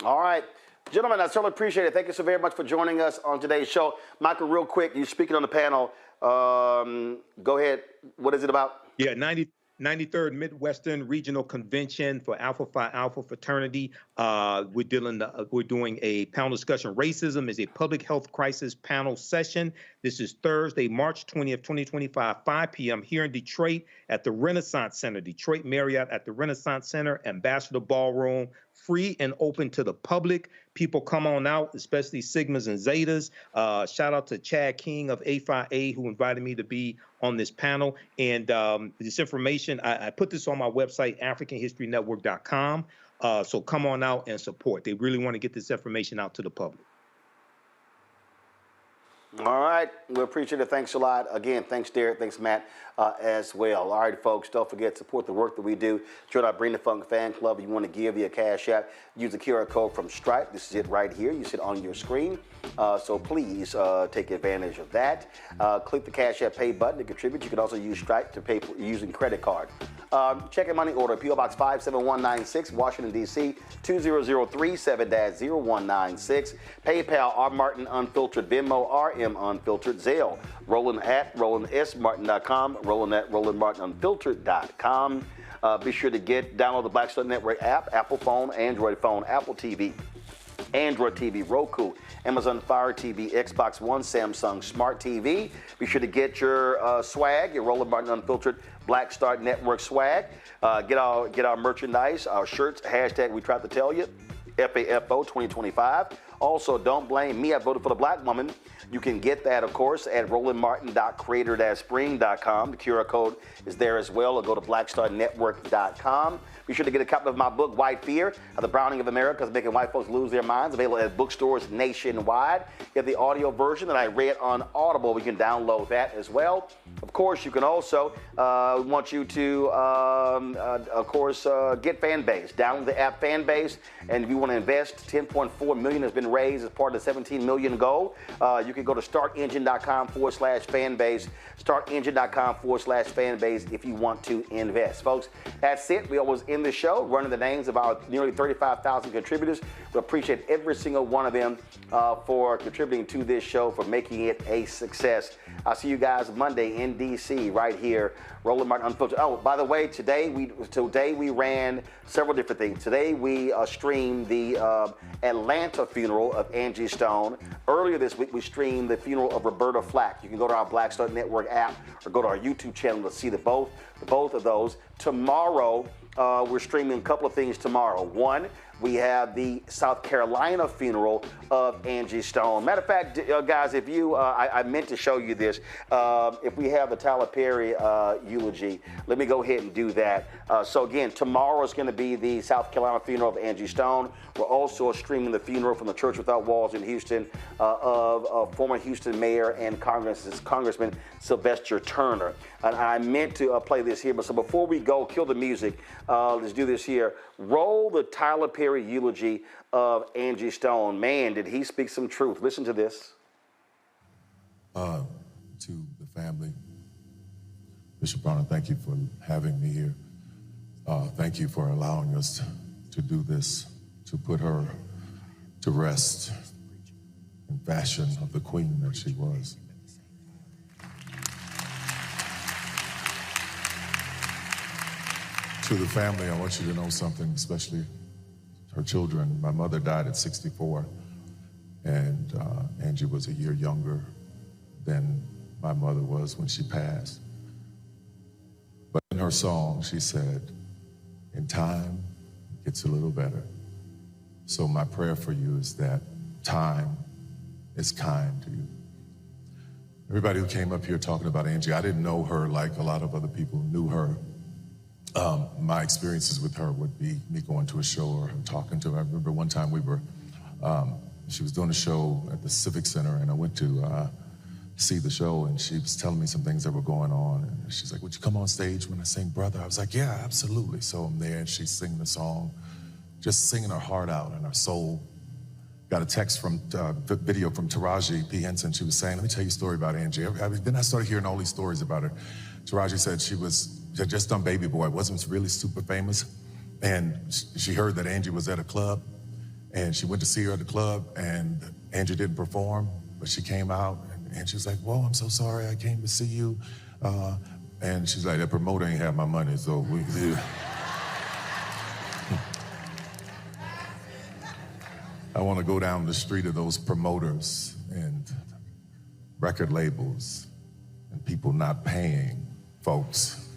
All right. Gentlemen, I certainly appreciate it. Thank you so very much for joining us on today's show. Michael, real quick, you're speaking on the panel. Go ahead. What is it about? Yeah, 93rd Midwestern Regional Convention for Alpha Phi Alpha Fraternity. We're doing a panel discussion. Racism is a public health crisis panel session. This is Thursday, March 20th, 2025, 5 p.m. here in Detroit at the Renaissance Center, Detroit Marriott at the Renaissance Center, Ambassador Ballroom, free and open to the public. People come on out, especially Sigmas and Zetas. Shout out to Chad King of A5A who invited me to be on this panel. And this information, I put this on my website, AfricanHistoryNetwork.com. So come on out and support. They really want to get this information out to the public. All right. We appreciate it. Thanks a lot. Again, thanks, Derek. Thanks, Matt, as well. All right, folks, don't forget to support the work that we do. Join our Bring the Funk fan club. If you want to give via Cash App, use the QR code from Stripe. This is it right here. You see it on your screen. So please take advantage of that. Click the Cash App Pay button to contribute. You can also use Stripe to pay for using credit card. Check your money order, P.O. Box 57196, Washington, D.C., 20037-0196. PayPal, R. Martin Unfiltered. Venmo, RM Unfiltered. Zelle, Roland at RolandSMartin.com. Roland at RolandMartinUnfiltered.com. Be sure to download the Black Star Network app, Apple phone, Android phone, Apple TV, Android TV, Roku, Amazon Fire TV, Xbox One, Samsung Smart TV. Be sure to get your swag, your Roland Martin Unfiltered Black Star Network swag. Get our merchandise, our shirts, hashtag we tried to tell you, FAFO 2025. Also, don't blame me, I voted for the black woman. You can get that, of course, at rolandmartin.creator-spring.com. The QR code is there as well, or go to blackstarnetwork.com. Be sure to get a copy of my book, White Fear, How the Browning of America is Making White Folks Lose Their Minds, available at bookstores nationwide. You have the audio version that I read on Audible. We can download that as well. Of course, you can also, want you to, get Fanbase. Download the app Fanbase, and if you want to invest, $10.4 million has been raised as part of the $17 million goal. You can go to startengine.com/fanbase, startengine.com/fanbase if you want to invest. Folks, that's it. We always end the show running the names of our nearly 35,000 contributors. We appreciate every single one of them for contributing to this show, for making it a success. I'll see you guys Monday in D.C. right here, Roland Martin Unfiltered. Oh, by the way, today we ran several different things. Today we streamed the Atlanta funeral of Angie Stone. Earlier this week we streamed the funeral of Roberta Flack. You can go to our Black Star Network app or go to our YouTube channel to see both of those. Tomorrow we're streaming a couple of things tomorrow. One, we have the South Carolina funeral of Angie Stone. Matter of fact, guys, if you, I meant to show you this. If we have the Tyler Perry eulogy, let me go ahead and do that. So again, tomorrow is going to be the South Carolina funeral of Angie Stone. We're also streaming the funeral from the Church Without Walls in Houston of former Houston Mayor and Congressman Sylvester Turner. And I meant to play this here, but so before we go, kill the music, let's do this here. Roll the Tyler Perry eulogy of Angie Stone. Man, did he speak some truth. Listen to this. To the family, Bishop Brown, thank you for having me here. Thank you for allowing us to do this, to put her to rest in fashion of the queen that she was. To the family, I want you to know something, especially her children. My mother died at 64, and Angie was a year younger than my mother was when she passed. But in her song, she said, in time, it gets a little better. So my prayer for you is that time is kind to you. Everybody who came up here talking about Angie, I didn't know her like a lot of other people knew her. My experiences with her would be me going to a show or talking to her. I remember one time she was doing a show at the Civic Center, and I went to see the show, and she was telling me some things that were going on. And she's like, would you come on stage when I sing Brother? I was like, yeah, absolutely. So I'm there, and she's singing the song, just singing her heart out and her soul. Got a text from video from Taraji P. Henson. She was saying, let me tell you a story about Angie. Then I started hearing all these stories about her. Taraji said she had just done Baby Boy, wasn't really super famous. And she heard that Angie was at a club, and she went to see her at the club, and Angie didn't perform, but she came out, and she was like, whoa, I'm so sorry, I came to see you. And she's like, that promoter ain't have my money, so we... I want to go down the street of those promoters and record labels and people not paying folks.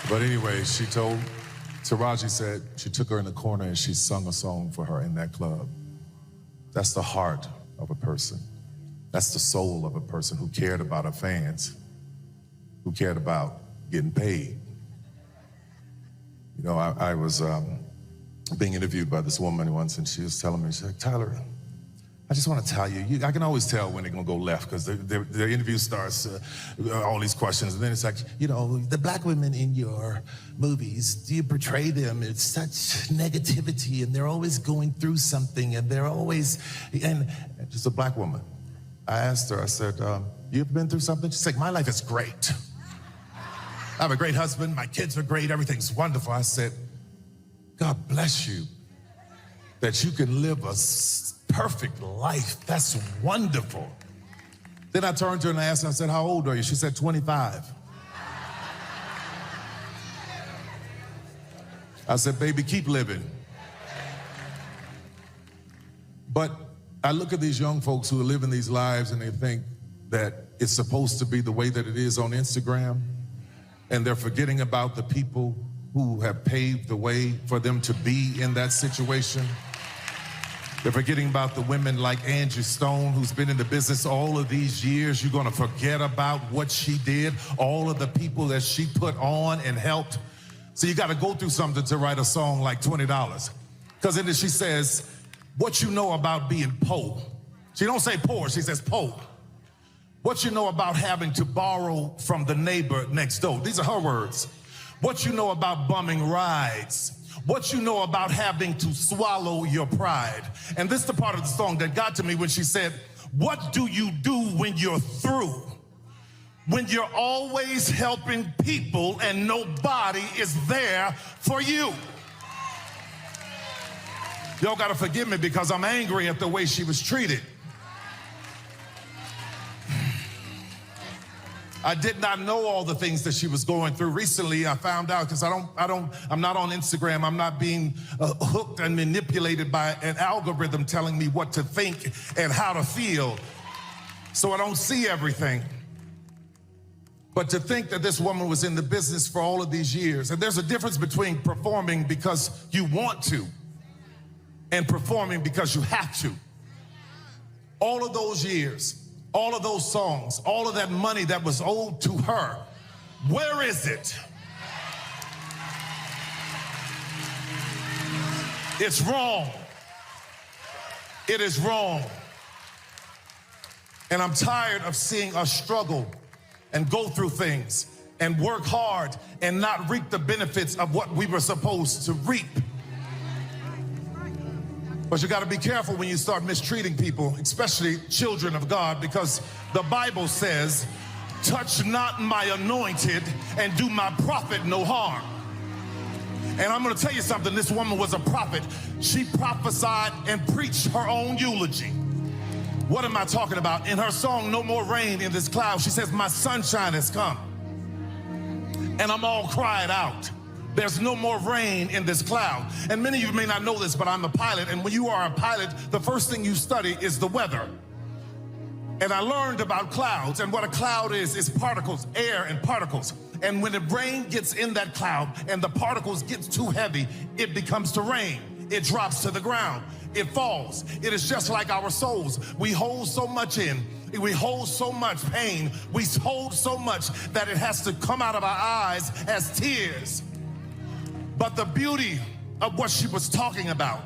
But anyway, Taraji said she took her in the corner and she sung a song for her in that club. That's the heart of a person. That's the soul of a person who cared about her fans, who cared about getting paid. You know, I was being interviewed by this woman once, and she was telling me, she's like, Tyler, I just want to tell you, I can always tell when they're going to go left, because their interview starts, all these questions, and then it's like, you know, the black women in your movies, do you portray them? It's such negativity, and they're always going through something, and they're always, and just a black woman. I asked her, I said, you ever been through something? She's like, my life is great. I have a great husband, my kids are great, everything's wonderful. I said, God bless you that you can live a perfect life. That's wonderful. Then I turned to her and I asked her, I said, how old are you? She said, 25. I said, baby, keep living. But I look at these young folks who are living these lives and they think that it's supposed to be the way that it is on Instagram. And they're forgetting about the people who have paved the way for them to be in that situation. They're forgetting about the women like Angie Stone, who's been in the business all of these years. You're gonna forget about what she did, all of the people that she put on and helped. So you gotta go through something to write a song like $20. Because in it she says, what you know about being poor. She don't say poor, she says poor. What you know about having to borrow from the neighbor next door. These are her words. What you know about bumming rides. What you know about having to swallow your pride. And this is the part of the song that got to me when she said, what do you do when you're through? when you're always helping people and nobody is there for you. Y'all gotta forgive me because I'm angry at the way she was treated. I did not know all the things that she was going through. Recently, I found out because I'm not on Instagram. I'm not being hooked and manipulated by an algorithm telling me what to think and how to feel. So I don't see everything. But to think that this woman was in the business for all of these years, and there's a difference between performing because you want to and performing because you have to. All of those years, all of those songs, all of that money that was owed to her, where is it? It's wrong. It is wrong. And I'm tired of seeing us struggle and go through things and work hard and not reap the benefits of what we were supposed to reap. But you got to be careful when you start mistreating people, especially children of God, because the Bible says, touch not my anointed and do my prophet no harm. And I'm going to tell you something. This woman was a prophet. She prophesied and preached her own eulogy. What am I talking about? In her song, No More Rain in This Cloud, she says, my sunshine has come. And I'm all cried out. There's no more rain in this cloud. And many of you may not know this, but I'm a pilot. And when you are a pilot, the first thing you study is the weather. And I learned about clouds. And what a cloud is particles, air and particles. And when the rain gets in that cloud and the particles get too heavy, it becomes to rain. It drops to the ground. It falls. It is just like our souls. We hold so much in. We hold so much pain. We hold so much that it has to come out of our eyes as tears. But the beauty of what she was talking about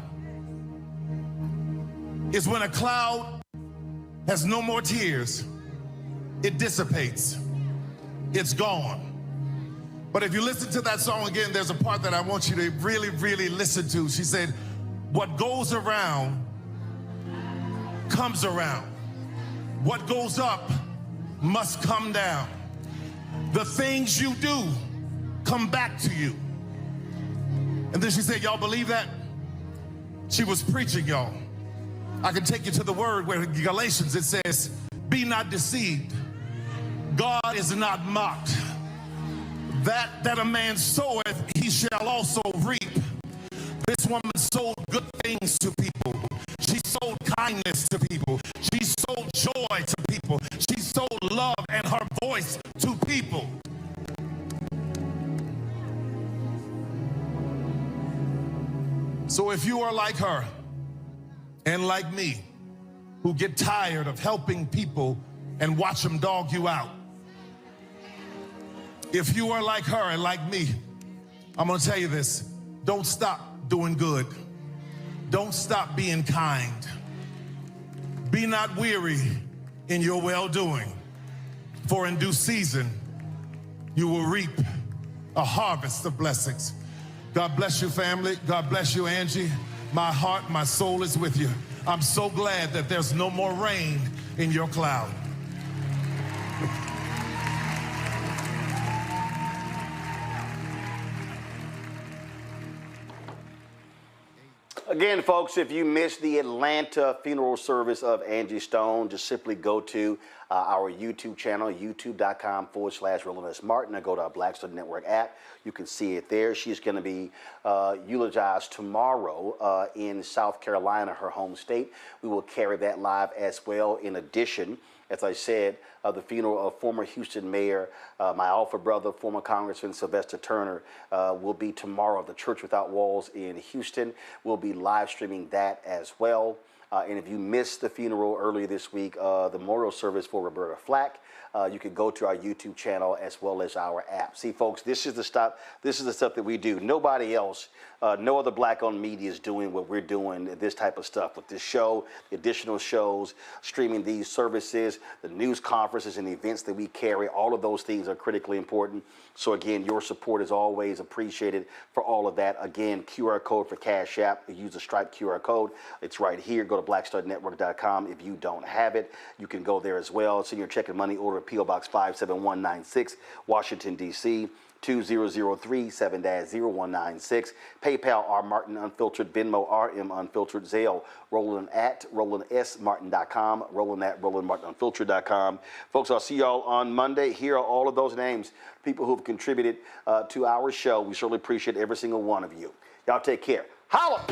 is when a cloud has no more tears, it dissipates. It's gone. But if you listen to that song again, there's a part that I want you to really, really listen to. She said, what goes around comes around. What goes up must come down. The things you do come back to you. And then she said, y'all believe that? She was preaching, y'all. I can take you to the word where in Galatians it says, be not deceived. God is not mocked. That a man soweth, he shall also reap. This woman sold good things to people. She sold kindness to people. She sold joy to people. She sold love and her voice to people. So if you are like her and like me, who get tired of helping people and watch them dog you out, if you are like her and like me, I'm going to tell you this. Don't stop doing good. Don't stop being kind. Be not weary in your well-doing, for in due season you will reap a harvest of blessings. God bless you, family. God bless you, Angie. My heart, my soul is with you. I'm so glad that there's no more rain in your cloud. Again, folks, if you missed the Atlanta funeral service of Angie Stone, just simply go to our YouTube channel, youtube.com/Roland S. Martin, or go to our Black Star Network app. You can see it there. She's going to be eulogized tomorrow in South Carolina, her home state. We will carry that live as well. In addition, as I said, the funeral of former Houston Mayor, my alpha brother, former Congressman Sylvester Turner, will be tomorrow at the Church Without Walls in Houston. We'll be live streaming that as well. And if you missed the funeral earlier this week, the memorial service for Roberta Flack, you can go to our YouTube channel as well as our app. See, folks, this is the stuff that we do. Nobody else No other black-owned media is doing what we're doing, this type of stuff with this show, the additional shows, streaming these services, the news conferences and events that we carry. All of those things are critically important. So again, your support is always appreciated for all of that. Again, QR code for Cash App. Use the Stripe QR code. It's right here. Go to blackstarnetwork.com. If you don't have it, you can go there as well. Send your check and money order, P.O. Box 57196, Washington, D.C. 2003-7-0196. PayPal, R. Martin Unfiltered. Venmo, RM Unfiltered. Zelle, Roland at RolandSMartin.com. Roland at RolandMartinUnfiltered.com. Folks, I'll see y'all on Monday. Here are all of those names, people who have contributed to our show. We certainly appreciate every single one of you. Y'all take care. Holla!